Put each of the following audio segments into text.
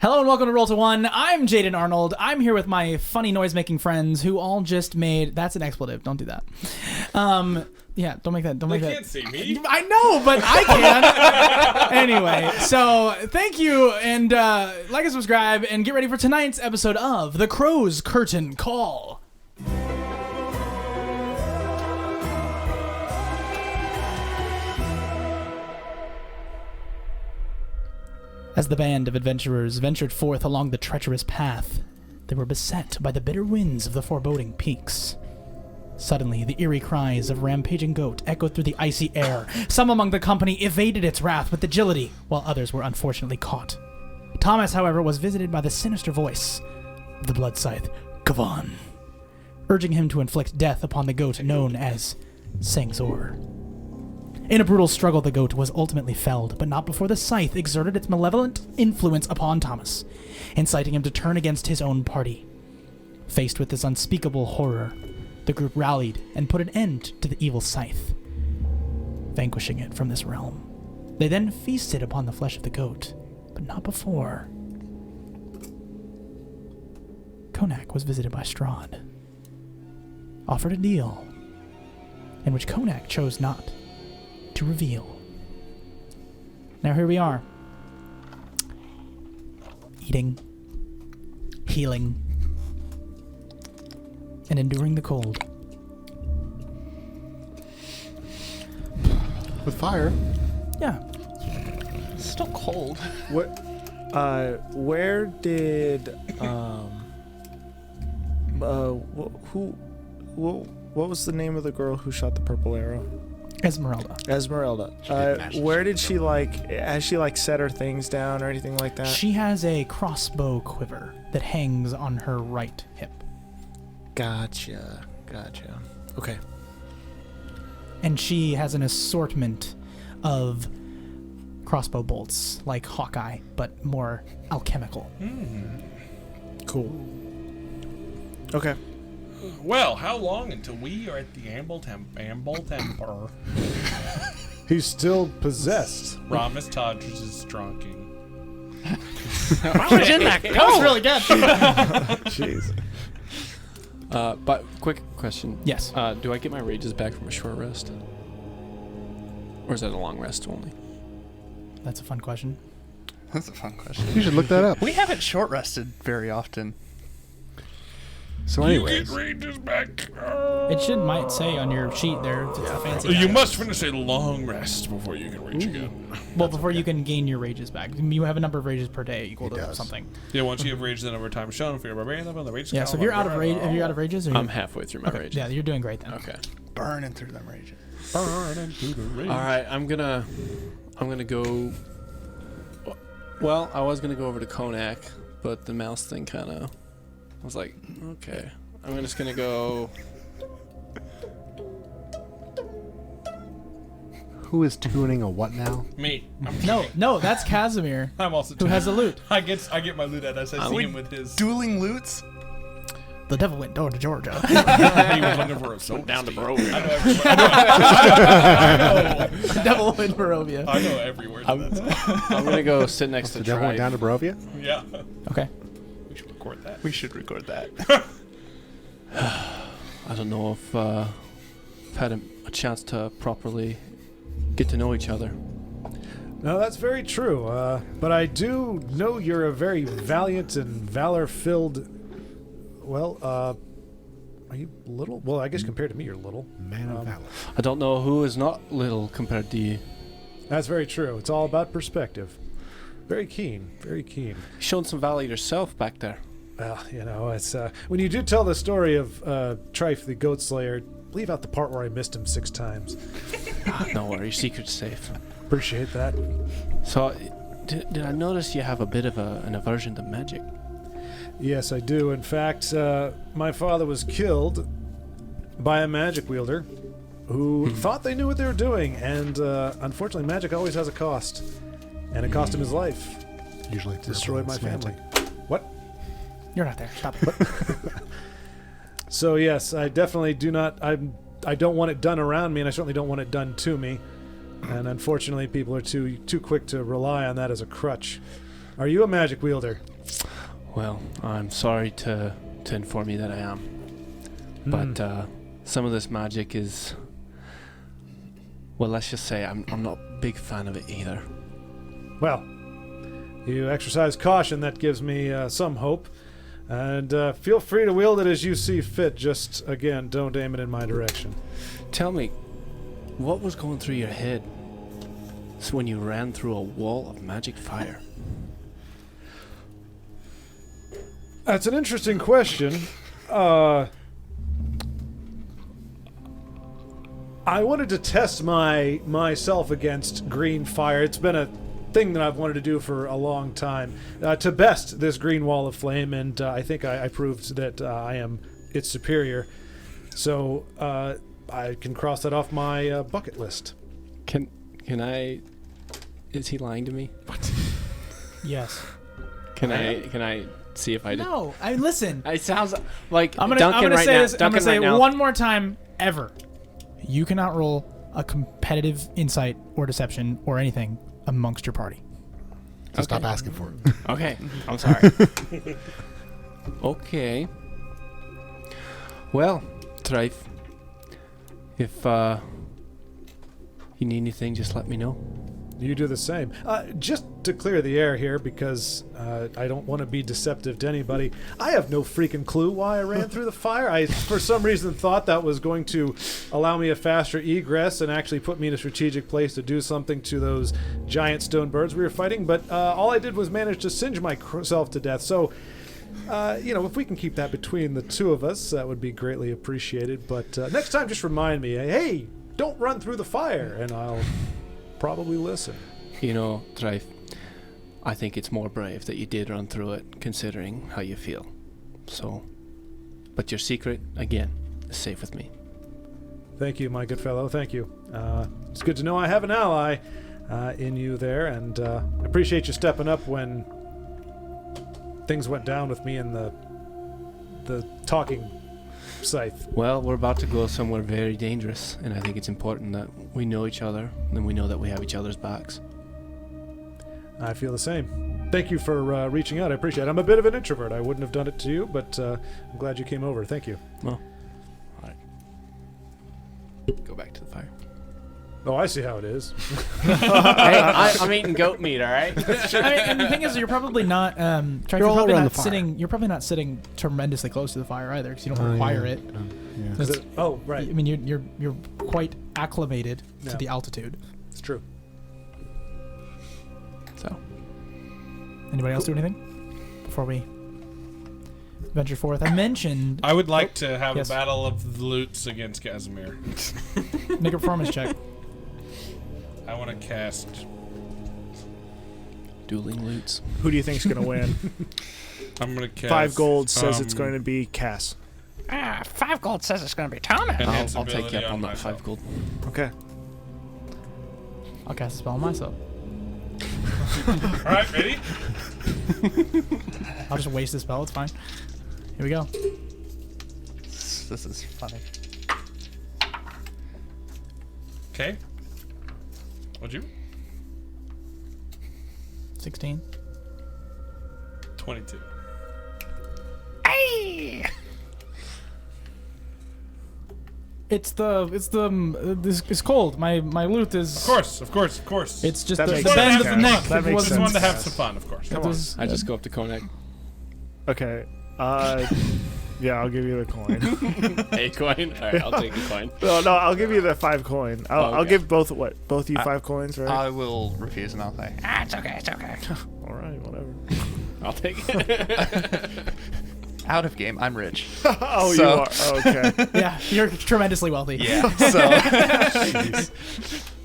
Hello and welcome to Roll to One. I'm Jaden Arnold. I'm here with my funny noise-making friends who all just made... That's an expletive. Don't do that. Yeah, don't make that. Don't make that. They can't see me. I know, but I can. Anyway, so thank you, and like and subscribe, and get ready for tonight's episode of The Crow's Curtain Call. As the band of adventurers ventured forth along the treacherous path, they were beset by the bitter winds of the foreboding peaks. Suddenly, the eerie cries of rampaging goat echoed through the icy air. Some among the company evaded its wrath with agility, while others were unfortunately caught. Thomas, however, was visited by the sinister voice of the blood scythe, Kavan, urging him to inflict death upon the goat known as Sangzor. In a brutal struggle, the goat was ultimately felled, but not before the scythe exerted its malevolent influence upon Thomas, inciting him to turn against his own party. Faced with this unspeakable horror, the group rallied and put an end to the evil scythe, vanquishing it from this realm. They then feasted upon the flesh of the goat, but not before. Konak was visited by Strahd, offered a deal, in which Konak chose not to reveal. Now here we are, eating, healing, and enduring the cold. With fire? Yeah. It's still cold. What? Where did what was the name of the girl who shot the purple arrow? Esmeralda. Where did she has she set her things down or anything like that? She has a crossbow quiver that hangs on her right hip. Gotcha. Okay. And she has an assortment of crossbow bolts, like Hawkeye, but more alchemical. Cool. Okay. Well, how long until we are at the Amble Temper? He's still possessed. Ramus Todgers is drunking. That was in that. That was really good. Jeez. But quick question. Yes. Do I get my rages back from a short rest? Or is that a long rest only? That's a fun question. That's a fun question. You should look that up. We haven't short rested very often. So You anyways, get rages back. It might say on your sheet there. It's a fancy. You must finish a long rest before you can rage again. Well, before you can gain your rages back. You have a number of rages per day equal He to does. something. Yeah, once you have rage the number of times shown for your barbarian level, the rage Yeah. So if you're out of rage, if you're out of rages, or I'm halfway through my rages. yeah, you're doing great then. Okay. Burning through them rages. burning through the rage. All right. I'm gonna go. Well, I was gonna go over to Konak, but the mouse thing kind of. I was like, okay. I'm just gonna go. who is tuning a what now? Me. No, that's Casimir, I'm also who has a lute. I get my loot out as I see him with his. Dueling loots? The devil went door to Georgia. He was looking for a soap. Down to Steve. Barovia. I know every word. The devil went Barovia. I know every word of that. I'm gonna go sit next to The devil went down Tribe. to Barovia? Yeah. Okay. We should record that. We should record that. I don't know if I've had a chance to properly get to know each other. No, that's very true. But I do know you're a very valiant and valor-filled... Well, are you little? Well, I guess compared to me, you're little. Man of valor. I don't know who is not little compared to you. That's very true. It's all about perspective. Very keen. Very keen. You showed some valor yourself back there. Well, you know, it's when you do tell the story of Trife the Goat Slayer, leave out the part where I missed him 6 times. No worries, secret's safe. Appreciate that. So, did I notice you have a bit of an aversion to magic? Yes, I do. In fact, my father was killed by a magic wielder who thought they knew what they were doing, and unfortunately, magic always has a cost, and it cost him his life. Usually Destroyed my family. What? You're not there. Stop it. So yes, I definitely do not. I don't want it done around me, and I certainly don't want it done to me. And unfortunately, people are too quick to rely on that as a crutch. Are you a magic wielder? Well, I'm sorry to inform you that I am. But some of this magic is... Well, let's just say I'm not a big fan of it either. Well, you exercise caution. That gives me some hope. And feel free to wield it as you see fit. Just, again, don't aim it in my direction. Tell me, what was going through your head when you ran through a wall of magic fire? That's an interesting question. I wanted to test myself against green fire. It's been a thing that I've wanted to do for a long time, to best this green wall of flame, and I think I proved that I am its superior. So I can cross that off my bucket list. Can I... Is he lying to me? What? Yes. Can I see if I did? No, listen. It sounds like I'm gonna Duncan right say now. this. I'm gonna say right it now. one more time ever. You cannot roll a competitive insight or deception or anything amongst your party. So stop asking for it. Okay, I'm sorry. Okay. Well, Thrive, if you need anything, just let me know. You do the same. Just to clear the air here, because I don't want to be deceptive to anybody, I have no freaking clue why I ran through the fire. I, for some reason, thought that was going to allow me a faster egress and actually put me in a strategic place to do something to those giant stone birds we were fighting, but all I did was manage to singe myself to death. So, if we can keep that between the two of us, that would be greatly appreciated. But next time, just remind me, hey, don't run through the fire, and I'll probably listen. Thrive, I think it's more brave that you did run through it, considering how you feel. So, but your secret, again, is safe with me. Thank you, my good fellow. Thank you. It's good to know I have an ally in you there, and I appreciate you stepping up when things went down with me in the talking scythe. Well, we're about to go somewhere very dangerous, and I think it's important that we know each other, and we know that we have each other's backs. I feel the same. Thank you for reaching out. I appreciate it. I'm a bit of an introvert. I wouldn't have done it to you, but I'm glad you came over. Thank you. Well, all right. Go back to the fire. Oh, I see how it is. Hey, I'm eating goat meat, all right? And the thing is, you're probably not. You're all around the fire. You're probably not sitting tremendously close to the fire either, because you don't require it. Yeah. 'Cause Oh, right. I mean, you're quite acclimated Yeah. to the altitude. It's true. So, anybody else do anything before we venture forth? I mentioned. I would like to have Yes. a battle of the loots against Casimir. Make a performance check. I want to cast. Dueling loots. Who do you think's gonna win? I'm gonna cast 5 gold says it's going to be Cass. 5 gold says it's going to be Thomas. enhance I'll take you ability up on that myself. 5 gold. Okay. I'll cast a spell on myself. All right, ready? I'll just waste the spell. It's fine. Here we go. This is funny. Okay. What'd you? 16. 22. Hey! It's cold. My lute is. Of course. It's just That the makes bend sense, of the guys. neck. That It makes wasn't- Just wanted to have Yes. some fun, of course. It was, I just go up to Konak. Okay. Yeah, I'll give you the coin. A coin? Alright, I'll take a coin. no, I'll give you the 5 coin. I'll Okay. give both you 5 coins, right? I will refuse and I'll say, It's okay, it's okay. All right, whatever. I'll take it. out of game, I'm rich. Oh, So- you are. Oh, okay. yeah, you're tremendously wealthy. Yeah, so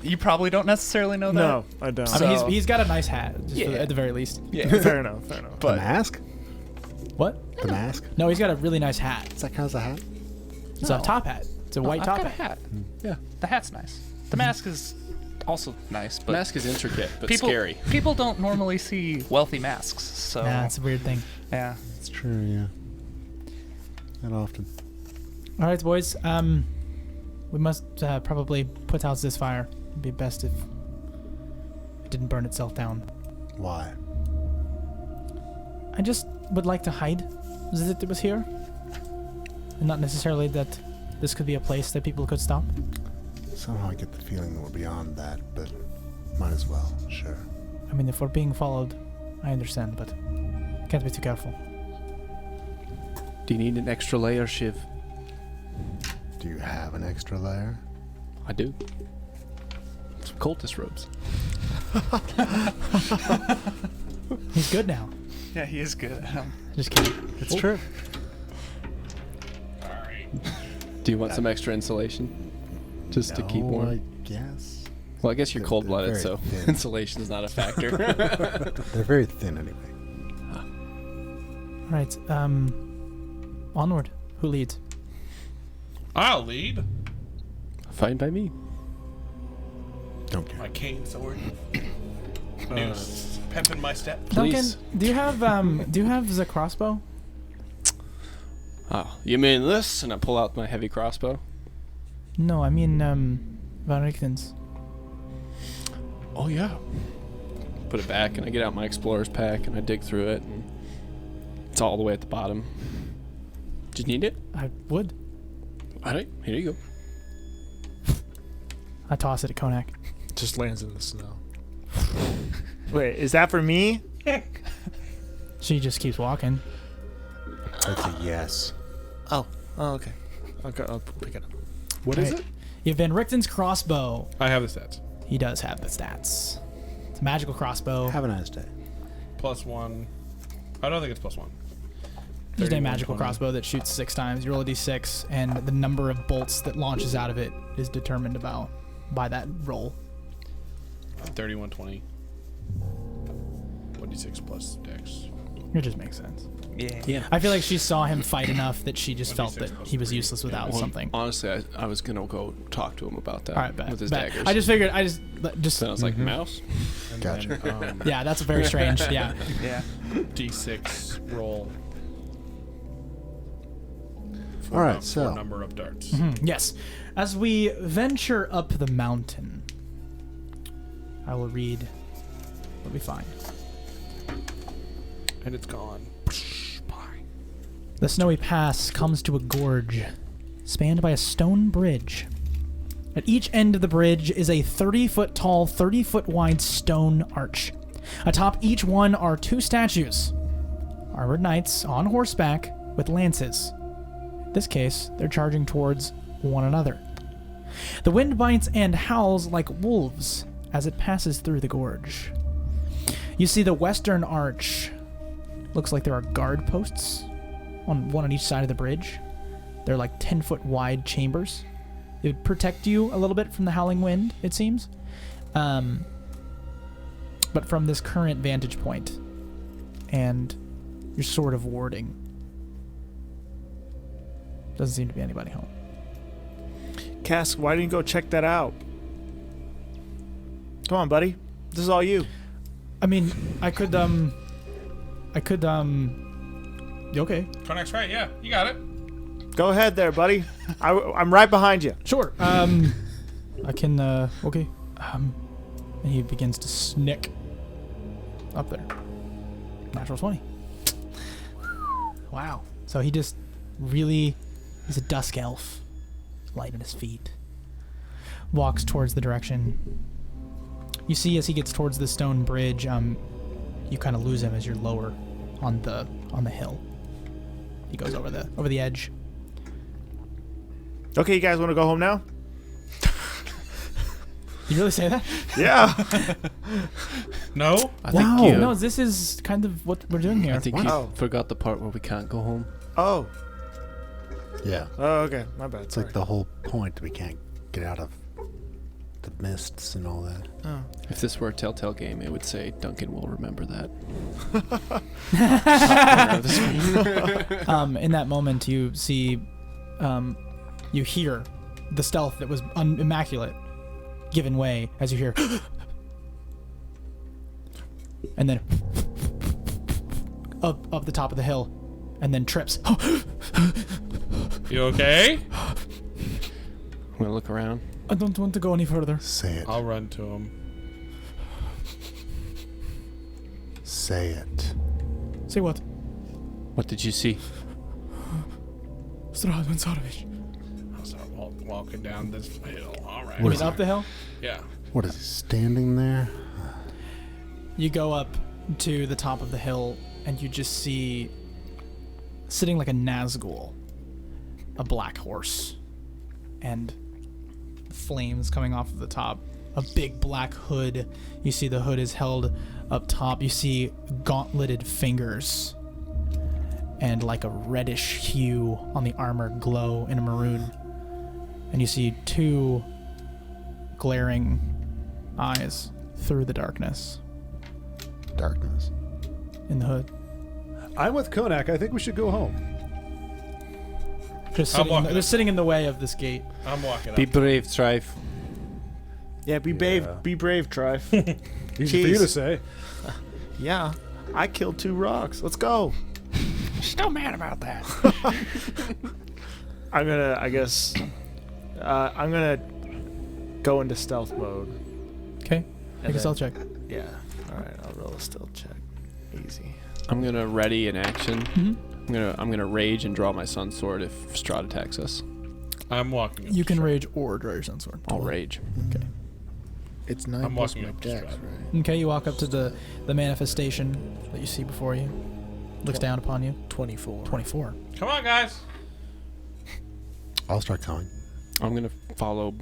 you probably don't necessarily know that. No, I don't. I mean, So- he's got a nice hat, just Yeah. at the very least. Yeah, Fair enough. The but mask? What? The mask? No, he's got a really nice hat. Does that count as a hat? It's a top hat. It's a white I've top got a hat. hat. Yeah, the hat's nice. The mask is also nice, but Mask is intricate, but people scary. people don't normally see wealthy masks, so Nah, it's a weird thing. yeah. It's true, yeah. Not often. All right, boys. We must probably put out this fire. It'd be best if it didn't burn itself down. Why? I just would like to hide that it was here. And not necessarily that this could be a place that people could stop. Somehow I get the feeling that we're beyond that, but might as well, sure. I mean, if we're being followed, I understand, but can't be too careful. Do you need an extra layer, Shiv? Do you have an extra layer? I do. Some cultist robes. He's good now. Yeah, he is good. Just kidding. It's true. Do you want some extra insulation? Just to keep No, warm? I guess. Well, I guess you're They're cold-blooded, very so thin. insulation is not a factor. They're very thin anyway. All right. Onward. Who leads? I'll lead. Fine by me. Don't care. My cane sword. Noose. Pimping my step. Please. Duncan, do you have the crossbow? Oh, you mean this? And I pull out my heavy crossbow. No, I mean Van Richten's. Oh yeah. Put it back, and I get out my explorer's pack, and I dig through it, and it's all the way at the bottom. Do you need it? I would. All right, here you go. I toss it at Konak. Just lands in the snow. Wait, is that for me? She just keeps walking. That's a yes. Oh, okay. I'll pick it up. What is Right. it? You have Van Richten's crossbow. I have the stats. He does have the stats. It's a magical crossbow. Have a nice day. +1. I don't think it's +1. Just a 31, magical 20. crossbow that shoots 6 times. You roll a d6, and the number of bolts that launches out of it is determined by that roll. 31, 20. 1d6 plus dex. It just makes sense. Yeah. I feel like she saw him fight enough that she just felt 1d6 that plus he was 3. useless without Well, something. Honestly, I was gonna go talk to him about that All right, bet. with his bet. daggers. I just figured. Just Sounds like mouse. And Gotcha. then, yeah, that's very strange. Yeah. Yeah. d6 roll. All right, For so number of darts. Yes. As we venture up the mountain, I will read what we find. And it's gone. The snowy pass comes to a gorge, spanned by a stone bridge. At each end of the bridge is a 30-foot tall, 30-foot wide stone arch. Atop each one are 2 statues, armored knights on horseback with lances. In this case, they're charging towards one another. The wind bites and howls like wolves as it passes through the gorge. You see the western arch. Looks like there are guard posts one on each side of the bridge. They're like 10-foot wide chambers. It would protect you a little bit from the howling wind, it seems. But from this current vantage point, and you're sort of warding, doesn't seem to be anybody home. Cask, why didn't you go check that out? Come on, buddy. This is all you. I mean, I could, you okay? Konak's right, yeah. You got it. Go ahead there, buddy. I'm right behind you. Sure. I can, okay. And he begins to snick up there. Natural 20. Wow. So he just really, he's a dusk elf. Light at his feet. Walks towards the direction. You see as he gets towards the stone bridge, you kind of lose him as you're lower on the hill. He goes over the edge. Okay, you guys want to go home now? You really say that? Yeah. No? I think Wow. you, No, this is kind of what we're doing here. I think What? you Oh. forgot the part where we can't go home. Oh. yeah, Oh, okay. My bad. it's Sorry. like the whole point. We can't get out of the mists and all that. Oh. If this were a Telltale game, it would say Duncan will remember that. In that moment, you see, you hear the stealth that was immaculate given way as you hear, and then up the top of the hill, and then trips. You okay? I'm gonna look around. I don't want to go any further. Say it. I'll run to him. Say it. Say what? What did you see? Strahd Sarovich. I'll start walking down this hill. All right. You mean up the hill? Yeah. What is he standing there? You go up to the top of the hill, and you just see, sitting like a Nazgul, a black horse, and flames coming off of the top. A big black hood. You see the hood is held up top. You see gauntleted fingers, and like a reddish hue on the armor glow in a maroon. And you see 2 glaring eyes through the darkness Darkness. in the hood. I'm with Konak. I think we should go home. Just I'm sitting, walking they're up. sitting in the way of this gate. I'm walking up. Be brave, Strife. Yeah, be brave, Trife. Easy for you to say. Yeah, I killed 2 rocks. Let's go. Still mad about that. I'm gonna go into stealth mode. Okay. Make a then- stealth check. Yeah. All right, I'll roll a stealth check. Easy. I'm gonna ready an action. Mm-hmm. I'm gonna rage and draw my sun's sword if Strahd attacks us. I'm walking up. You can Strahd. rage or draw your sun's sword. I'll rage. Okay. It's I'm 9 plus walking my up to dex, Strahd. right? Okay, you walk up to the manifestation that you see before you. Looks down upon you. 24. 24. Come on, guys. I'll start coming. I'm gonna follow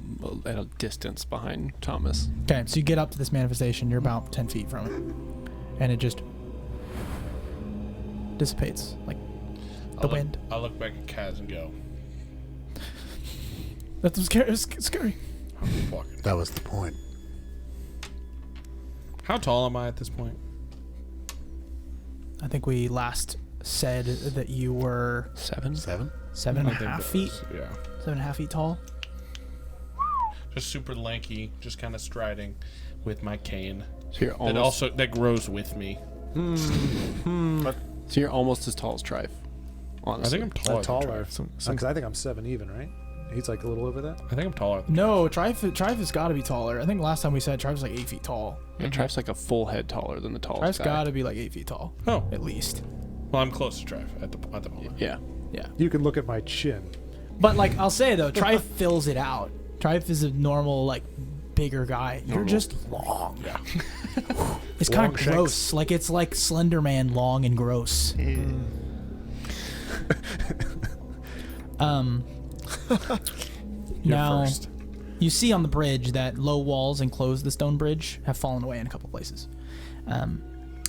at a distance behind Thomas. Okay, so you get up to this manifestation. You're about 10 feet from it. And it just dissipates like the wind. I look back at Kaz and go, That's scary. It's scary. I'm walking. That was the point. How tall am I at this point? I think we last said that you were 7? 7? 7.5 feet. Yeah. 7.5 feet tall. Just super lanky, just kind of striding with my cane. So you're almost. That grows with me. So you're almost as tall as Strife. I Honestly. think I'm taller. Taller. Because I think I'm 7 even, right? He's like a little over that. I think I'm taller. No, Trife has got to be taller. I think last time we said Trife was like 8 feet tall. Yeah, Trife's like a full head taller than the Trife's tallest guy. got to be like 8 feet tall. Oh, At least. well, I'm close to Trife at the moment. Yeah. Yeah. You can look at my chin. But like I'll say though, Trife fills it out. Trife is a normal like bigger guy. You're just long. Yeah. It's kind Long of shanks. gross. Like it's like Slender Man long and gross. You're Now first. you see on the bridge that low walls enclose the stone bridge have fallen away in a couple places.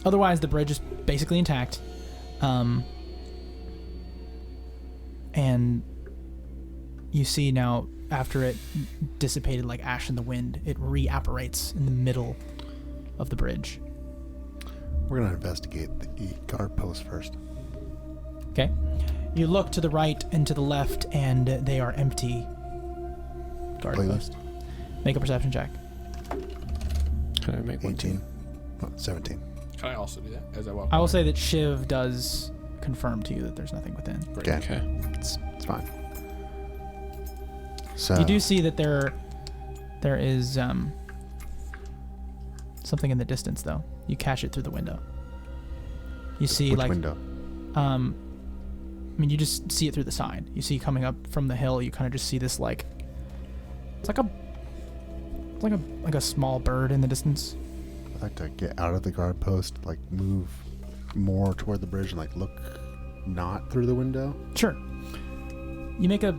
Otherwise, the bridge is basically intact. And you see now, after it dissipated like ash in the wind, it reapparates in the middle of the bridge. We're going to investigate the guard post first. Okay. You look to the right and to the left, and they are empty. Guard Playlist. post. Make a perception check. Can I make one? 18. Oh, 17. Can I also do that as I walk? I will by? say that Shiv does confirm to you that there's nothing within. Great. Okay. Okay. It's fine. So You do see that there is something in the distance, though. You catch it through the window. You see, which like, window? I mean, you just see it through the side. You see coming up from the hill. You kind of just see this like, it's like a small bird in the distance. I'd like to get out of the guard post, like move more toward the bridge and like look not through the window. Sure. You make a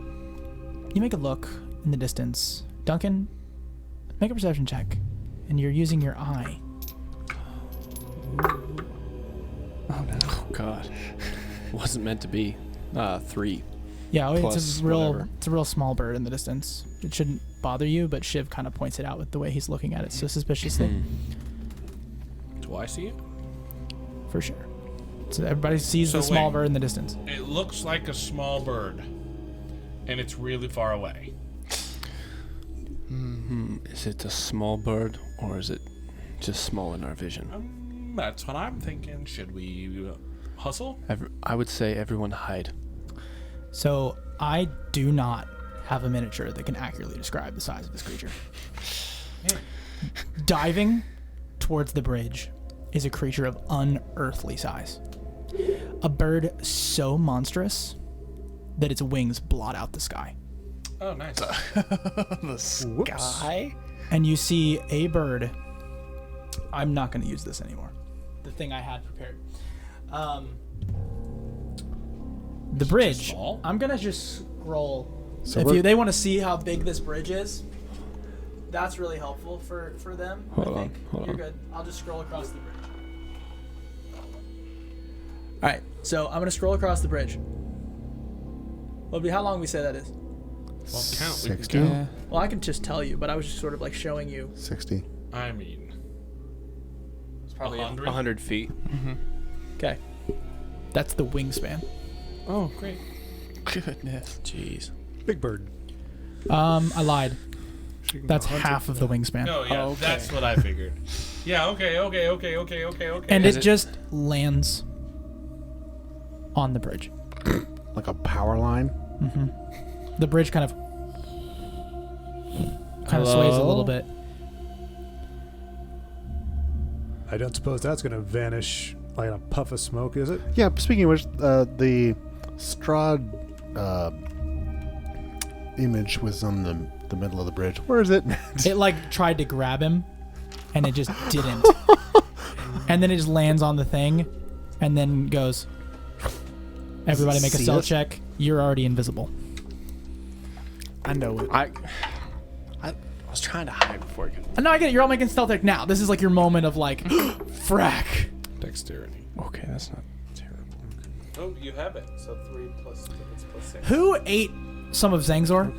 look in the distance. Duncan, make a perception check, and you're using your eye. Oh God. Wasn't meant to be. 3. Yeah, Plus it's whatever. a real small bird in the distance. It shouldn't bother you, but Shiv kind of points it out with the way he's looking at it so suspiciously. Do I see it? For sure. So everybody sees So the small wait. bird in the distance. It looks like a small bird, and it's really far away. Is it a small bird or is it just small in our vision? That's what I'm thinking. Should we hustle? I would say everyone hide. So I do not have a miniature that can accurately describe the size of this creature. Diving towards the bridge is a creature of unearthly size. A bird so monstrous that its wings blot out the sky. Oh, nice. The sky? And you see a bird. I'm not going to use this anymore. The thing I had prepared. The bridge. small? I'm going to just scroll. So If we're- they want to see how big this bridge is, that's really helpful for them. Hold I on, think. hold You're on. good. I'll just scroll across the bridge. All right, so I'm going to scroll across the bridge. How long we say that is? Well, count. We can 60? count. Well, I can just tell you, but I was just sort of like showing you. 60. I mean, It's probably 100. 100 feet. Okay. That's the wingspan. Oh, great. Goodness. Jeez. Big bird. I lied. She can That's go hunt half it. of the wingspan. No, yeah, Oh, okay. that's what I figured. Yeah, okay. And Is it it- just lands on the bridge. Like a power line. The bridge kind of sways a little bit. I don't suppose that's going to vanish like in a puff of smoke, is it? Yeah, speaking of which, the Strahd image was on the middle of the bridge. Where is it? It like tried to grab him, and it just didn't. And then it just lands on the thing, and then goes. Everybody make a See stealth us? check. You're already invisible. I know it. I was trying to hide before. No, I get it. You're all making stealth check now. This is like your moment of like, frack. Dexterity. Okay, that's not terrible. Oh, you have it. So 3 plus 6. Who ate some of Zangzor?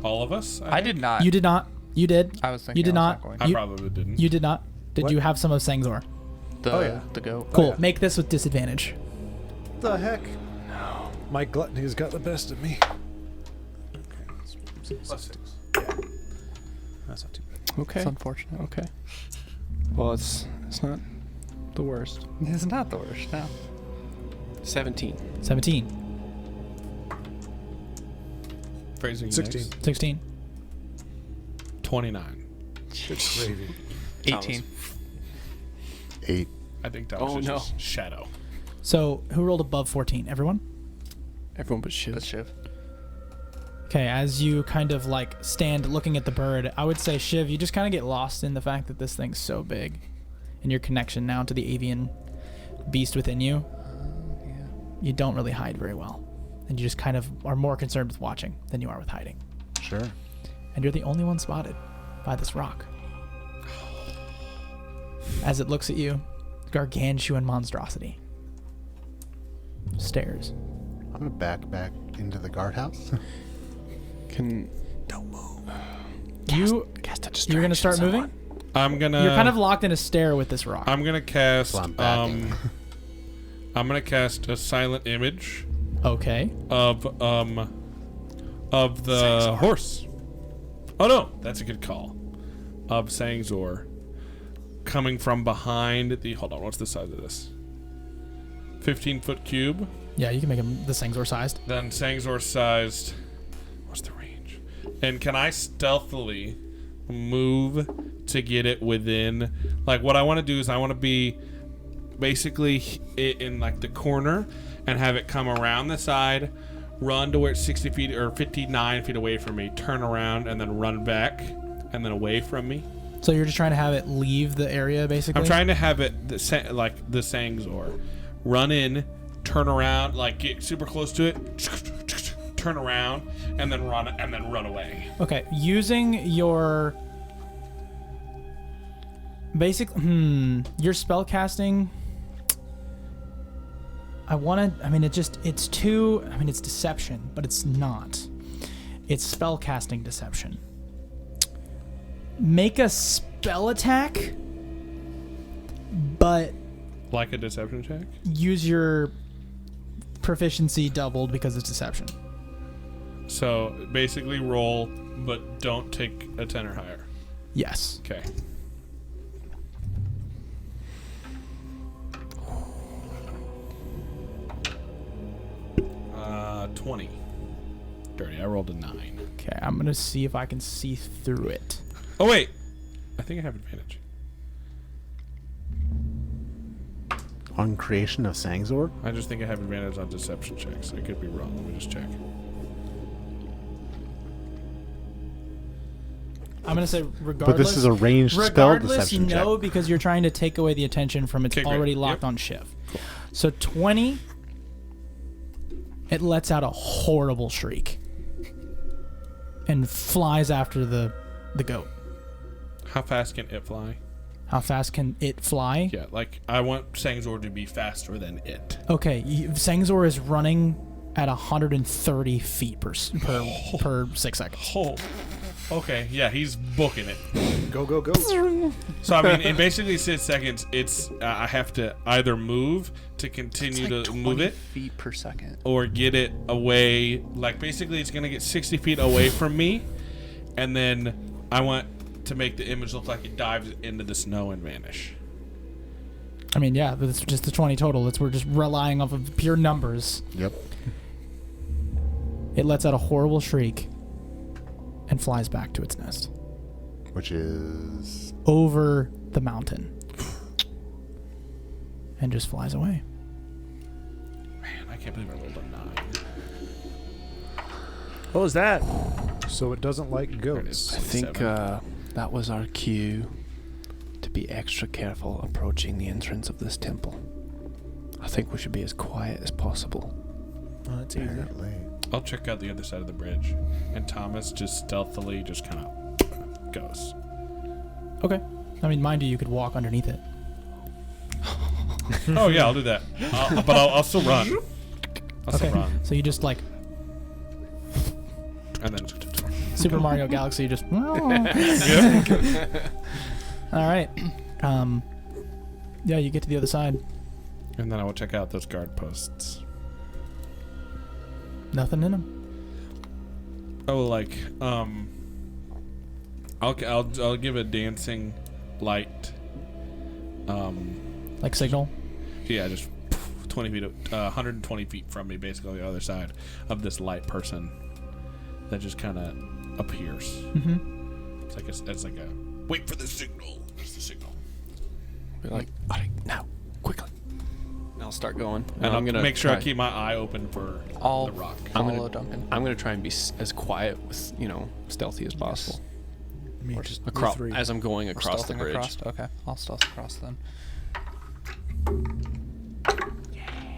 All of us? I did not. You did not. You did. I was thinking You did I was not. going. I You- probably didn't. You did not. Did What? you have some of Zangzor? The, Oh, yeah. the goat. Cool. yeah. Make this with disadvantage. The heck? No. My gluttony has got the best of me. Plus 6. That's not too bad. Okay. It's unfortunate. Okay. Well, it's not the worst. It's not the worst, no. 17. 17. Phrasing 16. next. 16. 29. Good gravy. 18. 8. I think that Oh, was no. just shadow. So who rolled above 14? Everyone? Everyone but Shiv. That's Shiv. Okay, as you kind of like stand looking at the bird, I would say, Shiv, you just kind of get lost in the fact that this thing's so big and your connection now to the avian beast within you. Yeah. You don't really hide very well. And you just kind of are more concerned with watching than you are with hiding. Sure. And you're the only one spotted by this rock. As it looks at you, gargantuan monstrosity stares. I'm gonna back into the guardhouse. Can You're gonna start moving? I'm gonna. You're kind of locked in a stare with this rock. I'm gonna cast. So I'm backing. I'm gonna cast a silent image Okay. of the horse. Oh no, that's a good call. Of Sangzor coming from behind the. Hold on, what's the size of this? 15-foot cube. Yeah, you can make him the Sangzor sized. Then Sangzor sized. What's the range? And can I stealthily move to get it within? Like, what I want to do is I want to be basically in like the corner and have it come around the side, run to where it's 60 feet or 59 feet away from me, turn around, and then run back and then away from me. So you're just trying to have it leave the area, basically? I'm trying to have it like the Sangzor. Run in, turn around, like get super close to it, turn around, and then run away. Okay, using your your spell casting. It's deception, but it's not. It's spell casting deception. Make a spell attack, but Like a deception check? use your proficiency doubled because it's deception. So basically roll, but don't take a 10 or higher. Yes. Okay. Uh, 20. Dirty. I rolled a 9. Okay, I'm gonna see if I can see through it. Oh wait, I think I have advantage. on creation of Sangzor? I just think I have advantage on deception checks. I could be wrong. Let me just check. I'm going to say regardless. But this is a ranged spell regardless, deception no, check. because you're trying to take away the attention from it's Okay, great. already locked Yep. on Shiv. So 20, it lets out a horrible shriek and flies after the goat. How fast can it fly? How fast can it fly? Yeah, like I want Sangzor to be faster than it. Okay, Sangzor is running at 130 feet per 6 seconds. Oh, okay. Yeah, he's booking it. Go, go, go. So I mean, in basically 6 seconds, it's I have to either move to continue It's like to 20 move it, feet per second. or get it away. Like basically, it's gonna get 60 feet away from me, and then I want to make the image look like it dives into the snow and vanish. I mean, yeah, but it's just the 20 total. We're just relying off of pure numbers. Yep. It lets out a horrible shriek and flies back to its nest Which is... over the mountain and just flies away. Man, I can't believe I rolled a 9. What was that? So it doesn't like There it goats. is. I think 27. that was our cue to be extra careful approaching the entrance of this temple. I think we should be as quiet as possible. Oh, that's easy. Apparently. I'll check out the other side of the bridge, and Thomas just stealthily just kind of goes. Okay. I mean, mind you, you could walk underneath it. Oh yeah, I'll do that. But I'll still run. I'll still run, So you just like and then Super Mario Galaxy, just. All right. Yeah, you get to the other side. and then I will check out those guard posts. Nothing in them. Oh, like I'll give a dancing light. Like signal. Yeah, just 20 feet, 120 feet from me, basically on the other side of this light person that just kind of appears. Mm-hmm. It's like a wait for the signal. There's the signal. Be like, all right, now, quickly. And I'll start going. And I'm I'll gonna make sure I try- keep my eye open for I'll the rock. follow Duncan. I'm gonna try and be as quiet, with stealthy as possible. Me, Or just across three. as I'm going We're across the stealthing bridge. across? Okay, I'll stealth across then.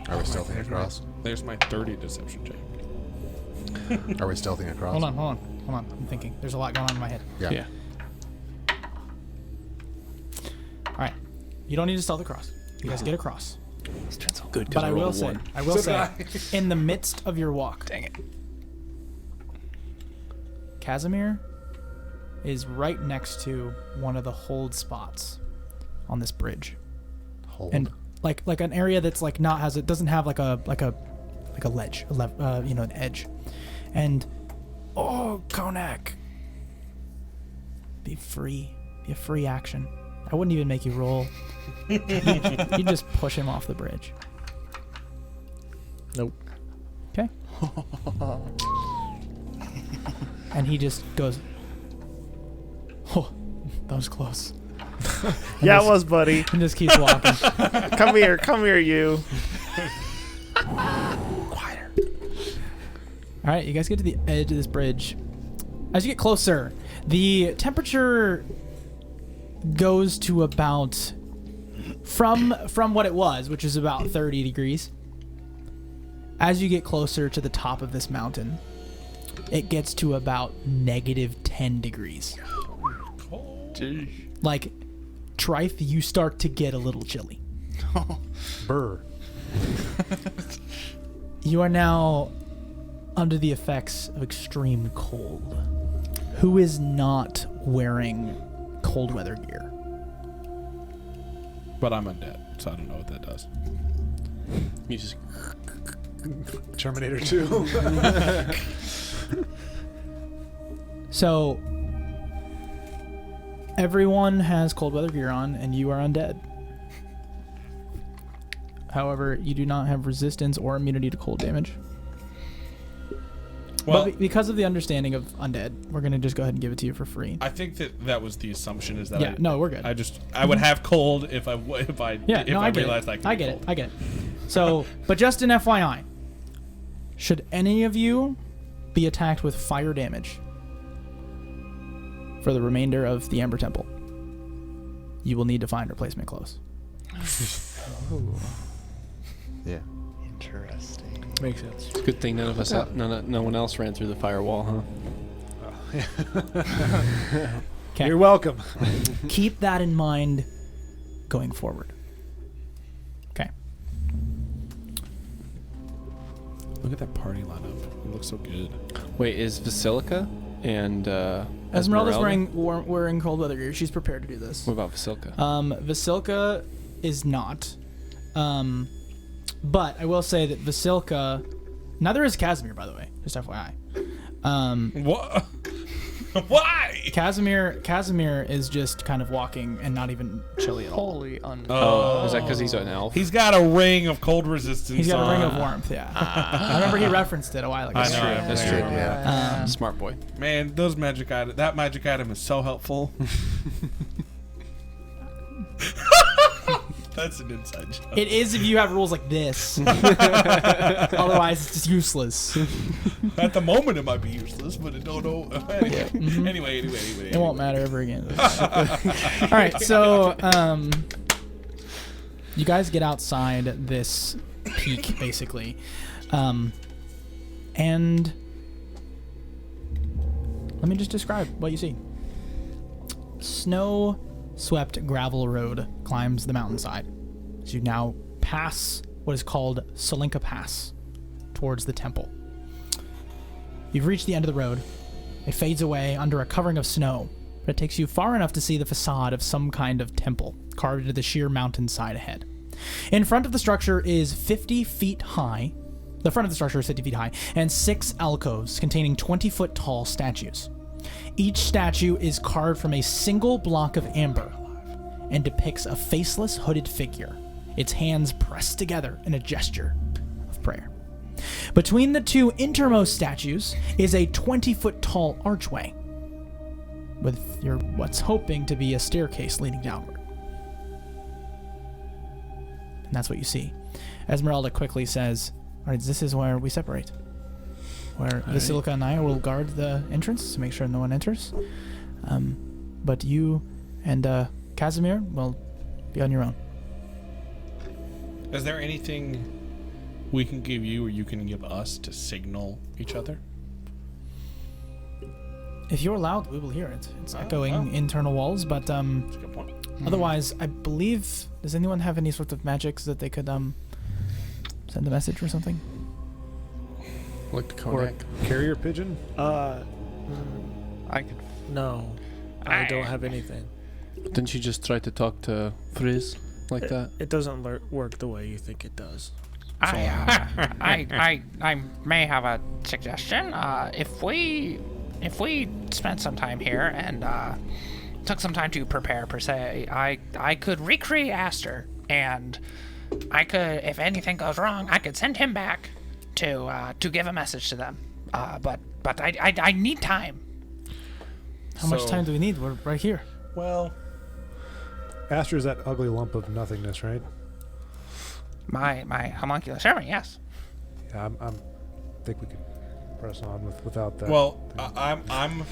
Are we stealthing across? There's my 30 deception check. Are we stealthing across? Hold on. I'm thinking. There's a lot going on in my head. Yeah. All right. You don't need to stealth across. You guys get across. This turns out Good, But because I will say, in the midst of your walk, Dang it. Casimir is right next to one of the hold spots on this bridge, Hold. and like an area that's like doesn't have like a ledge, an edge, and Konak, be a free action. I wouldn't even make you roll. You just push him off the bridge. Nope. Okay. And he just goes, oh, that was close. Yeah, it was, buddy. And just keeps walking. Come here, you. Quieter. All right, you guys get to the edge of this bridge. As you get closer, the temperature goes to about from what it was, which is about 30 degrees. As you get closer to the top of this mountain, it gets to about -10 degrees. Like, Trife, you start to get a little chilly. Burr. You are now under the effects of extreme cold. Who is not wearing cold weather gear? But I'm undead, so I don't know what that does. You just Terminator 2. So, everyone has cold weather gear on, and you are undead. However, you do not have resistance or immunity to cold damage. Well, But because of the understanding of undead, we're gonna just go ahead and give it to you for free. I think that was the assumption. Is that Yeah, no, we're good. I would have cold if I Yeah, no, I get realized it. I get it. I get it. So, but just an FYI, should any of you be attacked with fire damage for the remainder of the Ember Temple, you will need to find replacement clothes. Yeah. Interesting. Makes sense. It's a good thing none of us, no one else ran through the firewall, huh? Okay. You're welcome. Keep that in mind going forward. Okay. Look at that party lineup. It looks so good. Wait, is Basilica and Esmeralda's wearing cold weather gear. She's prepared to do this. What about Basilica? Vasilka is not. But I will say that Vasilka, neither is Casimir, by the way, just FYI. What? Why? Casimir is just kind of walking and not even chilly at all. Holy un. Oh, is that because he's an elf? He's got a ring of cold resistance. He's got a ring on. of warmth, yeah. I remember he referenced it a while ago. I know. That's true. Yeah. Smart boy. Man, that magic item is so helpful. That's an inside joke. It is if you have rules like this. Otherwise, it's just useless. At the moment, it might be useless, but it don't know. Anyway. It won't matter ever again. All right, so you guys get outside this peak, basically, and let me just describe what you see. Snow-swept gravel road climbs the mountainside as you now pass what is called Solinka Pass towards the temple. You've reached the end of the road. It fades away under a covering of snow, but it takes you far enough to see the facade of some kind of temple carved into the sheer mountainside ahead. In front of the structure is 50 feet high. The front of the structure is 50 feet high, and 6 alcoves containing 20-foot tall statues. Each statue is carved from a single block of amber and depicts a faceless, hooded figure, its hands pressed together in a gesture of prayer. Between the two innermost statues is a 20-foot tall archway with what's hoping to be a staircase leading downward. And that's what you see. Esmeralda quickly says, all right, this is where we separate. Where Vasilka and I will guard the entrance to make sure no one enters. But you and Casimir will be on your own. Is there anything we can give you or you can give us to signal each other? If you're loud, we will hear it. It's echoing internal walls, but That's a good point. otherwise, I believe... Does anyone have any sort of magics that they could send a message or something? Like the Or cognac. a carrier pigeon? I could. No, I don't have anything. Didn't you just try to talk to Frizz like that? It doesn't work the way you think it does. I may have a suggestion. If we spent some time here and took some time to prepare per se, I could recreate Aster, and I could, if anything goes wrong, I could send him back to give a message to them. But I need time. How much time do we need? We're right here. Well, Aster is that ugly lump of nothingness, right? My homuncular servant, yes. Yeah, I think we could press on without that. well, I'm.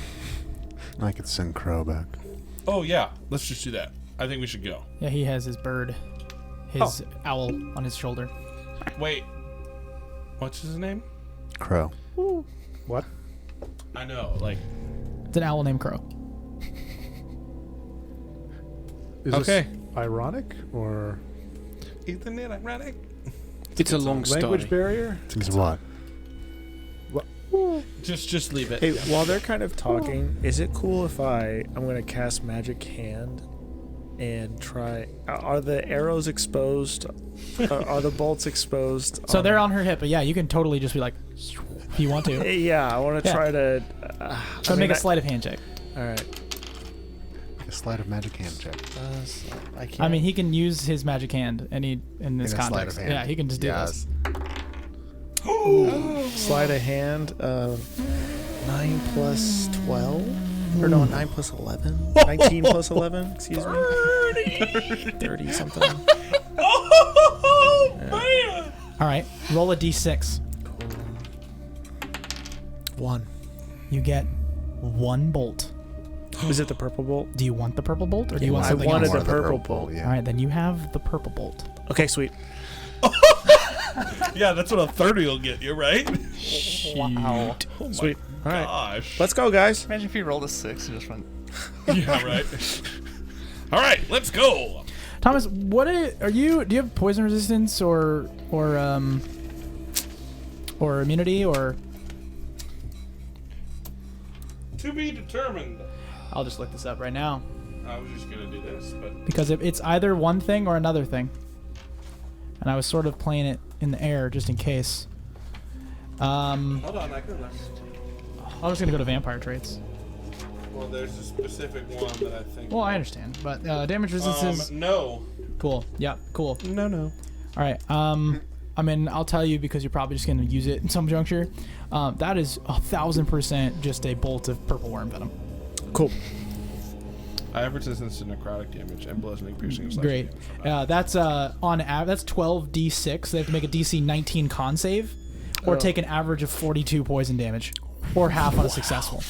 I could send Crow back. Oh yeah, let's just do that. I think we should go. Yeah, he has his bird, his owl on his shoulder. Wait, what's his name? Crow. What? I know, like. It's an owl named Crow. Is Okay. this ironic or Isn't it ironic? It's a long language story. barrier? It's what? Just leave it. Hey, while they're kind of talking, is it cool if I'm gonna cast Magic Hand and try? Are the arrows exposed? Are the bolts exposed? So they're on her hip, but yeah, you can totally just be like, if you want to. Yeah, I want to Yeah. try to. So make a sleight of hand check. All right. A sleight of magic hand check. I can't. I mean, he can use his magic hand in this In a sleight context. of hand. Yeah, he can just do Yes. this. Sleight of hand of 9 plus 12? Or no, 9 plus 11? 19 plus 11, excuse me. 30 something. Oh, man. All right, roll a d6. 1. You get 1 bolt. Is it the purple bolt? Do you want the purple bolt, or do you want I something wanted else? the purple bolt. Yeah. All right, then you have the purple bolt. Okay, sweet. Yeah, that's what a 30 will get you, right? Wow. Oh my Sweet. All right. gosh. Let's go, guys. Imagine if you rolled a 6 and just went. Yeah, right. All right, let's go. Thomas, are you? Do you have poison resistance or immunity or? To be determined. I'll just look this up right now I was just gonna do this, but because it's either one thing or another thing, and I was sort of playing it in the air just in case. hold on, I can remember. I'm just gonna go to vampire traits. Well, there's a specific one that I think. Well, I understand, but damage resistance is no. cool. Yeah, cool. No. All right. I mean, I'll tell you because you're probably just gonna use it in some juncture. That is 1000% just a bolt of purple worm venom. Cool. I have resistance to necrotic damage and bludgeoning, piercing, and Great. slashing damage. That's on average. That's 12d6. They have to make a DC 19 con save, or take an average of 42 poison damage, or half on a successful.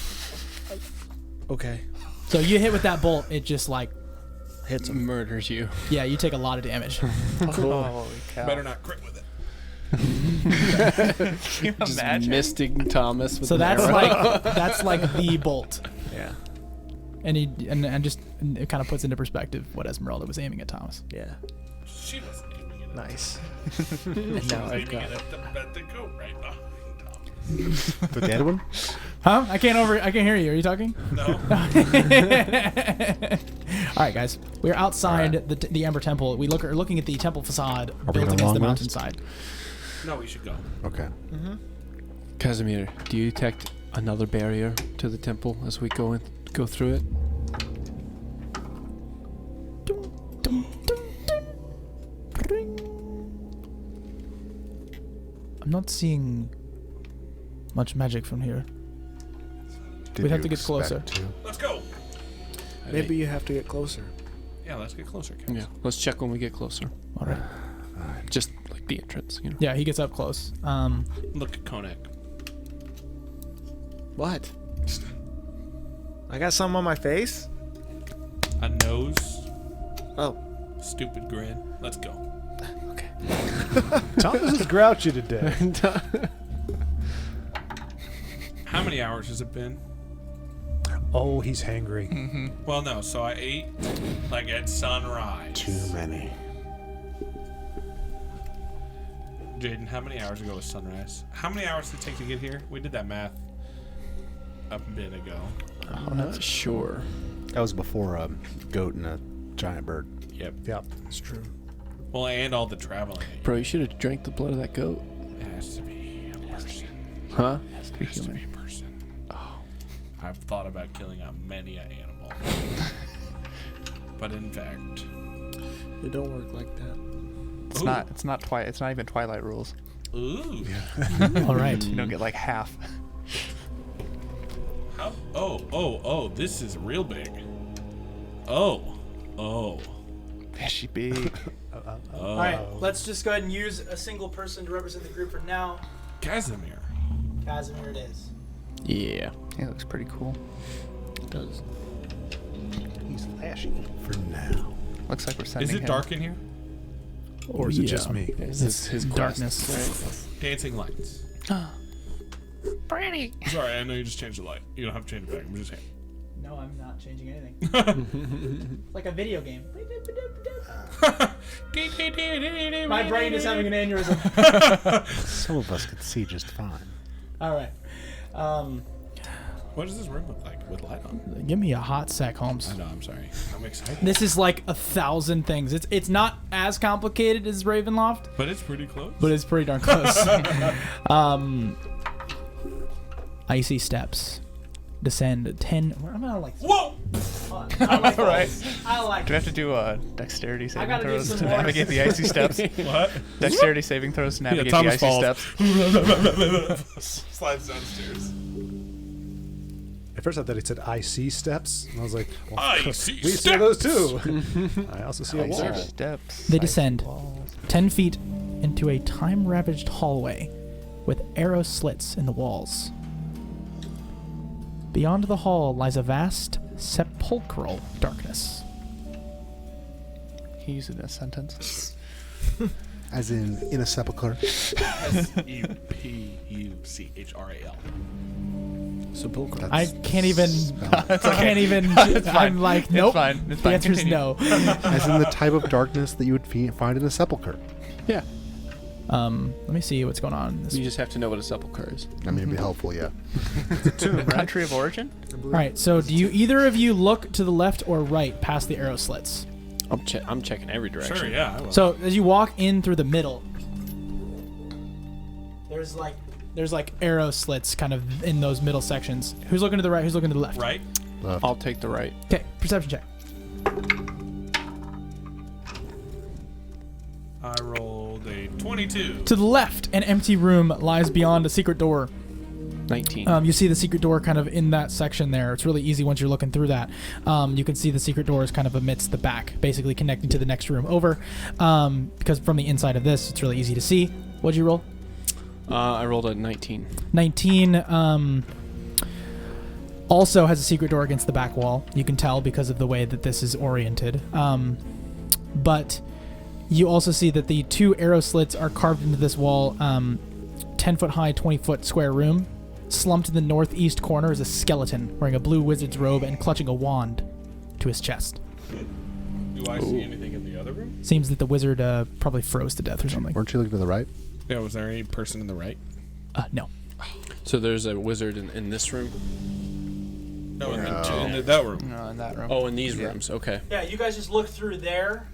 Okay. So you hit with that bolt, it just like, Hits him. Murders you. yeah, you take a lot of damage. Holy cow. Better not crit with it. Can you Just imagine? misting Thomas with So an that's arrow. like the bolt, Yeah. and it kind of puts into perspective what Esmeralda was aiming at Thomas. Yeah. She was aiming it. Nice. She now was I've aiming got it it. at the goat right behind Thomas. The dead one? Huh? I can't hear you. Are you talking? No. All right, guys. We're outside the Ember Temple. We're looking at the temple facade we built gonna against the long rest? mountainside. No, we should go. Okay. Casimir, do you detect another barrier to the temple as we go through it? I'm not seeing much magic from here. Did We'd have you to get closer. expect to? Let's go. Maybe you have to get closer. Yeah, let's get closer, Cass. Yeah. Let's check when we get closer. All right. Just like the entrance, you know. Yeah, he gets up close. Look at Konak. What? I got something on my face? A nose. Oh. Stupid grin. Let's go. Okay. Thomas is grouchy today. How many hours has it been? Oh, he's hangry. Well, no. So I ate like at sunrise. Too many. Jaden, how many hours ago was sunrise? How many hours did it take to get here? We did that math a bit ago. I'm not sure. That was before a goat and a giant bird. Yep. Yep. It's true. Well, and all the traveling. Bro, you should have drank the blood of that goat. It has to be a person. Huh? It has to be a person. Oh. I've thought about killing many an animal. But in fact... It don't work like that. It's not even Twilight rules. Ooh. All right. You don't get like half. How? Oh, this is real big. Oh. Fishy big. All right. Let's just go ahead and use a single person to represent the group for now. Casimir. Casimir it is. Yeah. Yeah, it looks pretty cool. It does. He's flashy. For now. Looks like we're sending Is it him. dark in here? Or is it just me? It's his darkness. quest, Dancing lights. Pretty. Sorry, I know you just changed the light. You don't have to change it back. I'm just saying. No, I'm not changing anything. Like a video game. My brain is having an aneurysm. Some of us could see just fine. All right. What does this room look like with light on? Give me a hot sec, Holmes. I know, I'm sorry. I'm excited. This is like 1,000 things. It's not as complicated as Ravenloft, But it's pretty close. but it's pretty darn close. Icy steps. Descend 10. I'm gonna like. Whoa! fun. I like Right. those. I like Do we have to do dexterity saving gotta do throws some to more. navigate the icy steps? What? Dexterity saving throws to navigate the Thomas icy falls. steps. Slides downstairs. At first I thought he said I see steps, and I was like, well, I see we see those too. I also see a Icy wall. steps. They icy descend walls. 10 feet into a time-ravaged hallway with arrow slits in the walls. Beyond the hall lies a vast sepulchral darkness. Can you use it in a sentence? As in a sepulcher. Sepulchral. Sepulchre. I can't even. That's I can't even. I'm like, It's nope. fine. It's The fine. answer is Continue. no. As in the type of darkness that you would find in a sepulcher. Yeah. Let me see what's going on. in this- You just have to know what a sepulcher is. I mean, it'd be helpful, yeah. Country of origin? All right. So, do you either of you look to the left or right past the arrow slits? I'm checking every direction. Sure, yeah. I will. So, as you walk in through the middle, there's like arrow slits kind of in those middle sections. Who's looking to the right? Who's looking to the left? Right? I'll take the right. Okay. Perception check. I rolled a 22. To the left, an empty room lies beyond a secret door. 19. You see the secret door kind of in that section there. It's really easy once you're looking through that. You can see the secret door is kind of amidst the back, basically connecting to the next room over. Because from the inside of this, it's really easy to see. What'd you roll? I rolled a 19. 19 also has a secret door against the back wall. You can tell because of the way that this is oriented. But you also see that the two arrow slits are carved into this wall. 10 foot high, 20 foot square room. Slumped in the northeast corner is a skeleton wearing a blue wizard's robe and clutching a wand to his chest. Do I see anything in the other room? Seems that the wizard probably froze to death or something. Weren't you looking to the right? Yeah, was there any person in the right? No. So there's a wizard in this room? No, in No. that room. No, in that room. Oh, in these Yeah. rooms. Okay. Yeah, you guys just looked through there.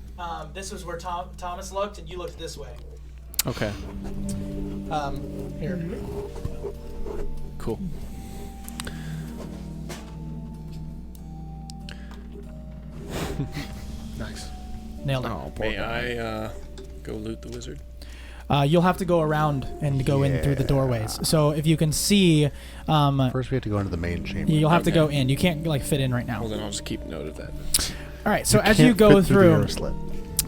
This was where Thomas looked, and you looked this way. Okay. Here. Cool. Nice. Nailed it. Oh, poor May guy. I go loot the wizard? You'll have to go around and go in through the doorways. So if you can see, First, we have to go into the main chamber. you'll have to Okay. go in. You can't like fit in right now. Well, then I'll just keep note of that. All right. So as Can't you go fit through the arrow through, slit.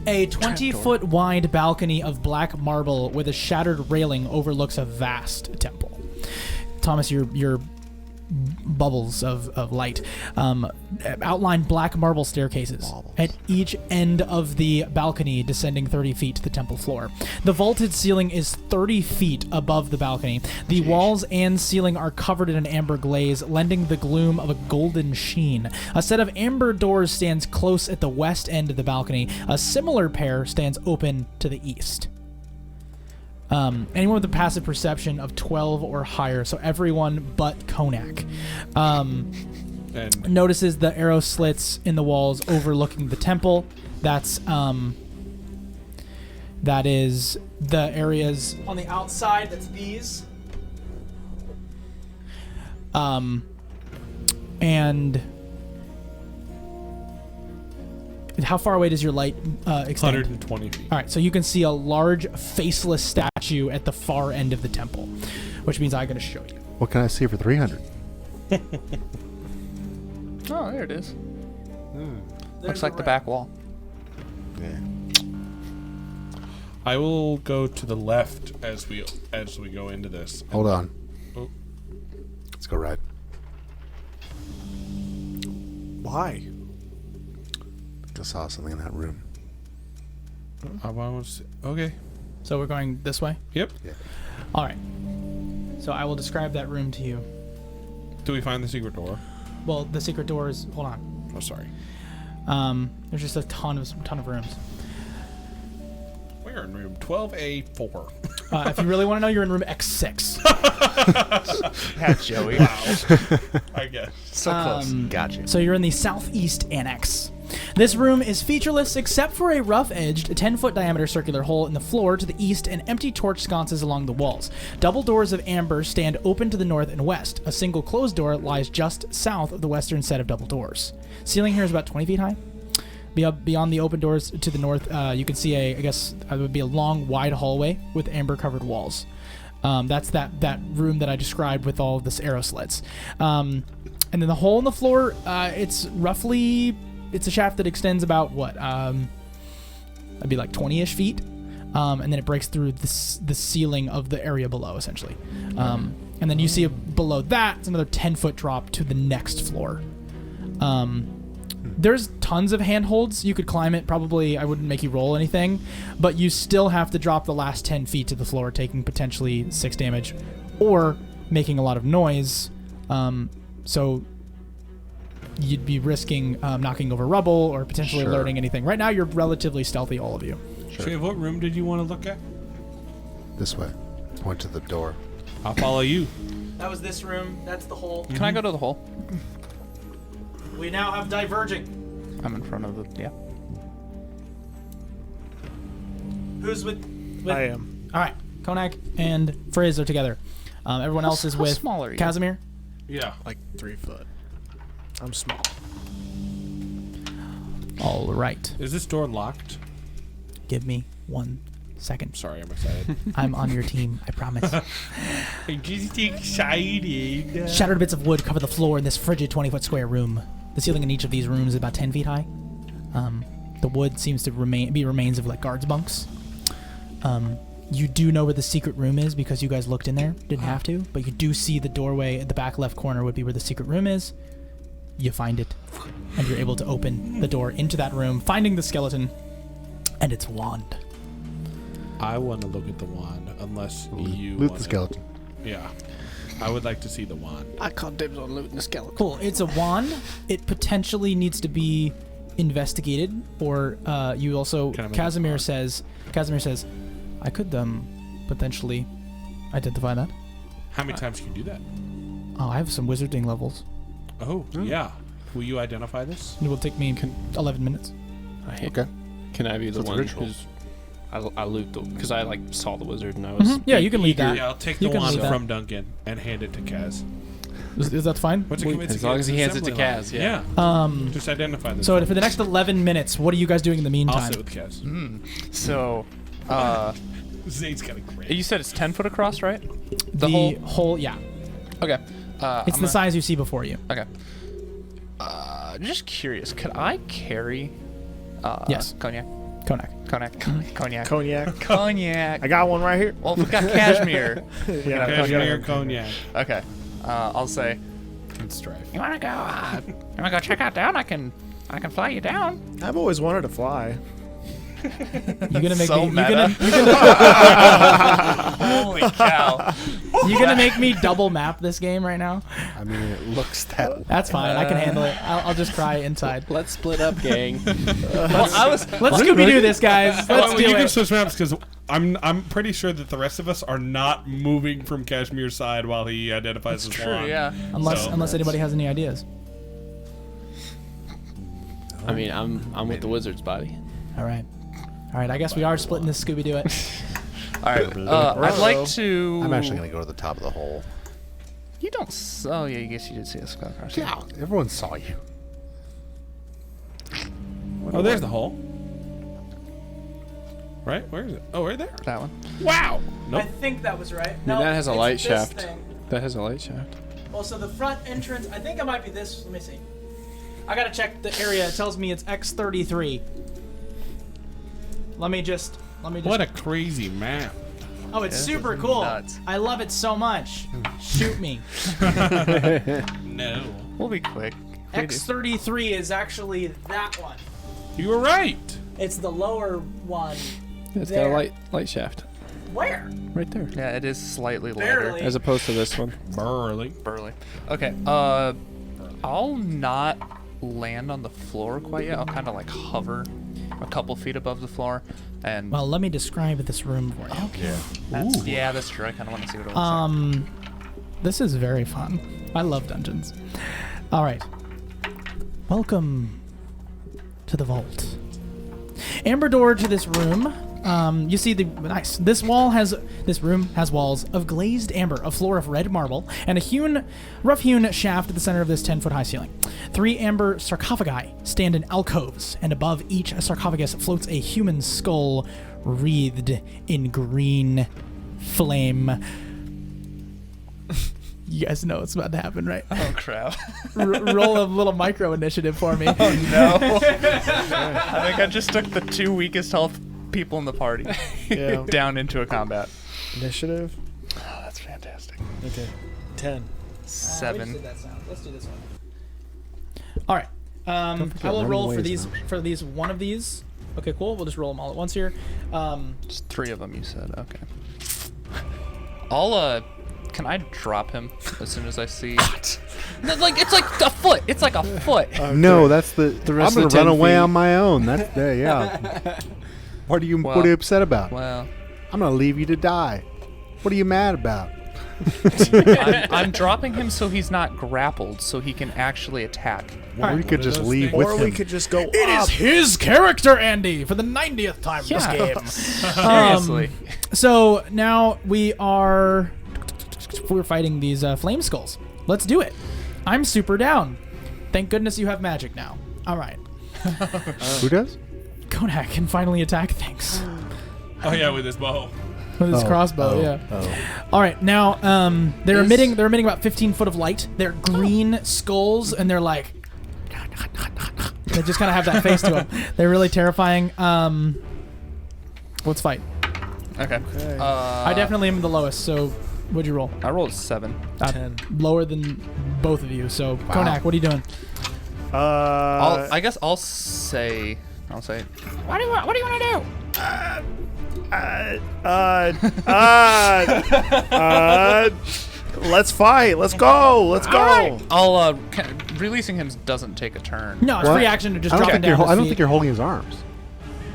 a 20-foot wide balcony of black marble with a shattered railing overlooks a vast temple. Thomas, your bubbles of light outline black marble staircases Bubbles. at each end of the balcony descending 30 feet to the temple floor. The vaulted ceiling is 30 feet above the balcony. The walls and ceiling are covered in an amber glaze, lending the gloom of a golden sheen. A set of amber doors stands close at the west end of the balcony. A similar pair stands open to the east. Anyone with a passive perception of 12 or higher, so everyone but Konak, And notices the arrow slits in the walls overlooking the temple. That is the areas on the outside. That's these. And how far away does your light extend? 120 feet. All right, so you can see a large faceless statue at the far end of the temple, which means I'm going to show you. What can I see for 300? Oh, there it is. Looks like the back wall. Yeah. I will go to the left as we go into this. Hold on. Oh. Let's go right. Why? I saw something in that room. Okay. So we're going this way? Yep. Yeah. All right. So I will describe that room to you. Do we find the secret door? Well, the secret door is... Hold on. Oh, sorry. There's just a ton of rooms. We're in room 12A4. If you really want to know, you're in room X6. Yeah, Joey. I guess. So close. Gotcha. So you're in the southeast annex. This room is featureless except for a rough-edged, 10-foot diameter circular hole in the floor to the east and empty torch sconces along the walls. Double doors of amber stand open to the north and west. A single closed door lies just south of the western set of double doors. Ceiling here is about 20 feet high. Beyond the open doors to the north, you can see it would be a long, wide hallway with amber-covered walls. That's that room that I described with all of this arrow slits. And then the hole in the floor, it's a shaft that extends about that'd be like 20-ish feet. And then it breaks through the ceiling of the area below, essentially. And then you see below that, it's another 10-foot drop to the next floor. There's tons of handholds. You could climb it. Probably I wouldn't make you roll anything, but you still have to drop the last 10 feet to the floor, taking potentially 6 damage or making a lot of noise. So you'd be risking knocking over rubble or potentially alerting anything. Right now, you're relatively stealthy, all of you. Shave, what room did you want to look at? This way. Point to the door. I'll follow you. That was this room. That's the hole. Can I go to the hole? We now have diverging. I'm in front of the. Yeah. Who's with I am. All right, Konak and Frizz are together. Everyone else is How with small are you? Casimir. Yeah. Like 3 foot. I'm small. All right. Is this door locked? Give me 1 second. Sorry, I'm excited. I'm on your team, I promise. I'm just excited. Shattered bits of wood cover the floor in this frigid 20-foot square room. The ceiling in each of these rooms is about 10 feet high. The wood seems to be remains of like guards bunks. You do know where the secret room is because you guys looked in there. Didn't have to, but you do see the doorway at the back left corner would be where the secret room is. You find it, and you're able to open the door into that room, finding the skeleton and its wand. I want to look at the wand, unless you Loot wanna- the skeleton. Yeah. I would like to see the wand. I call dibs on looting the skeleton. Cool. It's a wand. It potentially needs to be investigated, or you also. Can I make Casimir a says, I could potentially identify that. How many times can you do that? Oh, I have some wizarding levels. Oh, yeah. Will you identify this? It will take me 11 minutes. Okay. Can I be the So it's a one ritual. who's... I loot the... Because I, like, saw the wizard and I was... Yeah, you can lead that. Yeah, I'll take You the can wand lead that. from Duncan and hand it to Kaz. Is that fine? What's it As long as he hands it to Kaz, yeah. Yeah. Just identify this. So for the next 11 minutes, what are you guys doing in the I'll meantime? sit with Kaz. So, Zane's got a great. you said it's 10 foot across, right? The whole, yeah. Okay. It's the size you see before you. Okay. Just curious, could I carry? Yes. Cognac. Konak. Cognac. Cognac. Cognac. I got one right here. Well, we've got cashmere. Yeah. Cashmere cognac. Okay. I'll say. And strife. You wanna go? You wanna go check out down? I can fly you down. I've always wanted to fly. You're gonna make So me. meta. Holy cow! You're gonna make me double map this game right now. I mean, it looks that way. That's fine. I can handle it. I'll just cry inside. Let's split up, gang. Let's Scooby Doo this, guys. Let's do you can it. switch maps because I'm pretty sure that the rest of us are not moving from Kashmir's side while he identifies his True. wand. Yeah. Unless anybody has any ideas. I mean, I'm with the wizard's body. All right. I guess we are splitting this Scooby Doo it. All right. I'd like to. I'm actually going to go to the top of the hole. You don't. Oh yeah. I guess you did see us go across. Yeah, everyone saw you. Oh, there's the hole. Right? Where is it? Oh, right there. That one. Wow. Nope. think that was right. I mean, that has a light shaft. That has a light shaft. Well, so the front entrance, I think it might be this. Let me see. I gotta check the area. It tells me it's X33. Let me just. What a crazy map. Oh, it's this super is cool. nuts. I love it so much. Shoot me. No. We'll be quick. X33 is actually that one. You were right. It's the lower one. Yeah, it's There. got a light shaft Where? right there, Yeah, it is slightly lighter. Barely. as opposed to this one. Burly. Burly. Okay. I'll not land on the floor quite yet. I'll kind of like hover a couple feet above the floor, and Well, let me describe this room for you. yeah, that's true. I kind of want to see what it looks like. This is very fun. I love dungeons. All right. Welcome to the vault. Amber door to this room. You see This room has walls of glazed amber, a floor of red marble, and a rough-hewn shaft at the center of this 10-foot-high ceiling. 3 amber sarcophagi stand in alcoves, and above each sarcophagus floats a human skull wreathed in green flame. You guys know what's about to happen, right? Oh crap! Roll a little micro initiative for me. Oh no! I think I just took the 2 weakest health people in the party Yeah. down into a combat. Initiative. Oh, that's fantastic. Okay. 10. 7. Let's do this one. All right. I will running roll away for is these one of these. Okay, cool. We'll just roll them all at once here. Just 3 of them, you said. Okay. Can I drop him as soon as I see? Like it's like a foot. It's like a foot. No, that's the rest I'm of gonna the run 10 away feet. on my own. That's yeah. What are you upset about? Well, I'm gonna leave you to die. What are you mad about? I'm dropping him so he's not grappled, so he can actually attack. Or we could just leave Or with we him. could just go It is his character, Andy, for the 90th time this game. Seriously. So now we're fighting these flame skulls. Let's do it. I'm super down. Thank goodness you have magic now. All right. Who does? Konak can finally attack things Oh yeah, with his bow. with his crossbow. Yeah. All right. Now they're emitting about 15 foot of light. They're green skulls, and they're like. They just kind of have that face to them. They're really terrifying. Let's fight. Okay. I definitely am the lowest. So, what'd you roll? I rolled a 7. 10. Lower than both of you. So, Konak, what are you doing? I guess I'll say. What do you want to do? Let's fight. Let's go. Let's go. I'll releasing him doesn't take a turn. No, it's What? free action to just I don't drop him think down. I don't his think feet. you're holding his arms.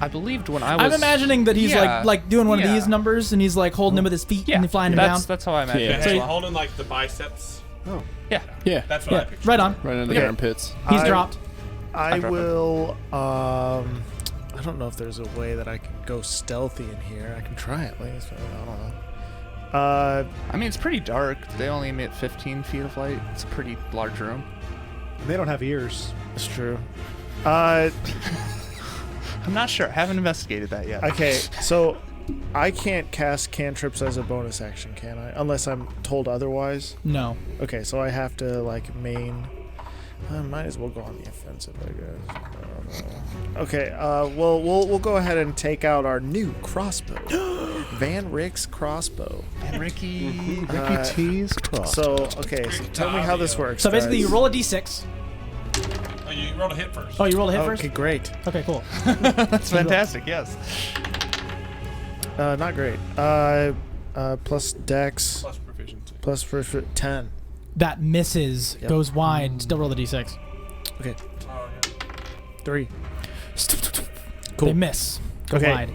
I believed when I was. I'm imagining that he's Yeah. like doing one of Yeah. these numbers, and he's like holding him with his feet Yeah, and flying him down. that's how I imagine. Yeah, it. So so you- holding like the biceps. Yeah. Yeah, That's what I Yeah, pictured. right on. right under Okay. the armpits. He's I- dropped. I drop him. will. I don't know if there's a way that I can go stealthy in here. I can try at least. But I don't know. I mean, it's pretty dark. They only emit 15 feet of light. It's a pretty large room. They don't have ears. It's true. I'm not sure. I haven't investigated that yet. Okay, so I can't cast cantrips as a bonus action, can I? Unless I'm told otherwise. No. Okay, so I have to like main. I might as well go on the offensive, I guess. I don't know. Okay, well we'll go ahead and take out our new crossbow, Van Rick's crossbow. And Ricky. Ricky T's cross. So okay, so tell me how this works. So basically, you guys. roll a d6. Oh, you rolled a hit first. Oh, you roll a hit first. Okay, great. Okay, cool. That's fantastic. Yes. Not great. Plus Dex, Plus proficiency. plus for 10. That misses, Yep. goes wide. Still roll the d6. Okay, Oh, yeah. 3. They miss. Go Okay. wide.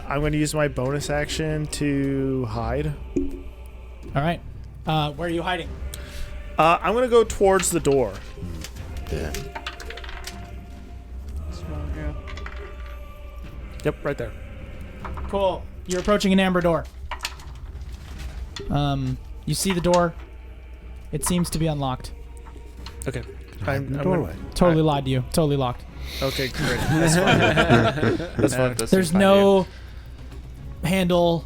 I'm going to use my bonus action to hide. All right. Where are you hiding? I'm going to go towards the door. Yep, right there. Cool. You're approaching an amber door. You see the door. It seems to be unlocked. Okay. in the doorway. Totally lied to you. Totally locked. Okay, great. That's fine. That's fine. There's no handle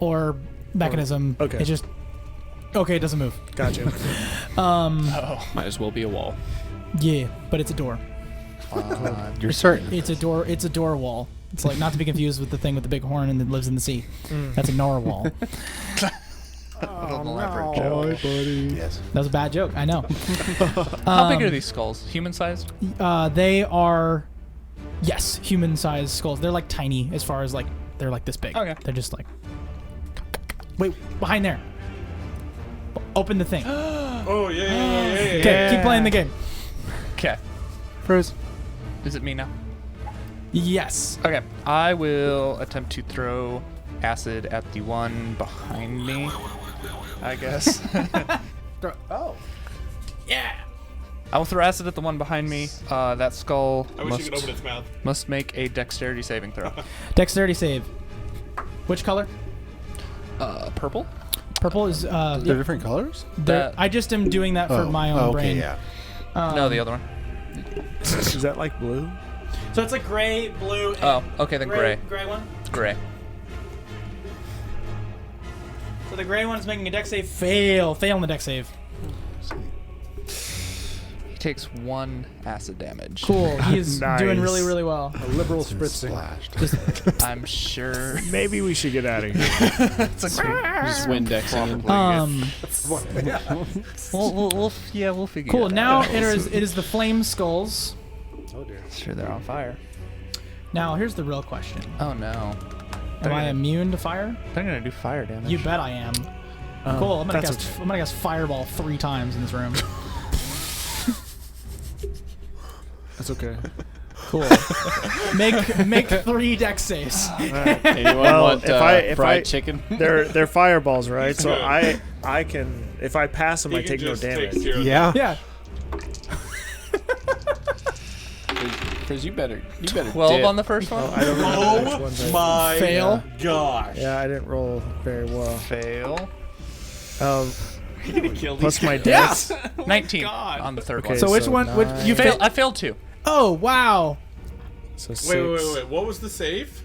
or mechanism. Okay. It's just okay. It doesn't move. Gotcha. Might as well be a wall. Yeah, but it's a door. You're certain? It's a door. It's a door wall. It's like not to be confused with the thing with the big horn and that lives in the sea. That's a narwhal. elaborate joke. Hi, buddy. Yes. That was a bad joke. I know. How big are these skulls? Human sized? They are, yes, human-sized skulls. They're like tiny as far as like they're like this big. Okay. They're just like. Wait, behind there. Open the thing. Oh yeah. Okay, keep playing the game. Okay. First, Is it me now? Yes. Okay. I will attempt to throw acid at the one behind me. I guess. Oh. Yeah. I will throw acid at the one behind me. That skull I wish you could open its mouth. must make a dexterity saving throw. Dexterity save. Which color? Purple? Purple is. They're different colors? I just am doing that for my own okay, brain. yeah. No, the other one. Is that like blue? So it's like gray, blue. And Oh, okay, then gray. Gray one. Gray. So the gray one is making a dex save. Fail on the dex save. He takes 1 acid damage. Cool. He is Nice. doing really, really well. A liberal Splashed. spritzing. I'm sure. Maybe we should get out of here. It's like, Just Windexing. we'll figure Cool. it Now out. it is the flame skulls. Oh dear. Sure, they're on fire. Now here's the real question: Oh no. Am I immune to fire? They're gonna do fire damage. You bet I am. Cool. I'm gonna that's cast Fireball 3 times in this room. That's okay. Cool. make 3 dex saves. Anyone Well, want if fried I- chicken? They're fireballs, right? So Good. I can, if I pass them, I You can take no just take damage. 0 Yeah. Yeah. Because you better 12 dip. on the first one. I don't know which ones I My Fail. gosh. Yeah, I didn't roll very well. Fail. Plus my dex. 19 on the third Okay, one. So which so one? Which, you Fail. failed? I failed 2. Oh wow. So 6, Wait. What was the save?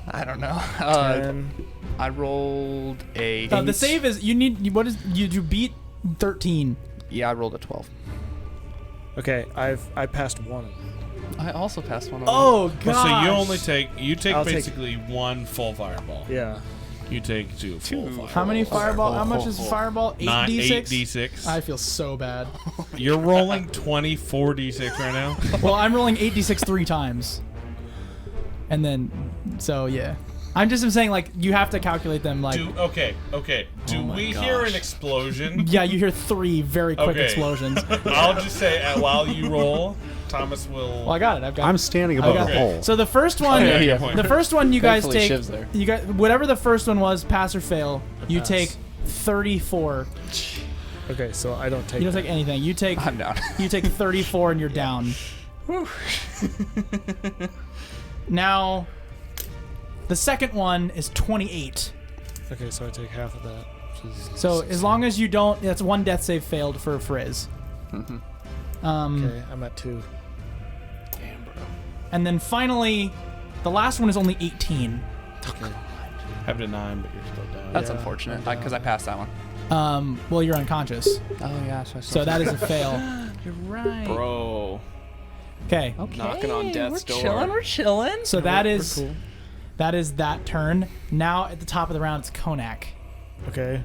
I don't know. 10. I rolled a. The save is you need. What is you beat 13. Yeah, I rolled a 12. Okay, I passed one. I also passed one. On Oh So god. you only take I'll take- basically 1 full fireball. Yeah. You take 2 full fireballs. How many fireball? How much is fireball? 8d6. 8d6. I feel so bad. You're rolling 24 d6 right now. Well, I'm rolling 8d6 3 times. And then, so yeah. I'm just saying, like, you have to calculate them, like. Okay. Do we hear an explosion? Yeah, you hear 3 very quick Okay. explosions. I'll just say while you roll, Thomas will. Well, I got it. I've got I'm it. standing I above got the it. hole. So the first one, Okay, good point. the first one you guys Thankfully, take, Shiv's there. you got whatever the first one was, pass or fail. You take 34. Okay, so I don't take. You don't take anything. You take I'm down. you take 34 and you're down. Now, the second one is 28. Okay, so I take half of that. Which is So as long as you don't, that's 1 death save failed for Frizz. okay, I'm at 2. And then finally, the last one is only 18. Okay. have to 9, but you're still down. That's Yeah, unfortunate I'm because I passed that one. Well, you're unconscious, Oh yeah, so that is a fail. You're right. Bro. Okay, Okay, Knocking on death's we're door. Chilling, we're chilling. so that is cool. that turn. Now at the top of the round, it's Konak. Okay.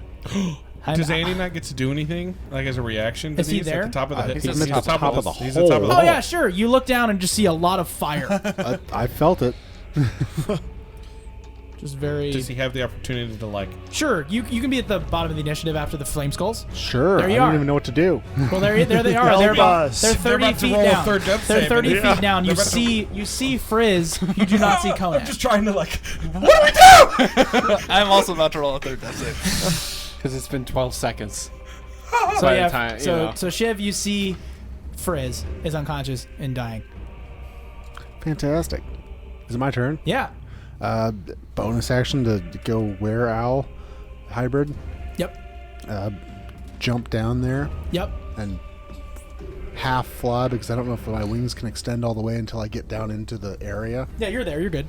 Does Andy not get to do anything like as a reaction? to Is he these there? At the top of the He's he's at the top of the He's at the top of the Oh hole. yeah, sure. You look down and just see a lot of fire. I felt it. Just very. Does he have the opportunity to like? Sure, you can be at the bottom of the initiative after the flame skulls. Sure. There you I don't are. even know what to do. Well, there they are. Help They're about us. they're They're 30 about to feet roll a down. third death They're save, 30 and- feet down. They're You about to- you see Frizz. You do not see Konak. I'm just trying to like. What do we do? I'm also about to roll a third death save. Because it's been 12 seconds. So by the yeah, time, you so know. so Shiv, you see Frizz is unconscious and dying. Fantastic. Is it my turn? Yeah. Bonus action to go were owl hybrid. Yep. Jump down there Yep. and half fly because I don't know if my wings can extend all the way until I get down into the area. Yeah, you're there. You're good.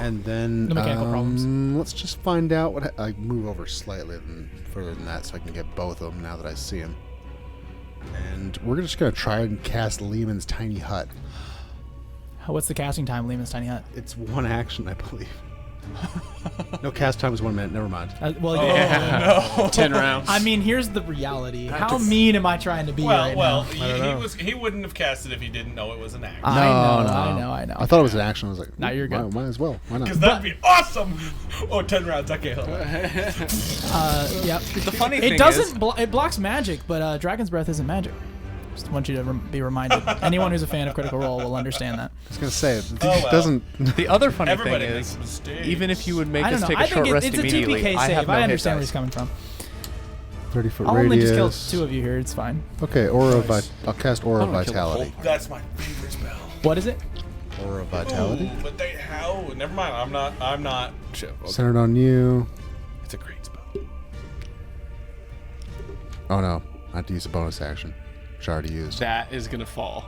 And then No mechanical problems. Let's just find out what I move over slightly and further than that so I can get both of them now that I see them. And we're just gonna try and cast Lehman's tiny hut. What's the casting time, Lehman's tiny hut? It's 1 action, I believe. No, cast time is 1 minute. Never mind. Well, Oh, yeah. 10 rounds. I mean, here's the reality. How mean am I trying to be right Well, now? he wouldn't have cast it if he didn't know it was an act. I know. I thought it was an action. I was like, No, you're good. Might as well. Why not? Because that'd be awesome. Oh, 10 rounds. Okay, hold on. Yep. The funny thing It doesn't. It blocks magic, but Dragon's Breath isn't magic. Just want you to be reminded. Anyone who's a fan of Critical Role will understand that. I was gonna say it Oh, well. doesn't. The other funny Everybody thing makes is, mistakes. even if you would make I don't us know. take I a short think rest it's a immediately, 2PK I save. have no I hit understand where dice. he's coming from. 30-foot I'll only radius. just kill 2 of you here. It's fine. Okay, I'll cast Aura of Vitality. That's my favorite spell. What is it? Aura of Vitality. Ooh, but never mind. I'm not. Shit. Okay. Centered on you. It's a great spell. Oh no, I have to use a bonus action, which I already used. That is gonna fall.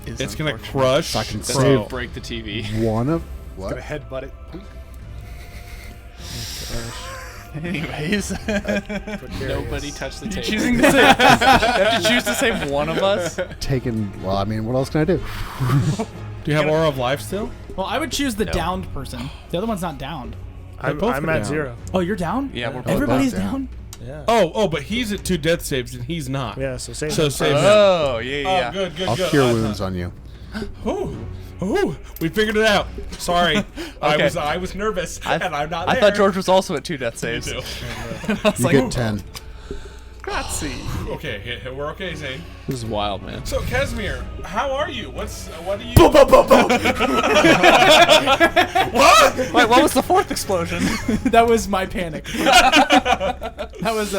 It's gonna crush. I can That's save gonna break the TV. one of Gonna what? headbutt it. Anyways, Nobody touched the table. choosing to say, you have to choose to save one of us. Taken. Well, I mean, what else can I do? Do you have Aura of Life still? Well, I would choose the downed person. The other one's not downed. I'm both at down. 0. Oh, you're down? Yeah, we're both Everybody's both down? down. Yeah. Oh, but he's at 2 death saves and he's not. Yeah, so save So him. save him. Oh, yeah. Oh, good. I'll cure wounds on you. Ooh, we figured it out. Sorry, Okay. I was nervous, and I'm not I there. thought George was also at 2 death Me saves. too. I was You like, get 10. grazie. Okay, we're okay, Zane. This is wild, man. So, Casimir, how are you? What do you? Wait, what was the 4th explosion? That was my panic. That was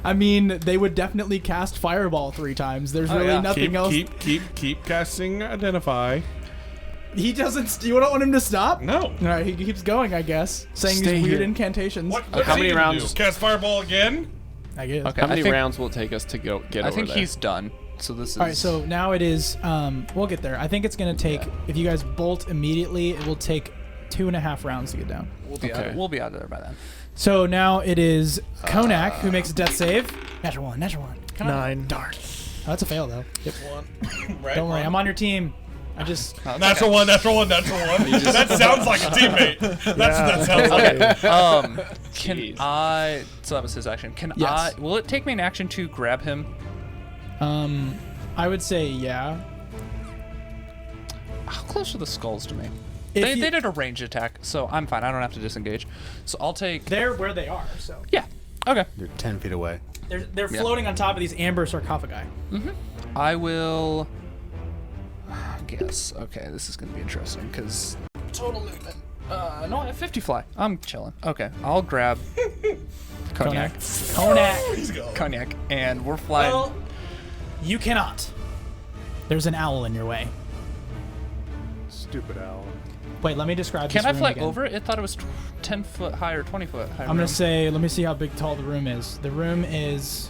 I mean, they would definitely cast Fireball 3 times. There's really yeah. nothing else. Keep casting Identify. He doesn't. You don't want him to stop? No. All right, he keeps going, I guess, saying Stay these weird here. incantations. What How many rounds- Do? Cast Fireball again? I guess. Okay, How many I think, rounds will it take us to get I over think there? he's done. So this is. All right, so now it is. We'll get there. I think it's gonna take. If you guys bolt immediately, it will take 2.5 rounds to get down. we'll be okay. we'll be out of there by then. So now it is Konak who makes a death save. Natural one. Come on. 9. Darn. Oh, that's a fail though. Yep. Right, Don't worry, I'm on your team. I just. Natural one. That sounds like a teammate. That's what that sounds like. Can Jeez. I? So that was his action. Can Yes. I? Will it take me an action to grab him? I would say yeah. How close are the skulls to me? If They you- did a ranged attack, so I'm fine. I don't have to disengage. So I'll take. They're where they are. So Yeah. Okay. You're 10 feet away. they're floating on top of these amber sarcophagi. I will. Guess. Okay, this is gonna be interesting because total movement. No, I have 50 fly. I'm chilling. Okay, I'll grab cognac, cognac, and we're flying. Well, you cannot. There's an owl in your way. Stupid owl. Wait, let me describe. Can this I room fly again. over it? It thought it was 10 foot high or 20 foot high. I'm gonna room. say. Let me see how big tall the room is. The room is.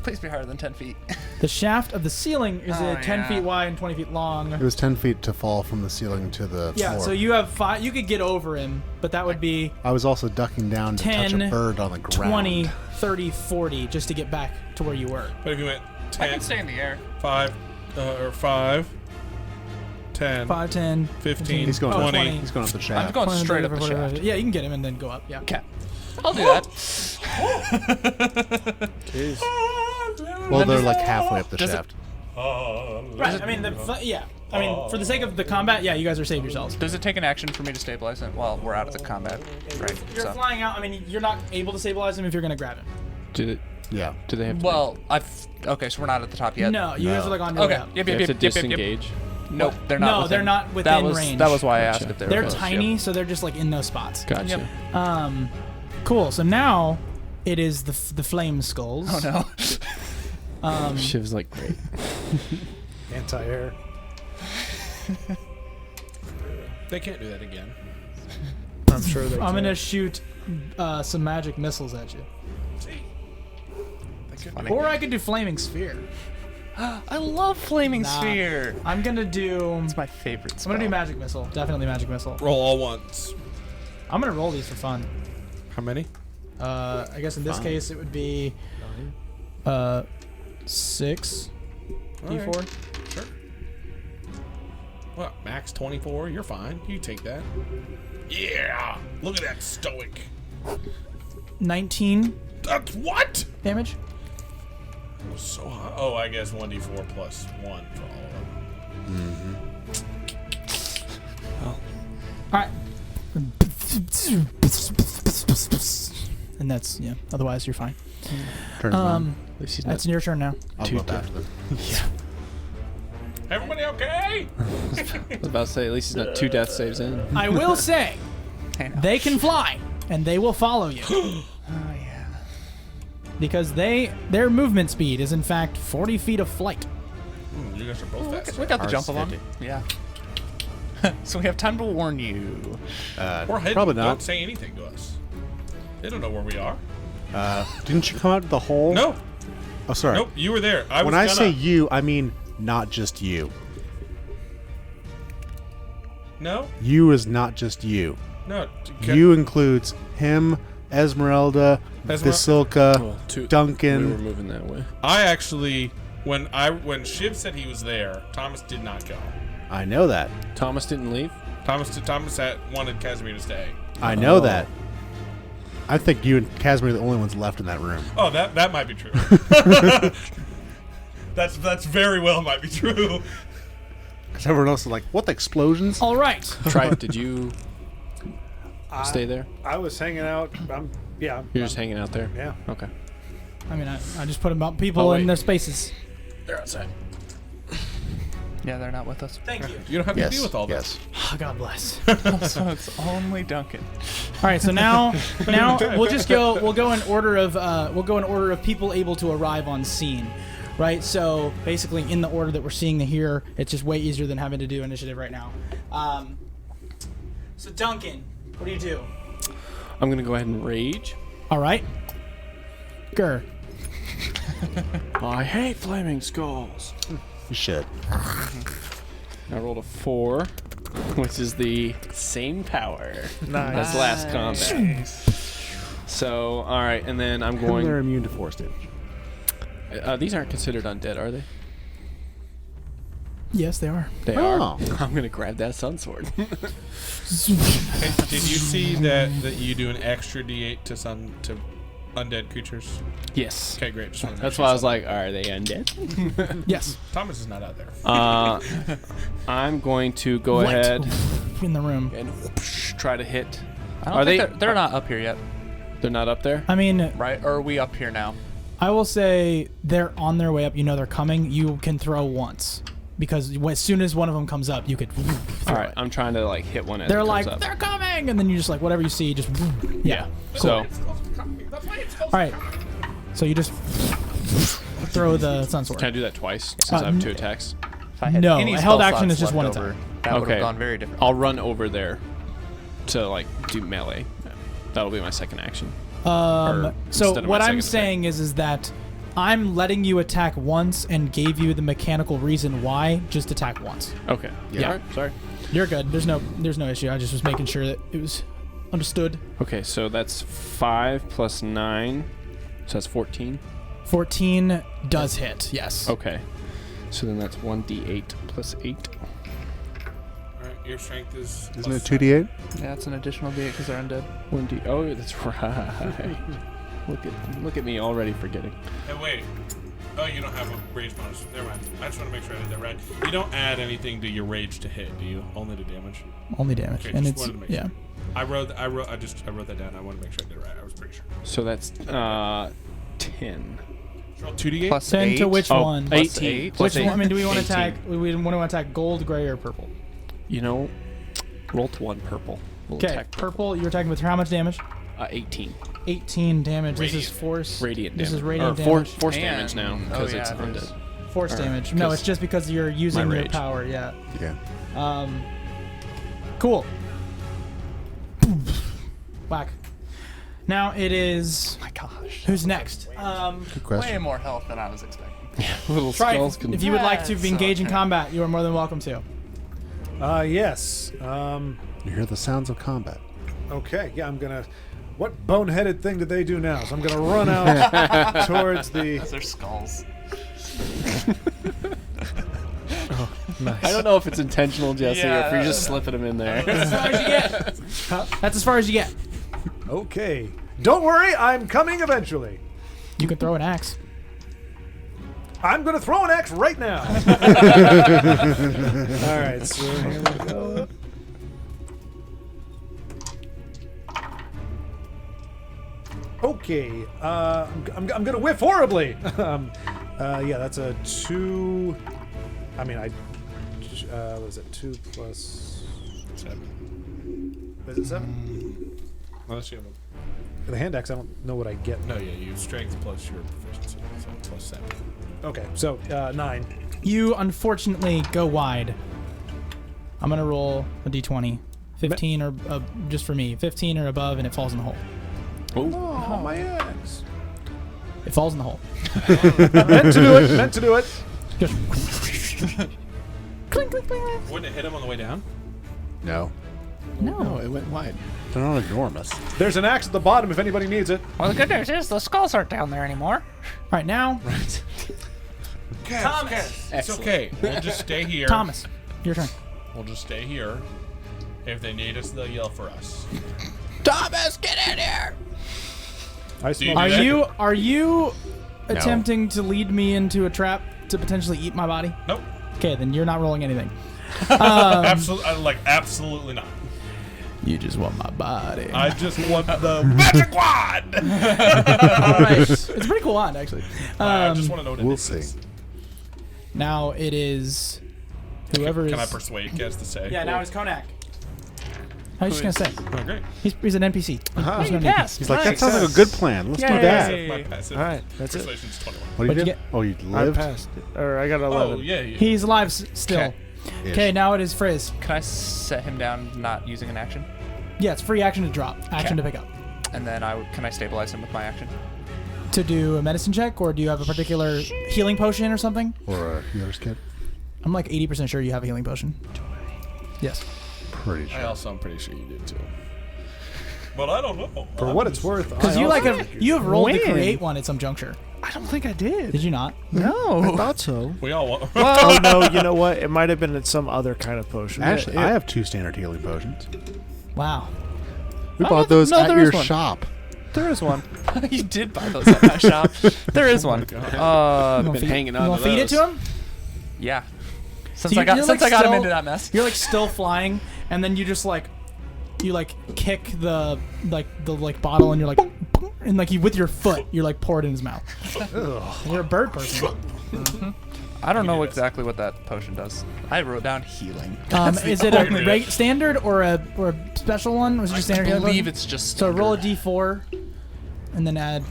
Please be higher than 10 feet. The shaft of the ceiling is Oh, 10 yeah. feet wide and 20 feet long. It was 10 feet to fall from the ceiling to the Yeah, floor. so you have 5. You could get over him, but that would be I was also ducking down to touch 10, a bird on the ground. 20, 30, 40 just to get back to where you were. But if you went I 10, can stay in the air. 5, 10, 5, 10, 15, He's going 20. He's going up the shaft. I'm going 20, straight up the 30, shaft. Yeah, you can get him and then go up. Yeah. Okay. I'll do that. Jeez. Well, they're like halfway up the Does it- shaft. Right. I mean, yeah. I mean, for the sake of the combat, yeah, you guys are saving yourselves. Does it take an action for me to stabilize him? Well, we're out of the combat, right? You're So. flying out. I mean, you're not able to stabilize him if you're gonna grab him. Do Yeah. they have to, Well, okay, so we're not at the top yet. No, you guys are like on your way Okay. up. Yep, they yep, have yep, to yep, yep, yep. disengage? Nope, they're not. No, within, they're not that within was, range. That was why I asked Gotcha. if they were They're close. tiny, Yep. so they're just like in those spots. Gotcha. Cool. So now it is the flame skulls. Oh no. Shiv's like, great. Anti-air. They can't do that again. I'm sure they I'm can. gonna shoot some magic missiles at you, Funny. or I could do flaming sphere. I love flaming Nah. sphere. I'm gonna do. It's my favorite I'm spell. gonna do magic missile. Definitely magic missile. Roll all once. I'm gonna roll these for fun. How many? I guess in this case it would be 6 d4. Alright. Sure. What? Max 24? You're fine. You take that. Yeah. Look at that stoic. 19 That's what? damage. That was so high. Oh, I guess 1d4 plus 1 for all of them. All right. And that's yeah. Otherwise, you're fine. Turns on. At least he's That's not your turn now. I'll go up after them. Everybody okay? I was about to say, at least he's not 2 death saves in. I will say, They can fly, and they will follow you. Oh yeah. Because their movement speed is in fact 40 feet of flight. You guys are both fast. We got the Ours jump along. 50. Yeah. So we have time to warn you. Or hidden. Probably Don't not. say anything to us. They don't know where we are. Didn't you come out of the hole? No. Oh, sorry. Nope. You were there. When I say you, I mean not just you. No. You is not just you. No. You includes him, Esmeralda, Basilka, Well, we Duncan. were moving that way. I actually, when Shiv said he was there, Thomas did not go. I know that. Thomas didn't leave. Thomas wanted Casimir to stay. I know that. I think you and Casimir are the only ones left in that room. Oh, that might be true. that's very well might be true. Because everyone else is like, what, the explosions? All right. Tripe, did you stay there? I was hanging out. You're just hanging out there? Yeah. Okay. I mean, I just put about people Oh, in wait. their spaces. They're outside. Yeah, they're not with us. Thank you. You don't have to deal with all this. Oh, God bless. So it's only Duncan. All right, so now we'll go in order of people able to arrive on scene, right? So basically, in the order that we're seeing here, it's just way easier than having to do initiative right now. So Duncan, what do you do? I'm gonna go ahead and rage. All right, Gur. I hate flaming skulls. You should. I rolled a 4, which is the same power Nice. as last combat. So, all right, and then I'm And they're going. immune to force damage. These aren't considered undead, are they? Yes, they are. They Oh. are. I'm gonna grab that sun sword. Hey, did you see that you do an extra D8 to undead creatures? Yes. Okay, great. Just wanted to That's make why I sure. was like, are they undead? Yes. Thomas is not out there. I'm going to go Light ahead in the room. and whoosh, try to hit. I don't Are think they- they're not up here yet, They're not up there? I mean, right? Or are we up here now? I will say they're on their way up. You know they're coming. You can throw once because as soon as one of them comes up, you could. All right, I'm trying to like hit one as They're it like, comes up. they're coming, and then you just like whatever you see, just yeah. So, All right. So you just throw the sun sword. can I do that twice since I have 2 attacks? If I had No, any a held spell action slots is just left one over, attack. That would Okay. have gone very different. I'll run over there to like do melee. That'll be my second action. Or So instead of what my I'm second saying is that I'm letting you attack once and gave you the mechanical reason why. Just attack once. Okay. Yeah. All right, sorry. You're good. There's no issue. I just was making sure that it was understood. Okay, so that's 5 plus 9, so that's 14. 14 does hit. Yes. Okay, so then that's 1d8 plus 8. All right, your strength is. Isn't plus it 2d8? Yeah, it's an additional D8 because they're undead. 1d. Oh, that's right. Look at me already forgetting. Hey, wait. Oh, you don't have a rage bonus. Never mind. I just want to make sure I did that right. You don't add anything to your rage to hit, do you? Only to damage. Only damage, Okay, and just it's wanted to make yeah. sure. I wrote that down. I want to make sure I did it right. I was pretty sure. So that's 10. Roll 2d8. Plus 10 8. to which Oh, one? 18. eight. Plus Which one? I 8. mean, do we want to 18. attack? We want to attack gold, gray, or purple? You know, roll to 1 purple. We'll Okay, attack purple. You're attacking with how much damage? 18. 18 damage. This is Radiant. force. Radiant damage. This is radiant or damage. force damage now, And- because oh, it's yeah, it is. undead. Force or- damage. No, 'cause it's just because you're using my your rage. power. Yeah. Yeah. Cool. Whack. Now it is. Oh my gosh. Who's next? Good Way question. more health than I was expecting. Little Try skulls can... if you would like to That's engage in okay. combat, you are more than welcome to. Yes. You hear the sounds of combat. Okay. Yeah, I'm gonna. What boneheaded thing did they do now? So I'm gonna run out towards the. Those are skulls. I don't know if it's intentional, Jesse, or Yeah, if you're just slipping them in there. That's as far as you get. That's as far as you get. Okay. Don't worry, I'm coming eventually. You can throw an axe. I'm gonna throw an axe right now. All right. So here we go. Okay. I'm gonna whiff horribly. Yeah, that's a 2. I mean, was it 2 plus 7. Is it 7? Unless you have The hand axe, I don't know what I get. no, yeah, you strength plus your proficiency, so plus 7. Okay, so 9. You unfortunately go wide. I'm gonna roll a d20. 15 or just for me. 15 or above, and it falls in the hole. Oh, my axe. It falls in the hole. Meant to do it. Meant to do it. Just clink, clink, clink. Wouldn't it hit him on the way down? No. No. it went wide. They're not enormous. There's an axe at the bottom if anybody needs it. Well, the good news is the skulls aren't down there anymore. All right, now, Thomas! It's okay. We'll just stay here. Thomas, your turn. We'll just stay here. If they need us, they'll yell for us. Thomas, get in here! I Do you smell do that? Are you attempting to lead me into a trap to potentially eat my body? Nope. Okay, then you're not rolling anything. Absolutely, absolutely not. You just want my body. I just want the magic wand. All right. It's a pretty cool wand, actually. I just want to know what it We'll is. see. Now it is whoever Can I is. persuade Kez to say? Yeah, now it's Konak. I was just gonna say Oh, great. he's an NPC. There's no need. He's like, that sounds like a good plan. Let's do that. My passive All right, that's it. persuasion's 21. What What'd did you you get? Oh, you I lived? passed it. Or I got 11. Oh, yeah. He's alive still. Okay. Okay, now it is Frizz. Can I set him down not using an action? Yeah, it's free action to drop, action to pick up. And then can I stabilize him with my action? To do a medicine check, or do you have a particular healing potion or something? Or a healer's kit? I'm like 80% sure you have a healing potion. Yes. Pretty sure. I'm pretty sure you did too. But I don't know. For what it's worth. Because you you have rolled to create one at some juncture. I don't think I did. Did you not? I thought so. We all want. Oh no, you know what? It might have been some other kind of potion. Actually, I have 2 standard healing potions. Wow. We bought those no, at there your is one. shop. There is one. You did buy those at my shop. There is one. You gonna feed, you gonna feed it to him? Yeah. Since So I got you're, since like, I got him still- into that mess. You're like still flying, and then you just like kick the bottle, and you're like, and like you with your foot, you're like pour it in his mouth. You're a bird person. I don't know exactly what that potion does. I wrote down healing. Is it a standard or a special one? Was it just standard I healing believe potion? it's just So roll a standard. d4, and then add.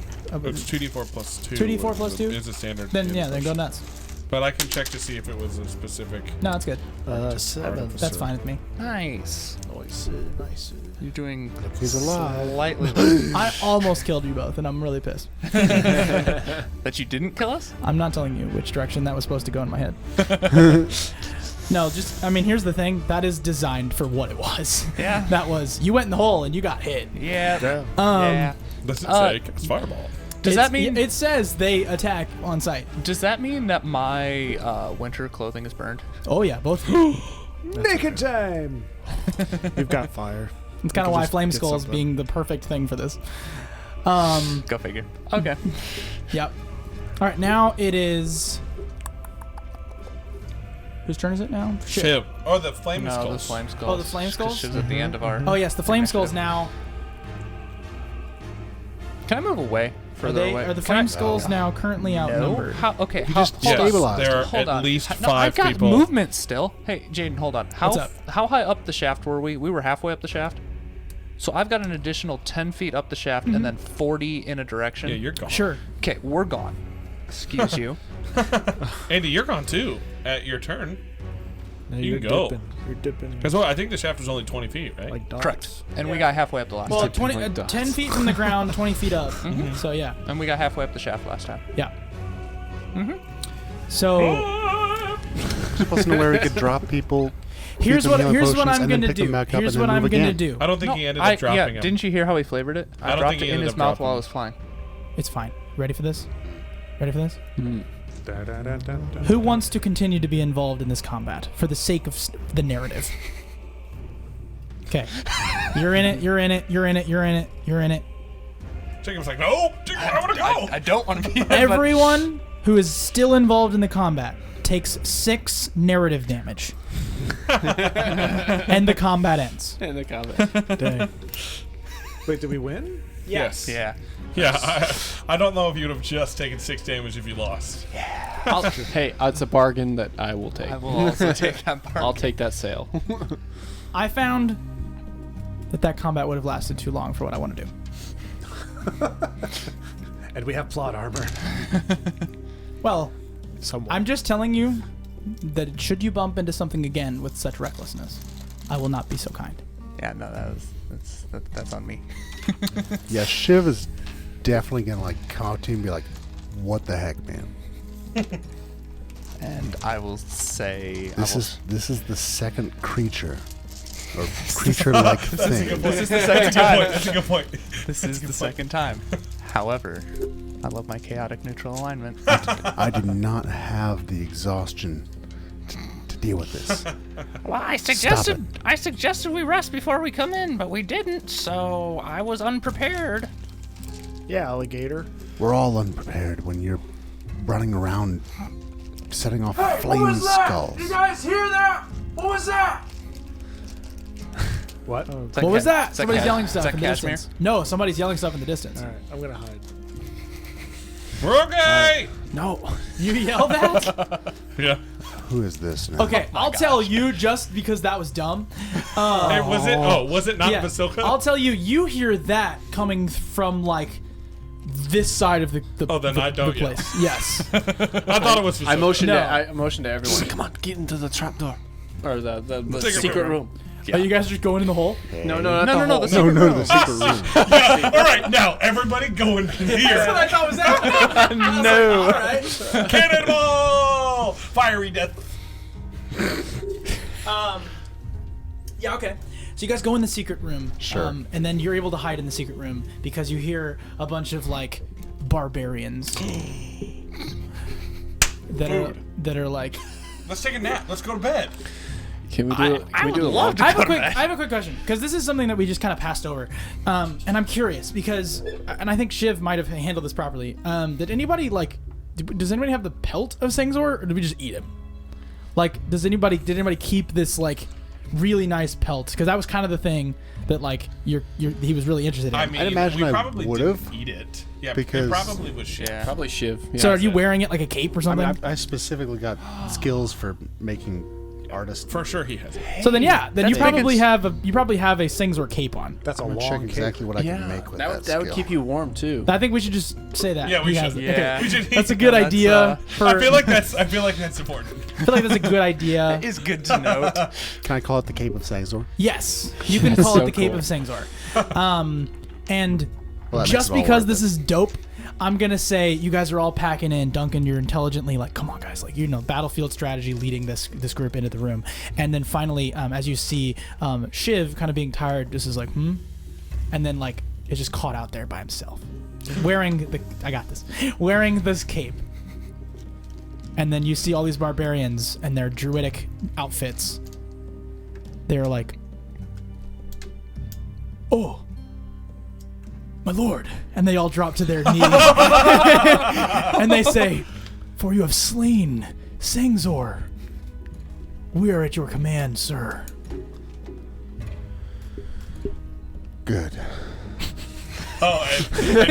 It's 2d4 plus 2. 2d4 plus 2? Is a standard. Then yeah, then healing go potion. nuts. But I can check to see if it was a specific. No, it's good. 7. That's fine with me. Nice. Nice. You're doing He's alive. slightly I almost killed you both, and I'm really pissed. that you didn't kill us. I'm not telling you which direction that was supposed to go in my head. No, just, I mean, here's the thing. That is designed for what it was. Yeah. That was, you went in the hole and you got hit. Yeah. Yeah. Yeah. Does it say cast fireball? Does that mean It says they attack on sight. Does that mean that my winter clothing is burned? Oh, yeah, both. Naked time. We've got fire. It's kind can of why just Flame get Skull's something. being the perfect thing for this. Go figure. Okay. Yep. All right, now it is. Whose turn is it now? Shit. Shiv. Oh, the flame No, skulls. the flame skulls. Oh, the flame 'cause skulls? Shiv's at the end of our. Oh, yes, the Flame Skulls now. Can I move away? Further away. Are the Can I- Flame Skulls now currently outnumbered? How? Okay. You how, just hold on. stabilized. There are Hold at on. least No, 5 I've got people. movement still. Hey, Jaden, hold on. What's up? How high up the shaft were we? We were halfway up the shaft. So I've got an additional 10 feet up the shaft and then 40 in a direction. Yeah, you're gone. Sure. Okay, we're gone. Excuse you. Andy, you're gone too. At your turn. No, You you're can go. dipping. You're dipping. Because I think the shaft was only 20 feet, right? Like dogs. Correct. And we got halfway up the last Well, time. 20, 10 feet from the ground, 20 feet up. So, yeah. And we got halfway up the shaft last time. Yeah. So, Supposed to know where we could drop people. here's them what healing I'm potions, going and then to pick them do. back up Here's and what then I'm move going to again. do. I don't think he ended up dropping him. Didn't you hear how he flavored it? I don't dropped think he it in ended his up mouth dropping while I it. was flying. It's fine. Ready for this? Ready for this? Da-da-da-da-da. Who wants to continue to be involved in this combat for the sake of the narrative? Okay. You're in it, you're in it, you're in it, you're in it, you're in it. Jacob's like, no, Jacob, I want to go. I don't want to be Everyone who is still involved in the combat takes 6 narrative damage. And the combat ends. In the combat. Dang. Wait, did we win? Yes. Yeah. Yeah, I don't know if you'd have just taken 6 damage if you lost. Hey, it's a bargain that I will take. I will also take that part. I'll take that sale. I found that combat would have lasted too long for what I want to do. And we have plot armor. Well, Somewhat. I'm just telling you that should you bump into something again with such recklessness, I will not be so kind. Yeah, no, that's on me. Yeah, Shiv is definitely gonna like come out to you and be like, "What the heck, man? And I will say, This is the second creature or creature-like thing." this is the second time. That's a good point. This is the second time. However, I love my chaotic neutral alignment. I do not have the exhaustion to deal with this. Well, I Stop suggested we rest before we come in, but we didn't, so I was unprepared. Yeah, alligator. We're all unprepared when you're running around setting off flame skulls. guys hear that? What was that? What? What was that? Somebody's yelling stuff in the Cashmere? distance. No, somebody's yelling stuff in the distance. All right, I'm gonna hide. We're okay. No, you yell that? Yeah. Who is this now? Okay, I'll tell you just because that was dumb. Hey, was it? Oh, was it not Yeah, Vasilka? I'll tell you. You hear that coming from like this side of the Oh, then the, I don't the yell. place. Yes. I thought it was Vasilka. I motioned. No. I motioned to everyone. Come on, get into the trapdoor, or the secret secret room. room. Are you guys just going in the hole? No, no, No, no, the the secret No, room. the secret room. Yeah, all right, now everybody go in here. I thought was that. No. All right. Cannonball! Fiery death. Yeah. Okay. So you guys go in the secret room. Sure. And then you're able to hide in the secret room because you hear a bunch of like barbarians that are like. Let's take a nap. Let's go to bed. Can we do? I Can we would do a love to I have go a to quick. bed. I have a quick question because this is something that we just kind of passed over, and I'm curious because, and I think Shiv might have handled this properly. Did anybody like? Does anybody have the pelt of Sangzor, or did we just eat him? Like, did anybody keep this like really nice pelt? Because that was kind of the thing that like he was really interested in. I mean, I'd imagine we I probably would've, didn't eat it. Yeah, because- it probably was shit. Yeah. Probably Shiv. Yeah. so are you wearing it like a cape or I something? mean, I specifically got skills for making artists. For sure he has. So then, yeah, then you That's big. probably have a Sangzor cape on. That's a I'm gonna check long cape. exactly what I Yeah, can make with that that would, that would skill. keep you warm too. I think we should just say that. Yeah, we He has should. it. Okay. Yeah. We should. That's a good That's, idea. For, I feel like that's important. I feel like that's a good idea. It's good to note. Can I call it the Cape of Sangzor? Yes, you can That's call so it the Cape cool. of Sangzor. And Well, that just makes it all because worth this it. is dope, I'm gonna say you guys are all packing in. Duncan, you're intelligently like, come on, guys, like battlefield strategy, leading this group into the room, and then finally, as you see, Shiv kind of being tired, just is like, and then like is just caught out there by himself, wearing this cape. And then you see all these barbarians and their druidic outfits. They're like, oh, my lord. And they all drop to their knees. And they say, for you have slain Sangzor. We are at your command, sir. Good. Oh, and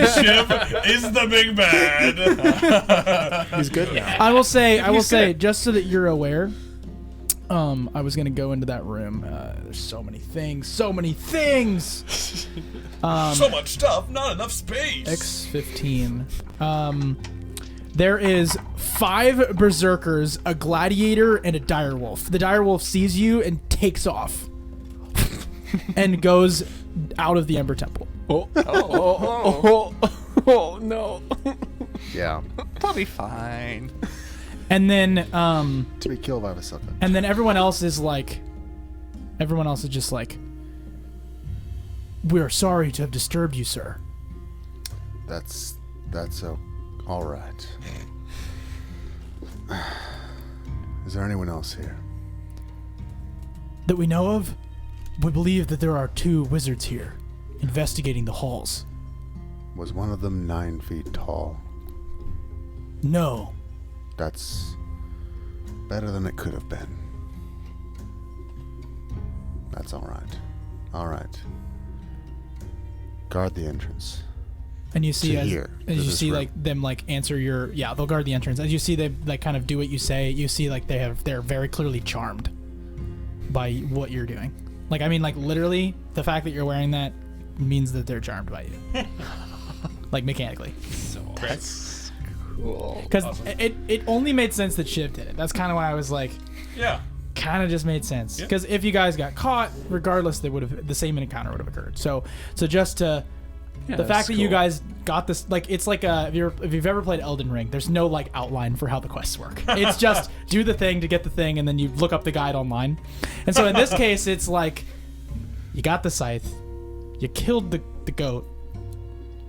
Shiv is the big bad. He's good now. I will say, just so that you're aware, I was gonna go into that room. There's so many things. So much stuff, not enough space. X15. There is 5 berserkers, a gladiator, and a direwolf. The direwolf sees you and takes off, and goes out of the Ember Temple. Oh no. Yeah. That'll be fine. And then, To be killed by Vasilka. and then everyone else is just like, we are sorry to have disturbed you, sir. That's all right. Is there anyone else here? That we know of, we believe that there are 2 wizards here, investigating the halls. Was one of them 9 feet tall? No. That's better than it could have been. That's all right. All right. Guard the entrance. And you see To here, to as you this see room. like them like answer your they'll guard the entrance. As you see them like kind of do what you say, you see like they're very clearly charmed by what you're doing. Like, I mean, like, literally, the fact that you're wearing that means that they're charmed by you. Like, mechanically. That's cool. Because it only made sense that Shiv did it. That's kind of why I was like, Yeah. kind of just made sense. Yeah. Because if you guys got caught, regardless, they would have the same encounter would have occurred. So just to the fact that you guys got this, like, it's like if you've ever played Elden Ring, there's no like outline for how the quests work. It's just do the thing to get the thing, and then you look up the guide online. And so in this case, it's like you got the scythe, you killed the goat,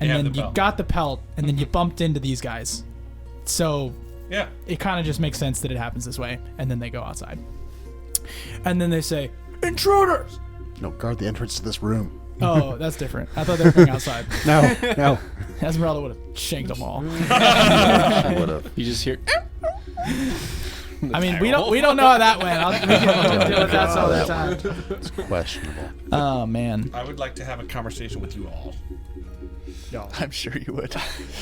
and You have then the you pelt. got the pelt, and then you bumped into these guys. So Yeah. it kind of just makes sense that it happens this way, and then they go outside. And then they say, "Intruders!" No, guard the entrance to this room. Oh, that's different. I thought they were going outside. No, no. Esmeralda would have shanked them all. I would have. You just hear. I mean, we don't know how that went. We can deal with that some other time. It's questionable. Oh man. I would like to have a conversation with you all. I'm sure you would.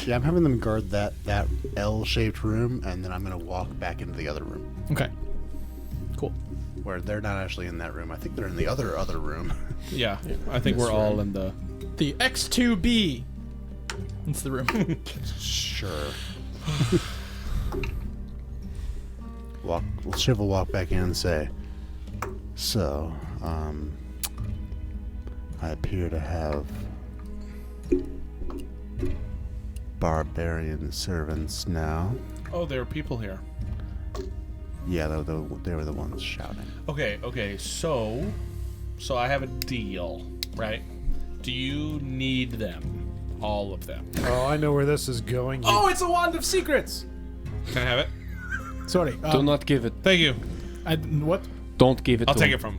Yeah, I'm having them guard that L-shaped room, and then I'm gonna walk back into the other room Okay. Cool. where they're not actually in that room. I think they're in the other room. Yeah. I think we're all in the. The X2B. It's the room. Sure. Shiv will walk back in and say, "So, I appear to have barbarian servants now." Oh, there are people here. Yeah, they were the ones shouting. Okay. So I have a deal, right? Do you need them? All of them. Oh, I know where this is going. Oh, it's a wand of secrets. Can I have it? Sorry. Do not give it. Thank you. What? Don't give it. I'll to take him. it from.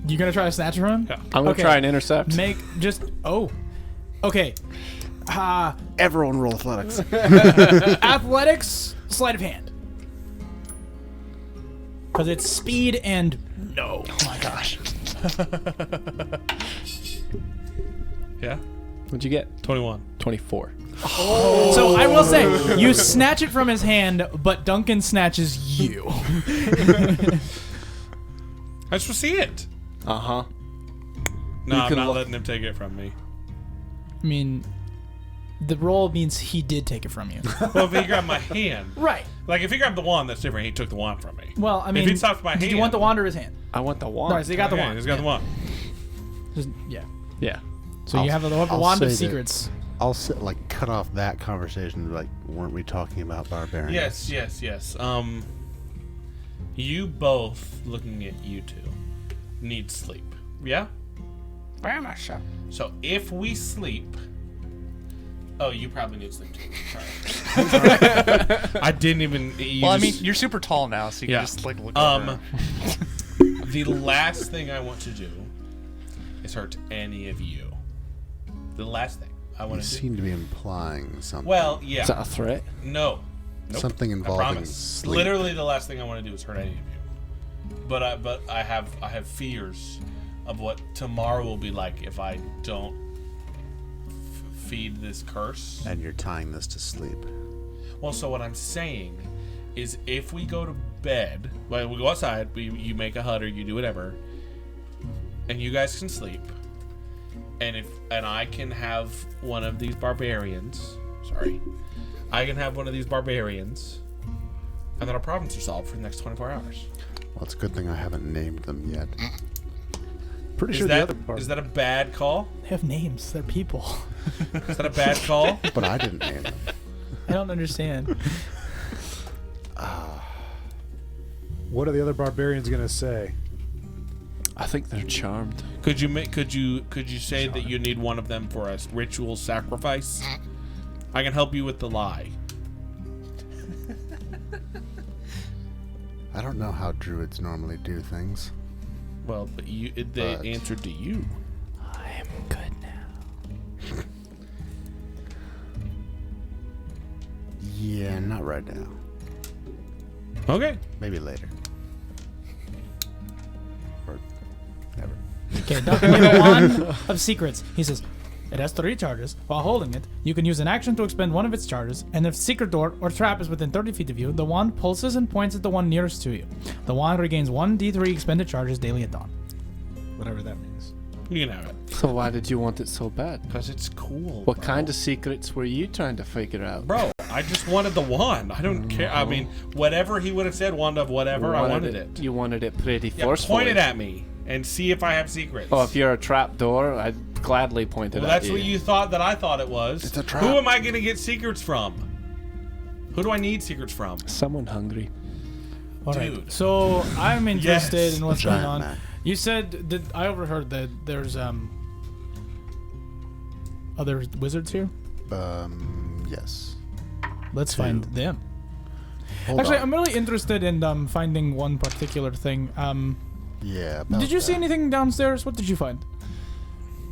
You gonna try to snatch it from him? Yeah. I'm gonna Okay. try and intercept. Okay. Everyone roll athletics. Athletics, sleight of hand. Because it's speed and no. Oh my gosh. Yeah. What'd you get? 21. 24. So I will say, you snatch it from his hand, but Duncan snatches you. I just want to see it. Uh huh. No, You I'm can not look- letting him take it from me. I mean, the roll means he did take it from you. Well, if he grabbed my hand, Right. like if he grabbed the wand, that's different. He took the wand from me. Well, I mean, if he stopped my hand, did you want the wand or his hand? I want the All wand. right, so you got the Okay, wand. He's got the wand. Yeah. Yeah. So you have the wand of say that- secrets. I'll cut off that conversation. Like, weren't we talking about barbarians? Yes. You both, looking at you two, need sleep. Yeah. Very much so. So if we sleep. Oh, you probably need sleep too. Sorry. I didn't even. Well, I mean, you're super tall now, so you Yeah. can just like look over. The last thing I want to do is hurt any of you. The last thing I You want to do. seem to be implying something. Well, yeah. Is that a threat? No. Nope. Something I involving promise. sleep. Literally, the last thing I want to do is hurt any of you. But I have fears of what tomorrow will be like if I don't feed this curse. And you're tying this to sleep. Well, so what I'm saying is, if we go to bed, well, we go outside, you make a hut or you do whatever, and you guys can sleep, and I can have one of these barbarians. Sorry, I can have one of these barbarians, and then our problems are solved for the next 24 hours. Well, it's a good thing I haven't named them yet. Pretty Is sure the that other part. is that a bad call? They have names. They're people. Is that a bad call? But I didn't name them. I don't understand. What are the other barbarians gonna say? I think they're charmed. Could you say that you need one of them for a ritual sacrifice? I can help you with the lie. I don't know how druids normally do things. Well, but they But- answered to you. I'm good now. Yeah, not right now. Okay. Maybe later. Or never. Okay, Duncan, you have a wand of secrets. He says, it has 3 charges. While holding it, you can use an action to expend one of its charges, and if secret door or trap is within 30 feet of you, the wand pulses and points at the one nearest to you. The wand regains 1d3 expended charges daily at dawn. Whatever that means. You can have it. So why did you want it so bad? Because it's cool. What bro. kind of secrets were you trying to figure out? Bro, I just wanted the wand. I don't care. I mean, whatever he would have said, wand of whatever, I wanted it. You wanted it pretty Yeah, forcefully. point it at me and see if I have secrets. Oh, if you're a trap door, I'd gladly point it well, at that's what you thought that I thought it was. It's a trap. Who am I going to get secrets from? Who do I need secrets from? Someone hungry. All right. Dude. So I'm interested Yes. in what's going on. Giant man. You said that I overheard that there's other wizards here. Yes. Let's Two. find them. Hold Actually, on. I'm really interested in finding one particular thing. Yeah. about Did you see that. anything downstairs? What did you find?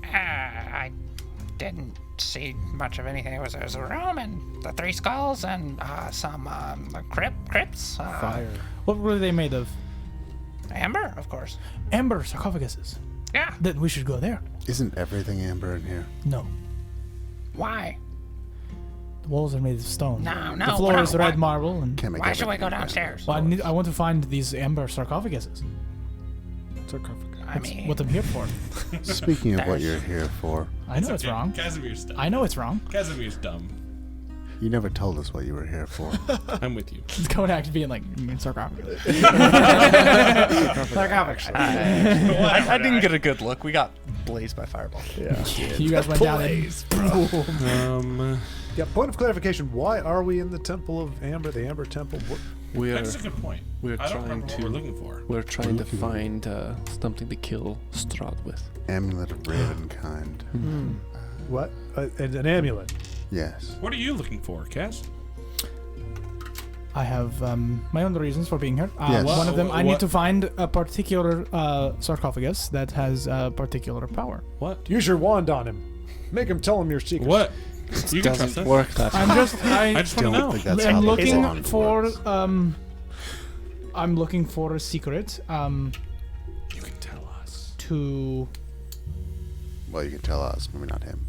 I didn't see much of anything. There was a room and the 3 skulls and some crypts. Fire. What were they made of? Amber, of course. Amber sarcophaguses. Yeah. Then we should go there. Isn't everything amber in here? No. Why? The walls are made of stone. No, no, The floor no, is red why- marble, and Can't make Why should we go everything downstairs? well, I want to find these amber sarcophaguses. Sarcophagus. I mean, What I'm here for. amber. Speaking of what you're here for, I know it's okay. wrong. Casimir's dumb. I know it's wrong. Casimir's dumb. you never told us what you were here for. I'm with you. It's going back to being like sarcophagus. Sarcophagus. I didn't get a good look. We got blazed by fireball. Yeah. You guys went down. Yeah. Point of clarification. Why are we in the Temple of Amber? The Amber Temple. What? We're That's a good point. we're I don't trying remember what to we're looking for. we're trying to find something to kill Strahd with. Amulet of Ravenkind. What? An amulet. Yes. What are you looking for, Cass? I have my own reasons for being here. Yes. One of them, I What- need to find a particular sarcophagus that has a particular power. What? Use your wand on him. Make him tell him your secret. What? You can trust Doesn't us. work that I'm just, I just want Don't to know. think that's I'm how the looking wand for, works. I'm looking for a secret, You can tell us. to. Well, you can tell us, maybe not him.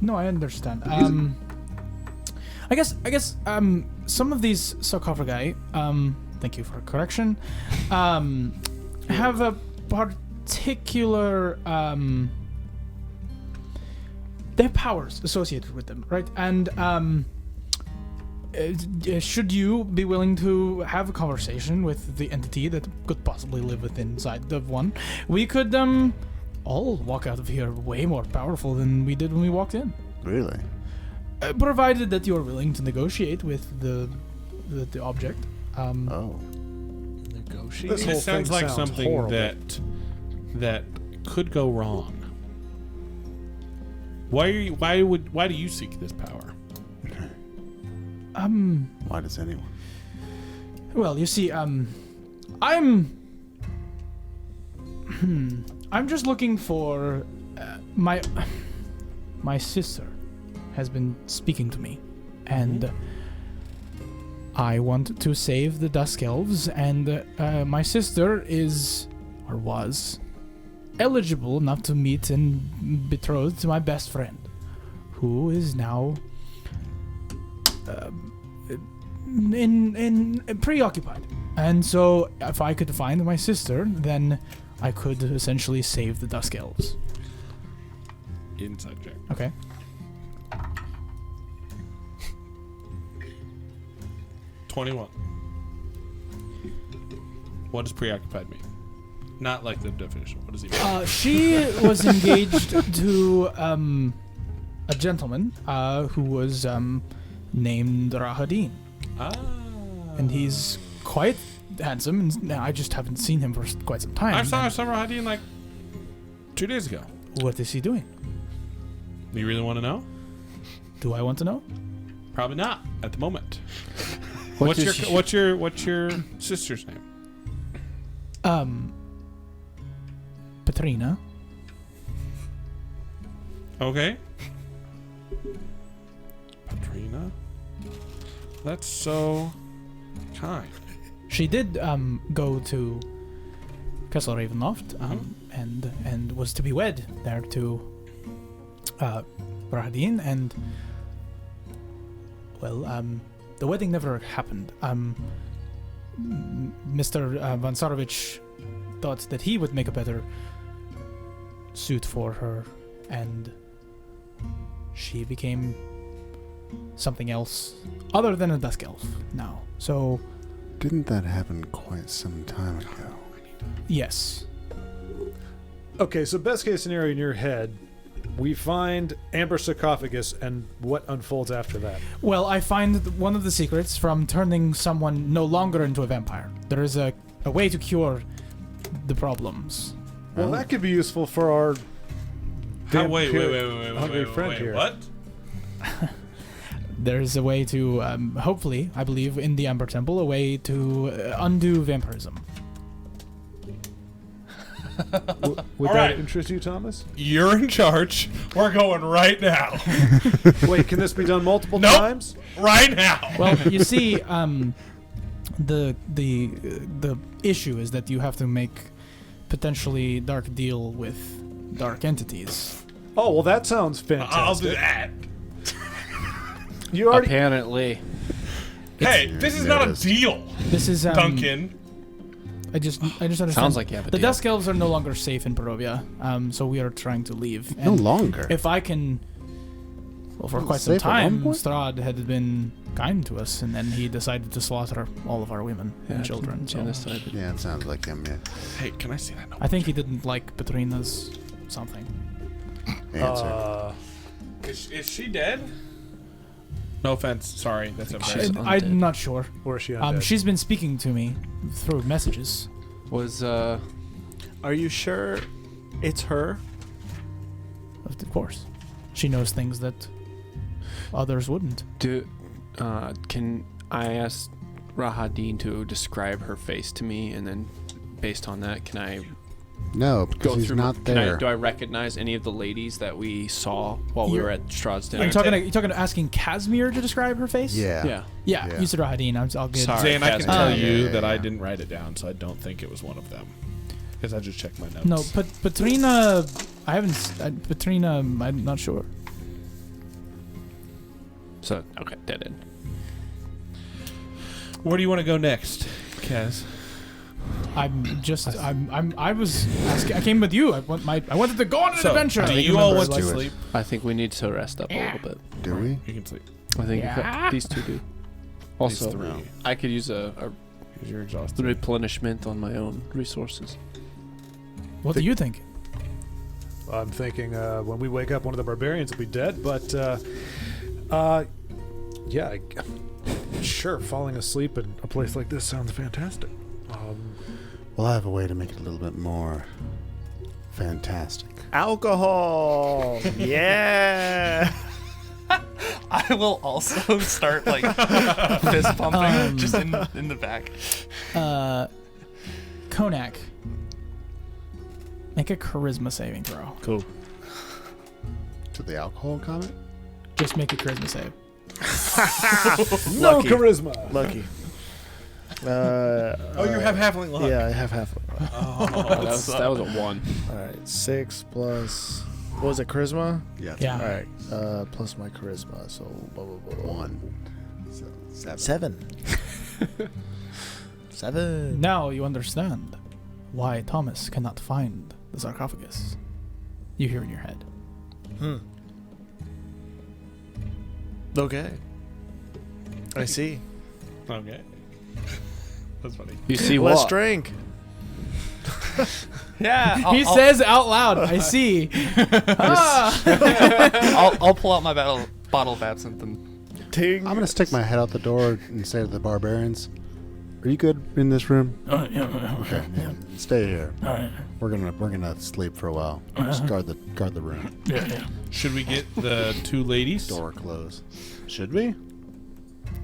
No, I understand. I guess, some of these sarcophagi, thank you for correction, have a particular, they have powers associated with them, right? And, should you be willing to have a conversation with the entity that could possibly live within inside of one, we could, all walk out of here way more powerful than we did when we walked in. Really? Provided that you're willing to negotiate with the object. Oh. Negotiate. This whole It sounds thing like sounds something horrible. that could go wrong. Why do you seek this power? Why does anyone? Well, you see, I'm just looking for my sister has been speaking to me, and I want to save the Dusk Elves, and my sister is, or was, eligible enough to meet and betrothed to my best friend, who is now in preoccupied. And so, if I could find my sister, then I could essentially save the Dusk Elves. Inside check. Okay. $21. What does preoccupied mean? Not like the definition. What does he mean? She was engaged to a gentleman who was named Rahadin, and he's quite handsome. And I just haven't seen him for quite some time. I saw And Summer Hadeen like 2 days ago. what is he doing? You really want to know? Do I want to know? Probably not at the moment. What What's does your sister's name? Petrina. Okay. Patrina. That's so kind. She did go to Castle Ravenloft and was to be wed there to Rahadin, and well, the wedding never happened. Mr. Van Sarovich thought that he would make a better suit for her, and she became something else other than a dusk elf now. So, Didn't that happen quite some time ago? yes. Okay, so best case scenario in your head, we find Amber sarcophagus, and what unfolds after that? Well, I find one of the secrets from turning someone no longer into a vampire. There is a way to cure the problems. Well, that could be useful for our Wait, hungry friend here. What? There's a way to, hopefully, I believe, in the Amber Temple, a way to undo vampirism. Would All that right. interest you, Thomas? You're in charge. We're going right now. Wait, can this be done multiple Nope. times? Right now. Well, you see, the issue is that you have to make potentially dark deal with dark entities. Oh, well, that sounds fantastic. I'll do that. You already. Apparently. Hey, this is not a noticed. deal, This is Duncan. I just understand. Sounds like you have a the deal. Dusk Elves are no longer safe in Barovia, so we are trying to leave. No And longer. If I can, well, for Well, quite some safe at one time, point? Strahd had been kind to us, and then he decided to slaughter all of our women and children. So Genocide. Yeah, it sounds like him. Yeah. Hey, can I see that note? I think he didn't like Petrina's something. Answer. Is she dead? No offense. Sorry, that's She's embarrassing. undead. I'm not sure. Or is she undead? She's been speaking to me through messages. Was Are you sure it's her? Of course, she knows things that others wouldn't. can I ask Rahadin to describe her face to me, and then based on that, can I No, because go he's through? not there. Do I recognize any of the ladies that we saw while we were at Strahd's dinner? Are you talking asking Casimir to Yeah. Yeah. Yeah, Yeah. you said Rahadin. I'll get. Sorry. Zane, I can Casimir. tell Yeah, you yeah, that I yeah. didn't write it down, so I don't think it was one of them. Because I just checked my notes. No, but Petrina, I haven't. Petrina, I'm not sure. So okay, dead end. Where do you want to go next, Kaz? I was asking. I came with you. I wanted to go on an adventure. Do think you all remember want to us. sleep? I think we need to rest up a little bit. Do we? You can sleep. I think Yeah. these two do. Also, These three. I could use a Because you're exhausted. replenishment on my own resources. What do you think? I'm thinking when we wake up, one of the barbarians will be dead. But yeah, sure. Falling asleep in a place like this sounds fantastic. Well, I have a way to make it a little bit more fantastic. Alcohol. Yeah. I will also start like fist pumping just in the back. Konak. Make a charisma saving throw. Cool. To the alcohol comment? Just make a charisma save. No Lucky. charisma. Lucky. Oh, you have halfling luck. Yeah, I have half. that was a 1. All right, 6 plus. What was it? Charisma. Yeah. Yeah. All right. Plus my charisma, so blah blah blah. 1. So 7. 7. Now you understand why Thomas cannot find the sarcophagus. You hear in your head. Okay. I see. Okay. That's funny. You see Let's what? drink. Yeah, He says out loud, I see. I'll pull out my bottle of absinthe. Ting. I'm gonna stick my head out the door and say to the barbarians, "Are you good in this room? Okay, yeah. Stay here. We're gonna sleep for a while. Just guard the room. Should we get the two ladies? Door closed. Should we?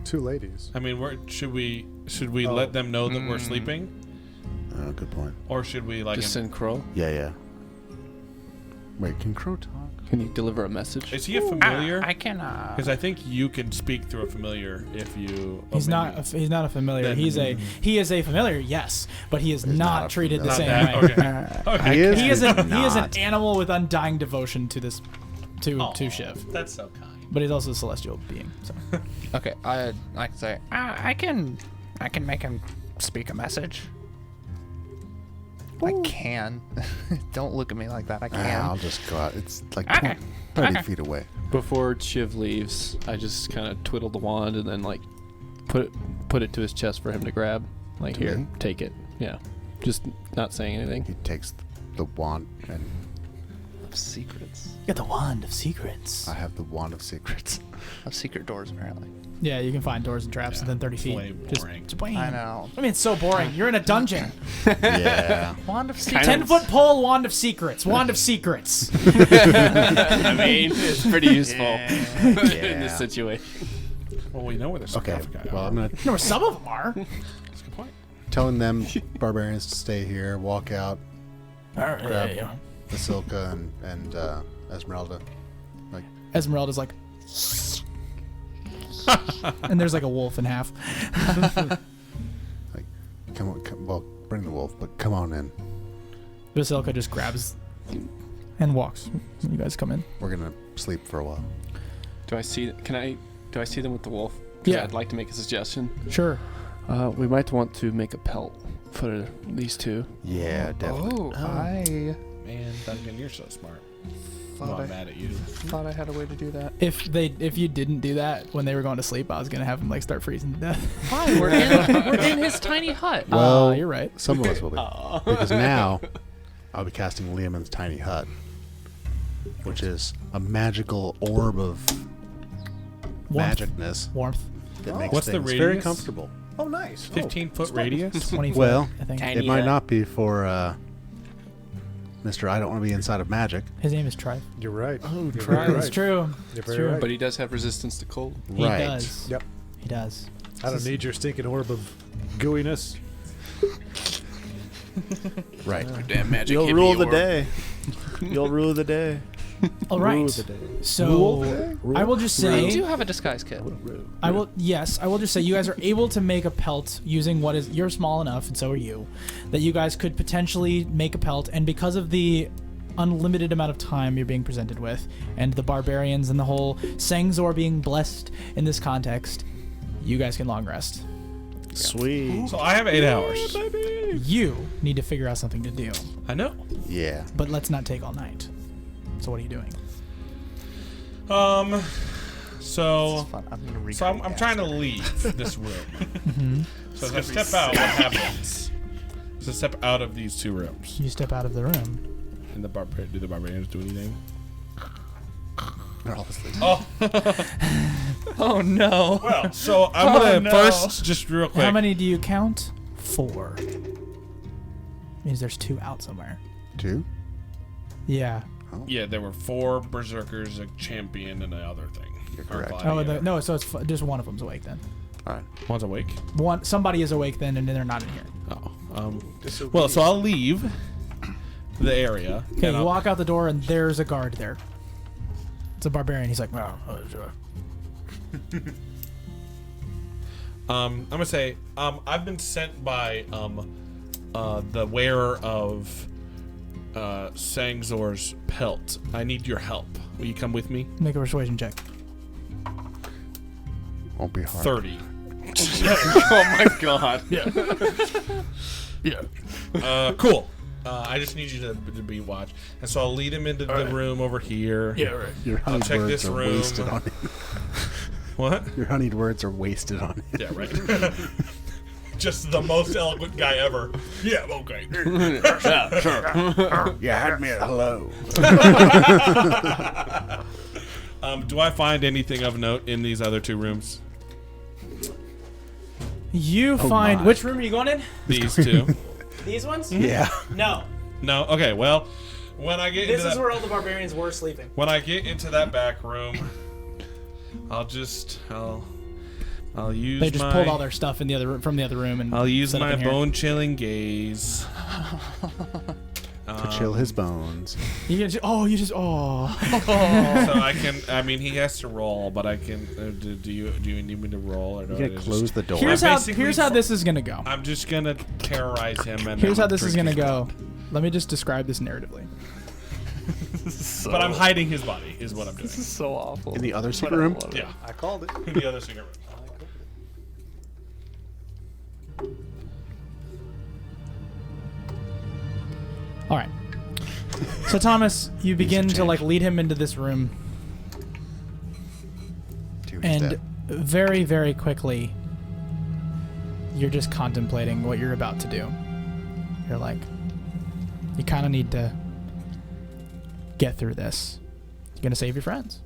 2 ladies. I mean, should we let them know that we're sleeping, Good point. or should we like? Just send Crow. Yeah. Wait, can Crow talk? Can you deliver a message? Is he a familiar? I can. Because I think you can speak through a familiar if you. He's not a familiar. Then- He is a familiar, yes, but he is He's not not a treated the familiar. same Not way. that, okay. He is. He is an animal with undying devotion to this to Shiv. That's so kind. But he's also a celestial being. So Okay, I can say I can make him speak a message. I can. Don't look at me like that. I can. I'll just go out. It's like Okay. 30 Okay. feet away. Before Shiv leaves, I just kind of twiddle the wand and then like put it to his chest for him to grab. Like, To here, me? take it. Yeah, just not saying anything. He takes the wand, and Secrets. You got the wand of secrets. I have the wand of secrets. Of secret doors, apparently. Yeah, you can find doors and traps within 30 feet. way Just boring. bwang. I know. I mean, it's so boring. You're in a dungeon. Yeah. Wand of secrets. 10-foot pole, wand of secrets. Wand of secrets. I mean, it's pretty useful in this Yeah. situation. Well, we know where the Okay. sarcophagi Well, are. I'm gonna You know where some of them are. That's a good point. telling them barbarians to stay here, walk out, Grab Vasilka and Esmeralda. Esmeralda's like, and there's like a wolf in half. Come on, well, bring the wolf, but come on in. Vasilka just grabs and walks. You guys come in. We're gonna sleep for a while. Do I see them with the wolf? 'Cause Yeah. I'd like to make a suggestion. Sure. We might want to make a pelt for these two. Yeah, definitely. Oh, I Man, Duncan, you're so smart. I'm thought not mad at you. thought I had a way to do that. If you didn't do that when they were going to sleep, I was gonna have them like start freezing to death. Fine, we're in his tiny hut. Well, You're right. some of us will be. Because now I'll be casting Liamon's tiny hut, which is a magical orb of Warmth. magicness Warmth. that makes What's the things very radius? comfortable. Oh, nice. 15-foot radius? 20 foot, Well, I think. Tiny it might hut. not be for Mr. I don't want to be inside of magic. His name is Trive. You're right. Oh, You're very It's right. true. You're It's very true. right. But he does have resistance to cold. He Right. does. Yep. He does. I don't need your stinking orb of gooiness. Right. Damn magic. You'll hippie rule the orb. day. You'll rule the day. All Rule right. the day. So I will just say We do have a disguise kit. I will just say you guys are able to make a pelt using what is you're small enough and so are you that you guys could potentially make a pelt, and because of the unlimited amount of time you're being presented with and the barbarians and the whole Sangzor being blessed in this context, you guys can long rest. Sweet. So I have 8 hours. You need to figure out something to do, I know. Yeah. but let's not take all night. So what are you doing? So Fun. I'm gonna So I'm recreate trying to Aster. leave this room. So as I step out, what happens? As I step out of these two rooms, You step out of the room. and do the barbarians do anything? They're all asleep. Oh, Oh no. well, so I'm gonna first, just real quick. How many do you count? 4. Means there's 2 out somewhere. 2? Yeah. Yeah, there were 4 berserkers, a champion, and the other thing. You're Or correct. gladiator. No, so it's just one of them's awake then. All right. One's awake. Somebody is awake then, and they're not in here. Oh, well, so I'll leave the area. Okay, and you I'll- walk out the door, and there's a guard there. It's a barbarian. He's like, "Wow, sure." I'm gonna say, I've been sent by the wearer of Sangzor's pelt. I need your help. Will you come with me? Make a persuasion check. Won't be hard. 30. Oh my god. Cool. I just need you to be watched. And so I'll lead him into the room over here. Yeah, right. Your I'll honeyed check words this are room. wasted on you. What? Your honeyed words are wasted on you. Yeah, right. Just the most eloquent guy ever. Yeah, okay. You had me at hello. Do I find anything of note in these other 2 rooms? You find my. which room are you going in? These 2? These ones? Yeah. No. No. Okay. Well, when I get into that, where all the barbarians were sleeping. when I get into that back room, I'll use They just my pulled all their stuff in the other from the other room and I'll use set up my in here. bone-chilling gaze. To chill his bones. You just So I can. I mean, he has to roll, but I can. Do you need me to roll or do You I gotta just- close the door. Here's I how basically- this is gonna go. I'm just gonna terrorize him, and Here's then how this is gonna drink go. Let me just describe this narratively. his- But I'm hiding his body. Is what I'm doing. This is so awful. In the other secret room? Yeah. I called it. In the other secret room. All right. So Thomas, you begin to like lead him into this room, and very, very quickly, you're just contemplating what you're about to do. You're like, you kind of need to get through this. You're gonna save your friends.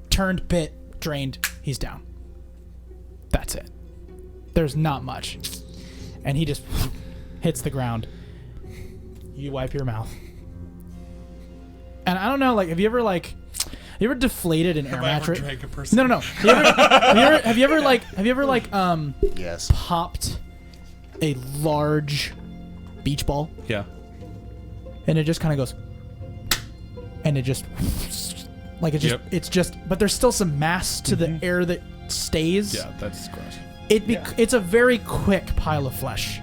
Turned, bit, drained. He's down. That's it. There's not much, and he just hits the ground. You wipe your mouth. And I don't know, like, have you ever deflated an air mattress? Drank a person? No. Have you ever Yes. popped a large beach ball Yeah. and it just kind of goes, and it just like it just Yep. it's just, but there's still some mass to the air that stays. Yeah, that's gross. It's a very quick pile of flesh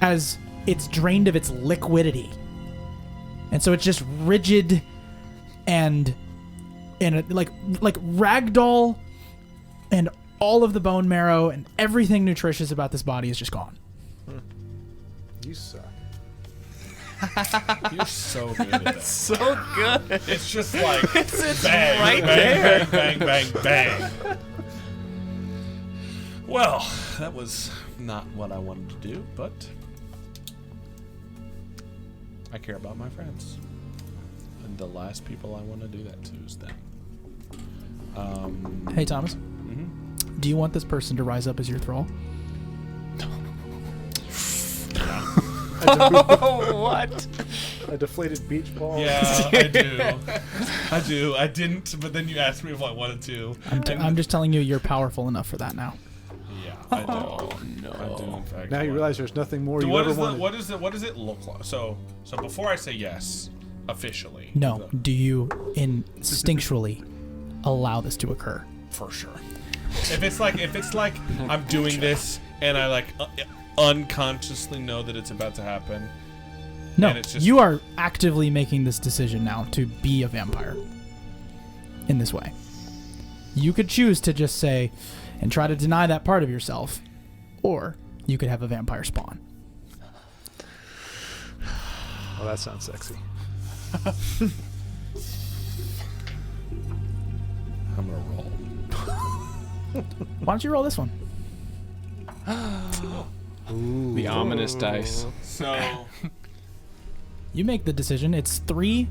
as it's drained of its liquidity, and so it's just rigid and like ragdoll, and all of the bone marrow and everything nutritious about this body is just gone. You suck. You're so good at that. So good. It's just like It's bang, right bang, there. bang, bang, bang, bang. Well, that was not what I wanted to do, but I care about my friends. And the last people I want to do that to is them. Hey Thomas, do you want this person to rise up as your thrall? What? A deflated beach ball. Yeah, I do. I didn't, but then you asked me if I wanted to. I'm just telling you, you're powerful enough for that now. Yeah, I do. I do, in fact. Now you realize there's nothing more you what ever is wanted. what does it look like? So before I say yes, officially. No, do you instinctually allow this to occur? For sure. If it's like I'm doing this and I like unconsciously know that it's about to happen. No, and it's just, you are actively making this decision now to be a vampire in this way. You could choose to just say and try to deny that part of yourself, or you could have a vampire spawn. Well, that sounds sexy. I'm gonna roll. Why don't you roll this one? The ominous dice. So You make the decision. It's three,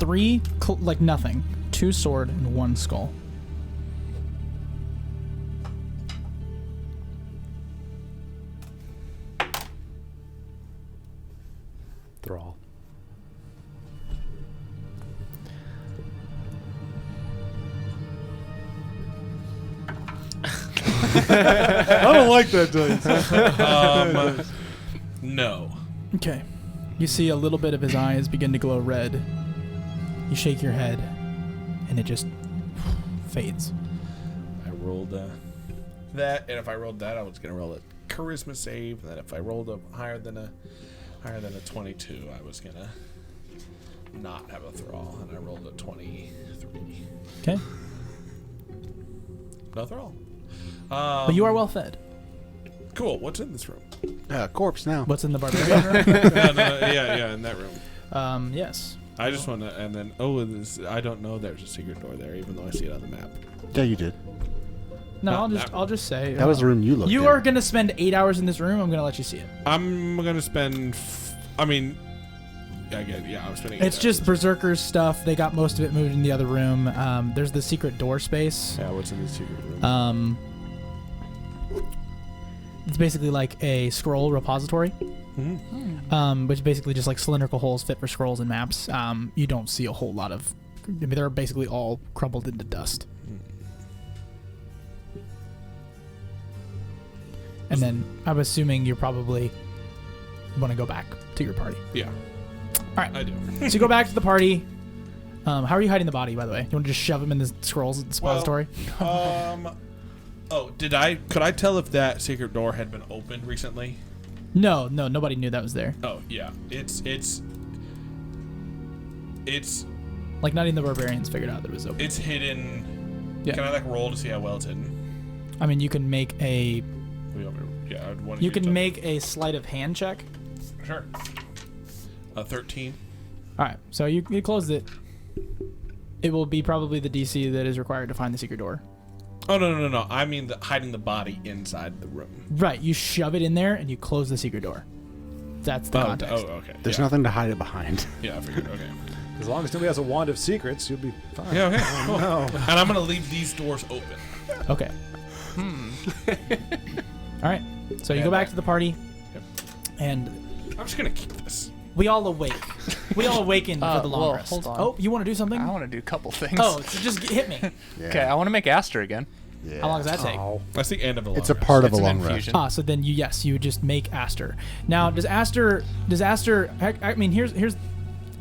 like nothing. 2 sword and 1 skull. Thrall. I don't like that dice. no. Okay. You see a little bit of his eyes begin to glow red. You shake your head, and it just fades. I rolled that, and if I rolled that, I was gonna roll a charisma save. And then if I rolled a higher than a 22, I was gonna not have a thrall, and I rolled a 23. Okay. No thrall. But you are well fed. Cool. What's in this room? Corpse now. What's in the barbarian room? Yeah, in that room. Yes. I just want to, and then I don't know. There's a secret door there, even though I see it on the map. Yeah, you did. No, No, I'll just say That was the room you looked You in. are gonna spend 8 hours in this room. I'm gonna let you see it. I'm gonna spend. I'm spending. It's just berserkers stuff. They got most of it moved in the other room. There's the secret door space. Yeah, what's in the secret room? It's basically like a scroll repository. Which is basically just like cylindrical holes fit for scrolls and maps. You don't see a whole lot of. I mean, they're basically all crumbled into dust. And then I'm assuming you probably want to go back to your party. Yeah. All right. I do. So you go back to the party. How are you hiding the body, by the way? You want to just shove him in the scrolls repository? Could I tell if that secret door had been opened recently? No, nobody knew that was there. Oh yeah, it's Like not even the barbarians figured out that it was open. it's hidden. Yeah. Can I roll to see how well it's hidden? I mean, you can make a Yeah, I'd want make a sleight of hand check. Sure. 13. All right, so you closed it. It will be probably the DC that is required to find the secret door. Oh, no. I mean hiding the body inside the room. Right, you shove it in there and you close the secret door. That's the context. Oh, okay. There's yeah. nothing to hide it behind. Yeah, I figured. Okay. As long as nobody has a wand of secrets, you'll be fine. Yeah, okay. Cool. No. And I'm going to leave these doors open. Okay. All right, so you go back to the party, and I'm just going to keep this. we all awake. We all awaken for the long well, rest. hold on. Oh, you want to do something? I want to do a couple things. Oh, so just hit me. Yeah. Okay, I want to make Aster again. Yeah. How long does that take? Oh. That's the end of the long It's a rest. part of It's a an long rest. infusion. So then you would just make Aster. Now, does Aster, I mean, here's,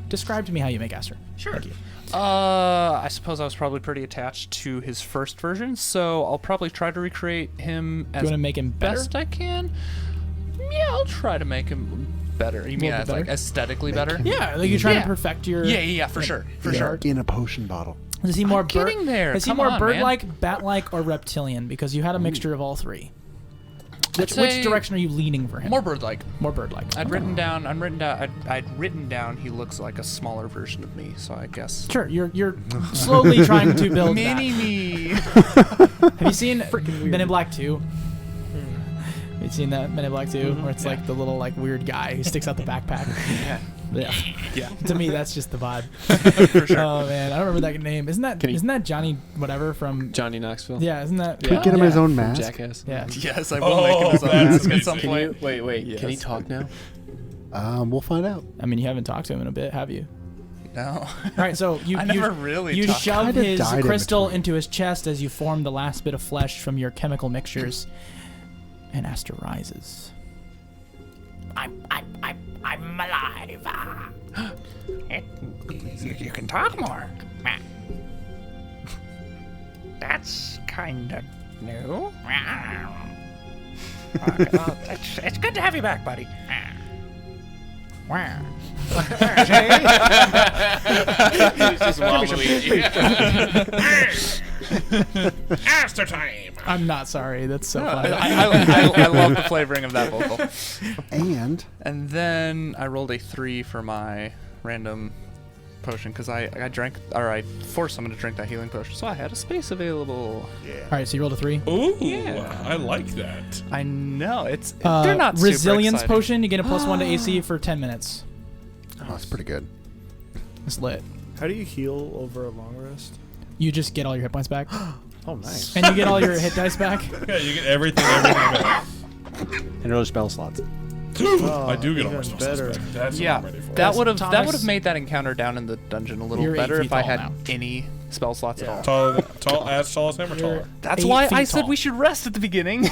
describe to me how you make Aster. Sure. Thank you. I suppose I was probably pretty attached to his first version, so I'll probably try to recreate him Do you as want to make him better? best I can. Yeah, I'll try to make him better. You mean little as bit like better? aesthetically better? Yeah, like you're trying Yeah. to perfect your... Yeah, for sure. For sure. In a potion bottle. Is he more getting there. Is he Come more on, bird-like, bat-like, or reptilian? Because you had a mixture of all three. Which say direction are you leaning for him? More bird-like. More bird-like. I'd written down he looks like a smaller version of me, so I guess. Sure, you're slowly trying to build Mini that. me. Have you seen Men in Black 2? Have you seen that Men in Black 2, where it's like the little like weird guy who sticks out the backpack? Yeah. To me, that's just the vibe. For sure. Oh man, I don't remember that name. Isn't that Johnny whatever from? Johnny Knoxville. Yeah, isn't that? Can we get him his own From mask? Jackass. Yeah. Yes, I will make him his own that's mask at some amazing. point. Wait. Can he Yes. talk now? We'll find out. I mean, you haven't talked to him in a bit, have you? No. All right, so you I never really you talked. shove Kinda his died in crystal between. into his chest as you form the last bit of flesh from your chemical mixtures, and Aster rises. I'm alive. You can talk more. That's kind of new. It's good to have you back, buddy. He's just Waluigi. Aster time! I'm not sorry. That's so funny. I love the flavoring of that vocal. And And then I rolled a 3 for my random potion because I forced someone to drink that healing potion, so I had a space available. All right, so you rolled a 3. Ooh, I like that. I know they're not super resilience exciting. potion. You get a +1 to AC for 10 minutes. oh, that's pretty good. It's lit. How do you heal over a long rest? You just get all your hit points back, Oh, nice. and you get all your hit dice back. Yeah, you get everything back. And other spell slots. I do get all my even spell better. slots back. That's what Yeah, I'm ready for. that would have Thomas- made that encounter down in the dungeon a little You're 8 better feet if I tall had now. any spell slots at all. Tall as him or taller? That's 8 why feet I said tall. we should rest at the beginning.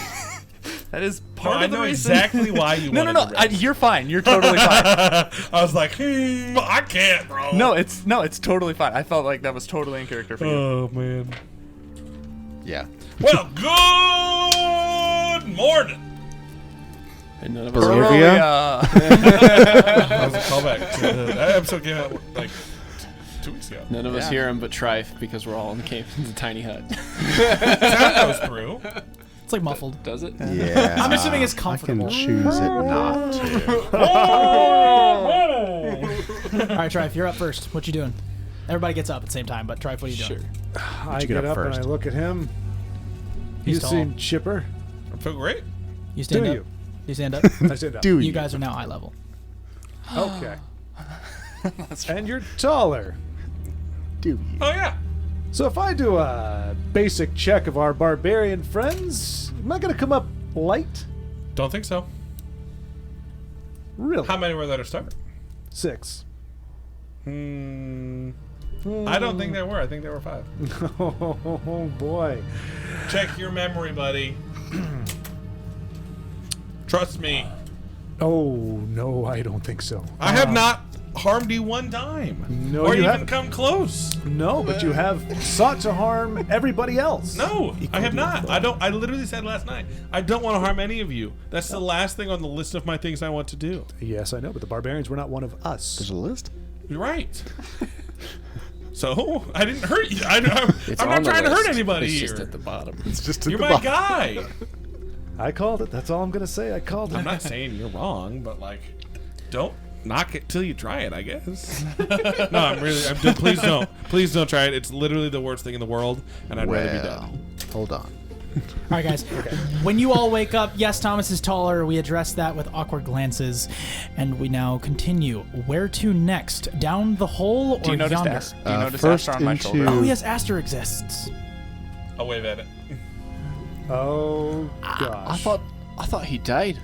That is part I of the know reason. exactly why you No, wanted to rest. you're fine. You're totally fine. I was like, I can't, bro. No, it's totally fine. I felt like that was totally in character for you. Oh, man. Yeah. Well, good morning. And none of us. Barovia. That was a callback. That episode came out like 2 weeks ago. None of us Yeah. hear him but Trife because we're all in the tiny hut. Sound goes through. It's like muffled. Does it? Yeah. I'm assuming it's I comfortable. can choose it not to. All right, Trife, you're up first. What you doing? Everybody gets up at the same time, but Trife, what are you doing? Sure. I you get get up up and I first? look at him. He's You tall. seem chipper. I feel great. You Do stand up. you? You stand up. I stand up. Do You you? guys are now eye level. Okay. And you're taller. Do you? Oh, yeah. So if I do a basic check of our barbarian friends, am I going to come up light? Don't think so. Really? How many were there to start? 6. I don't think there were. I think there were 5. Oh boy. Check your memory, buddy. Trust me. Oh no, I don't think so. I have not harmed you one time. No, or you even haven't. come close. No, but you have sought to harm everybody else. No, I have not. I literally said last night, I don't want to harm any of you. That's the last thing on the list of my things I want to do. Yes, I know, but the barbarians were not one of us. There's a list? You're right. So, I didn't hurt you. I'm It's not on the trying to hurt list. anybody It's here. just at the bottom. It's just at You're the my bottom. guy. I called it. That's all I'm gonna say. I called it. I'm not saying you're wrong, but like, Don't knock it till you try it, I guess. No, please don't try it. It's literally the worst thing in the world, and I'd rather be done. Hold on. All right, guys. When you all wake up, yes, Thomas is taller. We address that with awkward glances, and we now continue. Where to next? Down the hole or Do you notice yonder? Do you notice first Aster on my into- shoulder? Oh yes, Aster exists. I'll wave at it. Oh gosh. I thought he died.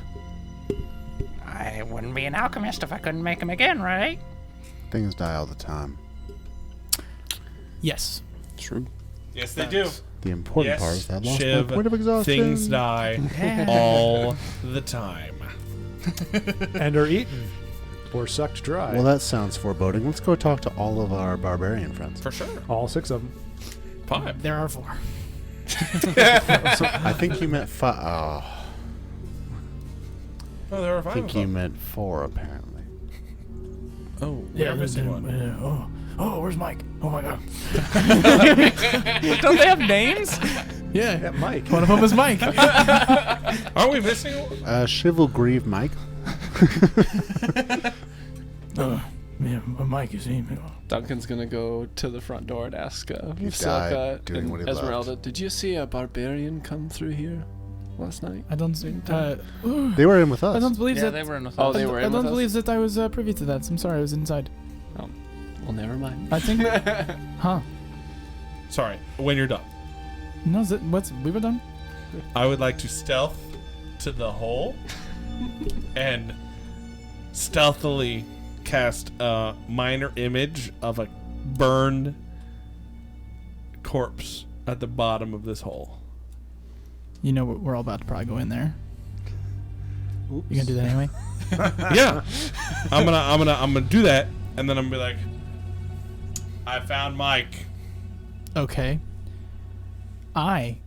I wouldn't be an alchemist if I couldn't make him again, right? Things die all the time. Yes. True. Yes, they do. The important Yes, part is that I lost Shiv, my point of exhaustion. things die all the time. And are eaten or sucked dry. Well, that sounds foreboding. Let's go talk to all of our barbarian friends. For sure. All 6 of them. 5. There are 4. I think you meant 5. Oh, Oh, there are I 5 think of you them. meant 4, apparently. Oh, we're missing one. Oh, where's Mike? Oh my God. Don't they have names? Yeah, Mike. one of them is Mike. Aren't we missing one? Shiv will grieve Mike. Mike is he? Duncan's gonna go to the front door and ask He Silka died doing and what he Esmeralda, loved. did you see a barbarian come through here last night? I don't. They were in with us. I don't believe Yeah, that. they were in a Oh, they were I in don't with us? believe that I was privy to that. I'm sorry, I was inside. Well, never mind. I think. Huh? Sorry, when you're done. No, we were done. I would like to stealth to the hole and stealthily cast a minor image of a burned corpse at the bottom of this hole. You know we're all about to probably go in there. You gonna do that anyway? Yeah, I'm gonna do that, and then I'm gonna be like, I found Mike. Okay. I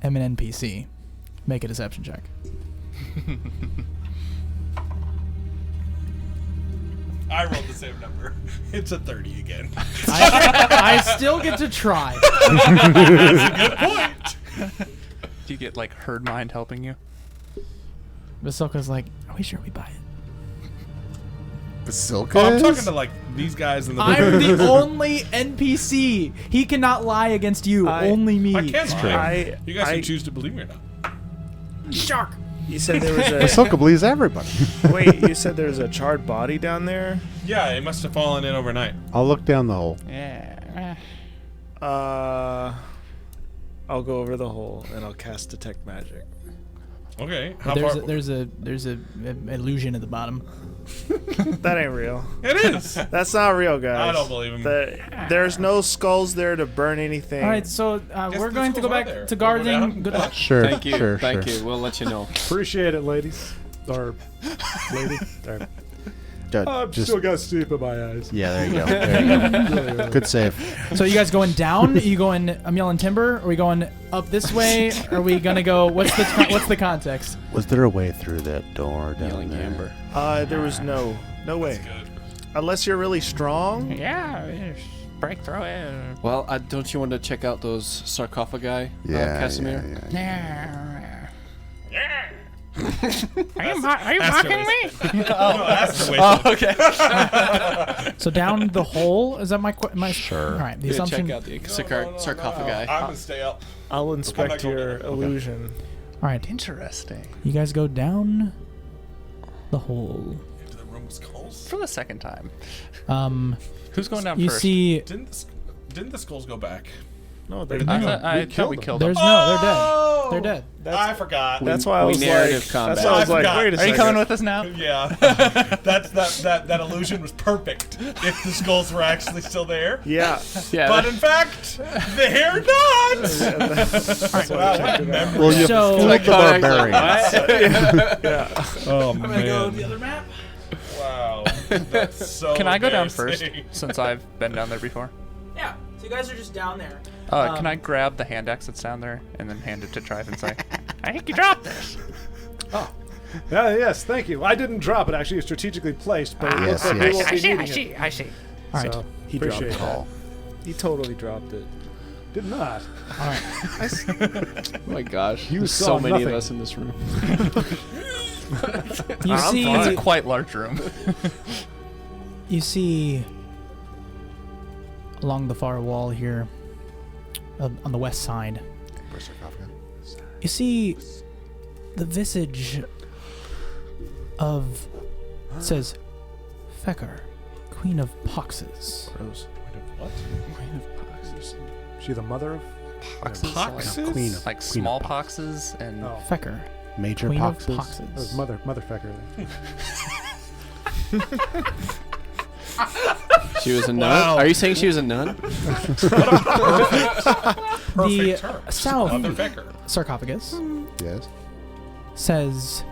am an NPC. Make a deception check. I rolled the same number. It's a 30 again. I still get to try. Good point. Do you get like herd mind helping you? Basilka's like, are we sure we buy it? Basilka? Oh, I'm talking to like these guys in the. I'm the only NPC. He cannot lie against you. Only me. I can't lie. You guys I- can choose to believe me or not. Shark. You said there was a Basilka believes everybody. wait. You said there was a charred body down there. Yeah, it must have fallen in overnight. I'll look down the hole. Yeah. I'll go over the hole and I'll cast detect magic. Okay, how There's far? there's a illusion at the bottom. That ain't real. It is. That's not real, guys. I don't believe him. There's no skulls there to burn anything. All right, so we're the going to go skulls are back there. to We'll go gardening. down. Good luck. Sure. Thank you. Sure. Thank sure. you. We'll let you know. Appreciate it, ladies. Or lady. Or, I've Just, still got sleep in my eyes. yeah, there you go. There you go. Good save. So you guys going down? Are you going? I'm yelling timber. Are we going up this way? Are we gonna go? What's the context? Was there a way through that door down Yelling there? Amber. There was no way. Unless you're really strong. Yeah, break through it. Well, don't you want to check out those sarcophagi, Yeah, Casimir? yeah. Yeah. Are you mocking me? Okay. So down the hole? Is that my? Sure. All right. The Yeah, assumption. check out the sarcophagi. I'm gonna stay up. I'll inspect going your down. illusion. All right. Interesting. You guys go down the hole. Into the room with skulls. For the second time. Who's going down You first? see, Didn't the skulls go back? No, they I thought we killed them. there's no. They're dead. They're dead. I forgot. That's why I was narrative like. combat. That's why I was I like, forgot. wait a Are you second. coming with us now? Yeah, that illusion was perfect. If the skulls were actually still there, Yeah. Yeah. but in fact, they're not. Wow, what a memory. Well, you So- fooled the barbarians. Yeah. Oh I'm gonna go to the man! other map. Wow, that's so. Can I go down first embarrassing. since I've been down there before? Yeah. So you guys are just down there. Can I grab the hand axe that's down there and then hand it to Tribe and say, I think you dropped this. Yes, thank you. I didn't drop it. Actually, it's strategically placed, but it Yes, looks like yes. we won't I be see, needing I it. see, I see. All right. So, He dropped appreciate it. that. He totally dropped it. Did not. All right. Oh my gosh. You There's saw so many nothing. of us in this room. You see, It's a quite large room. you see along the far wall here, on the west side, you see the visage of, it says, Fecker, Queen of Poxes. Rose. What? Queen of poxes. She the mother of Poxes? Poxes? Queen of Like Queen of smallpoxes and... Oh. Fecker, Major Queen poxes. of Poxes. That was mother fecker. She was a nun? Wow. Are you saying she was a nun? The term. south Motherfucker. sarcophagus Yes. says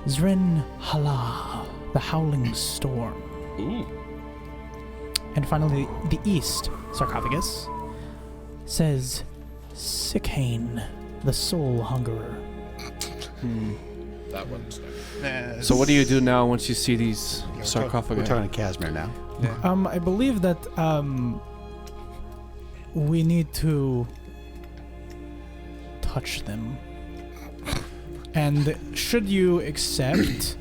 Zrin Hala, the Howling Storm. Ooh. And finally, the east sarcophagus says Sikhane, the Soul Hungerer. That one's So what do you do now once you see these sarcophagi? We're talking to Casimir now. I believe that we need to touch them. And should you accept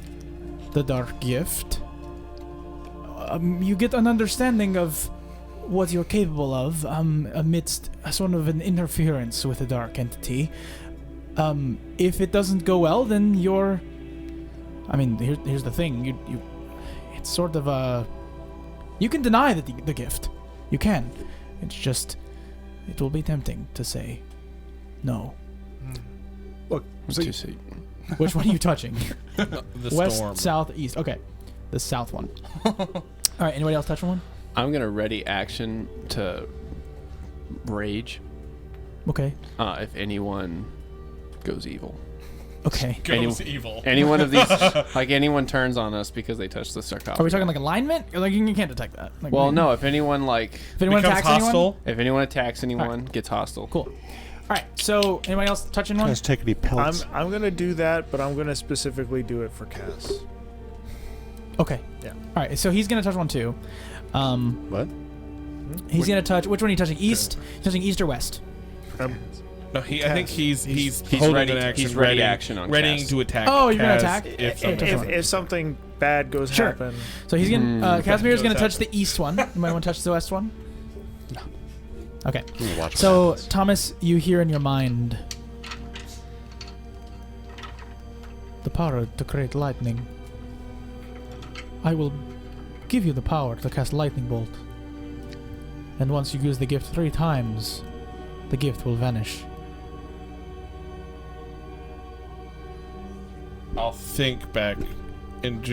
the dark gift, you get an understanding of what you're capable of amidst a sort of an interference with a dark entity. If it doesn't go well, then you're... I mean, here's the thing. You it's sort of a... You can deny the gift. You can. It's just... It will be tempting to say no. Look, so you, Which one are you touching? the West, storm. south, east. Okay. The south one. All right, anybody else touch one? I'm going to ready action to rage Okay. if anyone goes evil. Okay. Goes evil. Any one of these, like anyone turns on us because they touch the sarcophagus. Are we talking like alignment? Or like you can't detect that. Like, Well, no. If anyone If anyone Becomes attacks hostile. anyone? if anyone attacks anyone, gets hostile. Cool. All right. So anybody else touching one? Guys, take any pelts. I'm gonna do that, but I'm gonna specifically do it for Cass. Okay. Yeah. All right. So he's gonna touch one too. What? He's gonna touch. Which one are you touching? East. He's touching east or west? No, I think he's He's holding ready- an action. he's ready action on readying cast. to attack. Oh, you're gonna Kaz attack? If Okay. something- If something bad goes Sure. happen, So he's gonna. Casimir's gonna Goes touch happen. the east one. You might want to touch the west one. No. Okay. I'm gonna watch So what happens. Thomas, you hear in your mind the power to create lightning. I will give you the power to cast lightning bolt. And once you use the gift 3 times, the gift will vanish. I'll think back and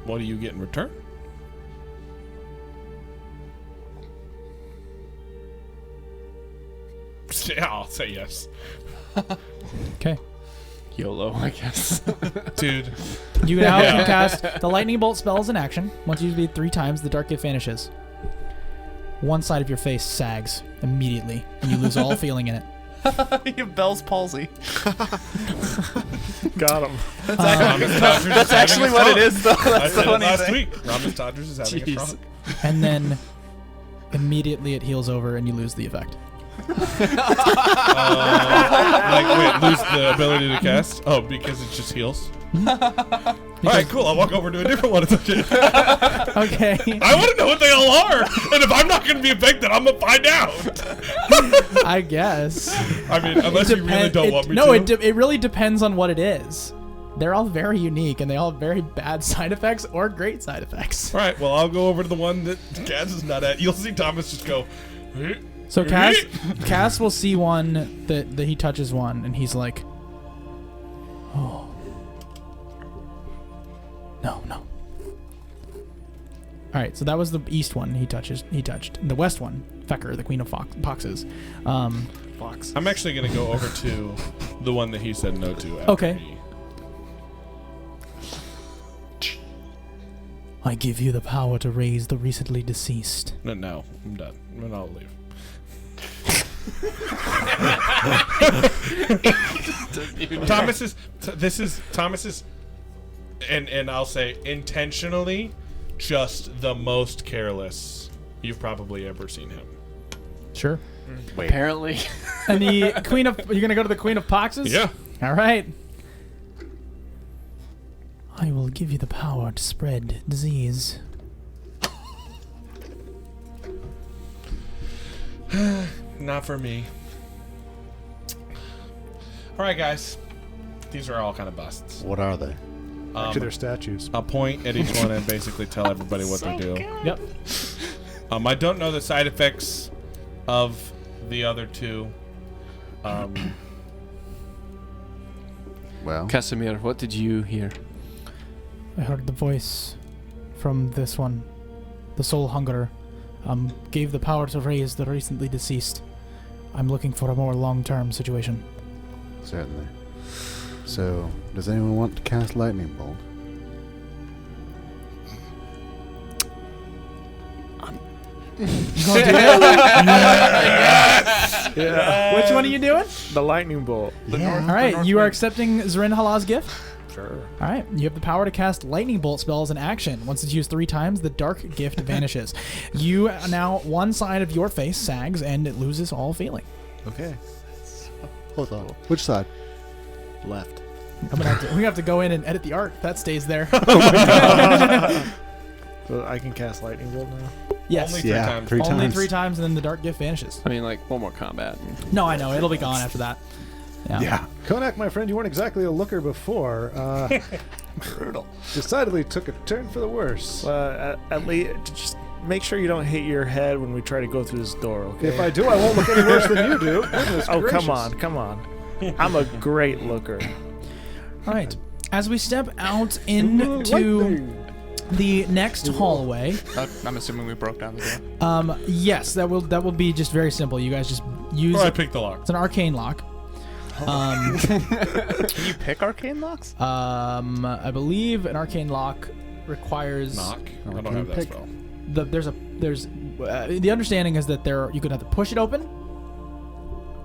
what do you get in return? Yeah, I'll say yes. Okay. YOLO, I guess. Dude. You now can cast the lightning bolt spell as an action. Once you use it 3 times, the dark gift vanishes. One side of your face sags immediately, and you lose all feeling in it. You have Bell's palsy. got him. That's actually what it is, though. I That's the said it funny last thing. week. Ramis Dodgers is having a Jeez. stroke. And then immediately it heals over, and you lose the effect. Like, wait, lose the ability to cast? Oh, because it just heals? Alright, cool. I'll walk over to a different one and touch it. Okay. I want to know what they all are! And if I'm not going to be affected, I'm going to find out! I guess. I mean, unless you really don't want me no, to. it really depends on what it is. They're all very unique, and they all have very bad side effects or great side effects. Alright, well, I'll go over to the one that Kaz is not at. You'll see Thomas just go... So Cass will see one that he touches one, and he's like, "Oh, no." All right, so that was the east one he touched. And the west one, Fecker, the Queen of Poxes. Fox. I'm actually going to go over to the one that he said no to. After Okay. he- I give you the power to raise the recently deceased. No, I'm done. And I'll leave. Thomas's and I'll say intentionally just the most careless you've probably ever seen him. Sure. Apparently. And the Queen of... You're going to go to the Queen of Poxes? Yeah. All right. I will give you the power to spread disease. Not for me. All right, guys. These are all kind of busts. What are they? Actually, they're statues. I'll point at each one and basically tell everybody what they do. Yep. I don't know the side effects of the other two. Well, Casimir, what did you hear? I heard the voice from this one. The Soul Hungerer. Gave the power to raise the recently deceased. I'm looking for a more long-term situation. certainly. So, does anyone want to cast lightning bolt? Yeah. Which one are you doing? The lightning bolt. All right, you are accepting Zrin Halah's gift. Sure. All right, you have the power to cast lightning bolt spells in action. Once it's used 3 times, the dark gift vanishes. You now, one side of your face sags and it loses all feeling. Okay. Hold on. Which side? Left. We have to go in and edit the art. That stays there. So I can cast lightning bolt now. Yes. Only 3 times. 3 Only times. 3 times, and then the dark gift vanishes. I mean, like, one more combat. No, I know. It'll be gone after that. Yeah. Konak, my friend, you weren't exactly a looker before. Brutal. Decidedly took a turn for the worse. At least just make sure you don't hit your head when we try to go through this door, okay? If I do, I won't look any worse than you do. Goodness Oh, gracious. come on. I'm a great looker. All right. As we step out into the next hallway, I'm assuming we broke down the door. yes, that will be just very simple. You guys just use Or I picked the lock. It's an arcane lock. Can you pick arcane locks? I believe an arcane lock requires Knock. I don't can have that pick. spell. The understanding is that you could either push it open,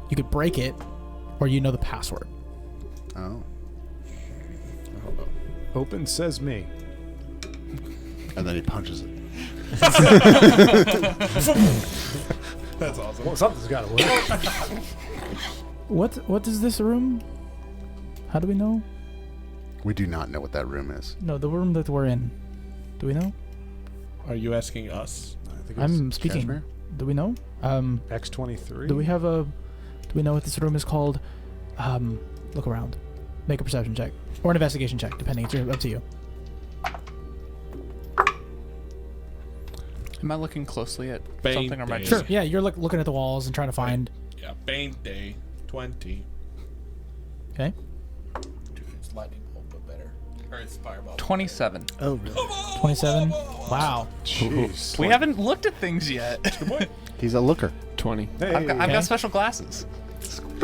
you could break it, or you know the password. Oh. Open says me. And then he punches it. That's awesome. Well, something's got to work. What is this room? How do we know? We do not know what that room is. No, the room that we're in. Do we know? Are you asking us? I think I'm speaking. Kashmir? Do we know? X23. Do we know what this room is called? Look around. Make a perception check. Or an investigation check, depending. It's up to you. Am I looking closely at Bane something or am I Day. just... Sure. Yeah, you're looking at the walls and trying to find... Yeah, Bane Day 20. Okay. Dude, it's lightning bolt, but better. Or it's fireball. 27. Oh, really? 27. Wow. Jeez. We haven't looked at things yet. Good point. He's a looker. 20. Hey. I've Okay. got special glasses.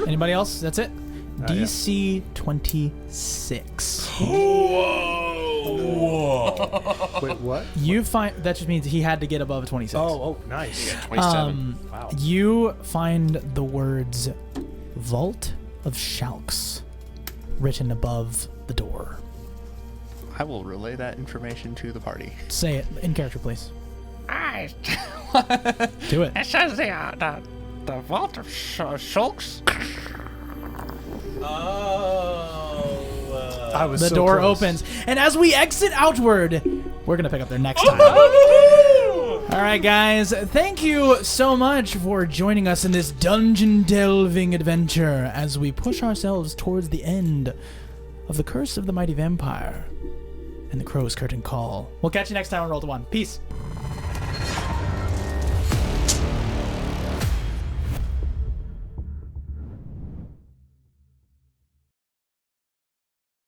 Anybody else? That's it? yeah. DC 26. Whoa. Wait, what? You find... That just means he had to get above a 26. Oh, nice. 27. Wow. You find the words Vault of Shalks written above the door. I will relay that information to the party. Say it in character, please. Do it. It says the vault of shulks. I was The so door close. opens, and as we exit outward, we're gonna pick up there next time. All right, guys, thank you so much for joining us in this dungeon delving adventure as we push ourselves towards the end of the Curse of the Mighty Vampire and the Crow's Curtain Call. We'll catch you next time on Roll to One. Peace.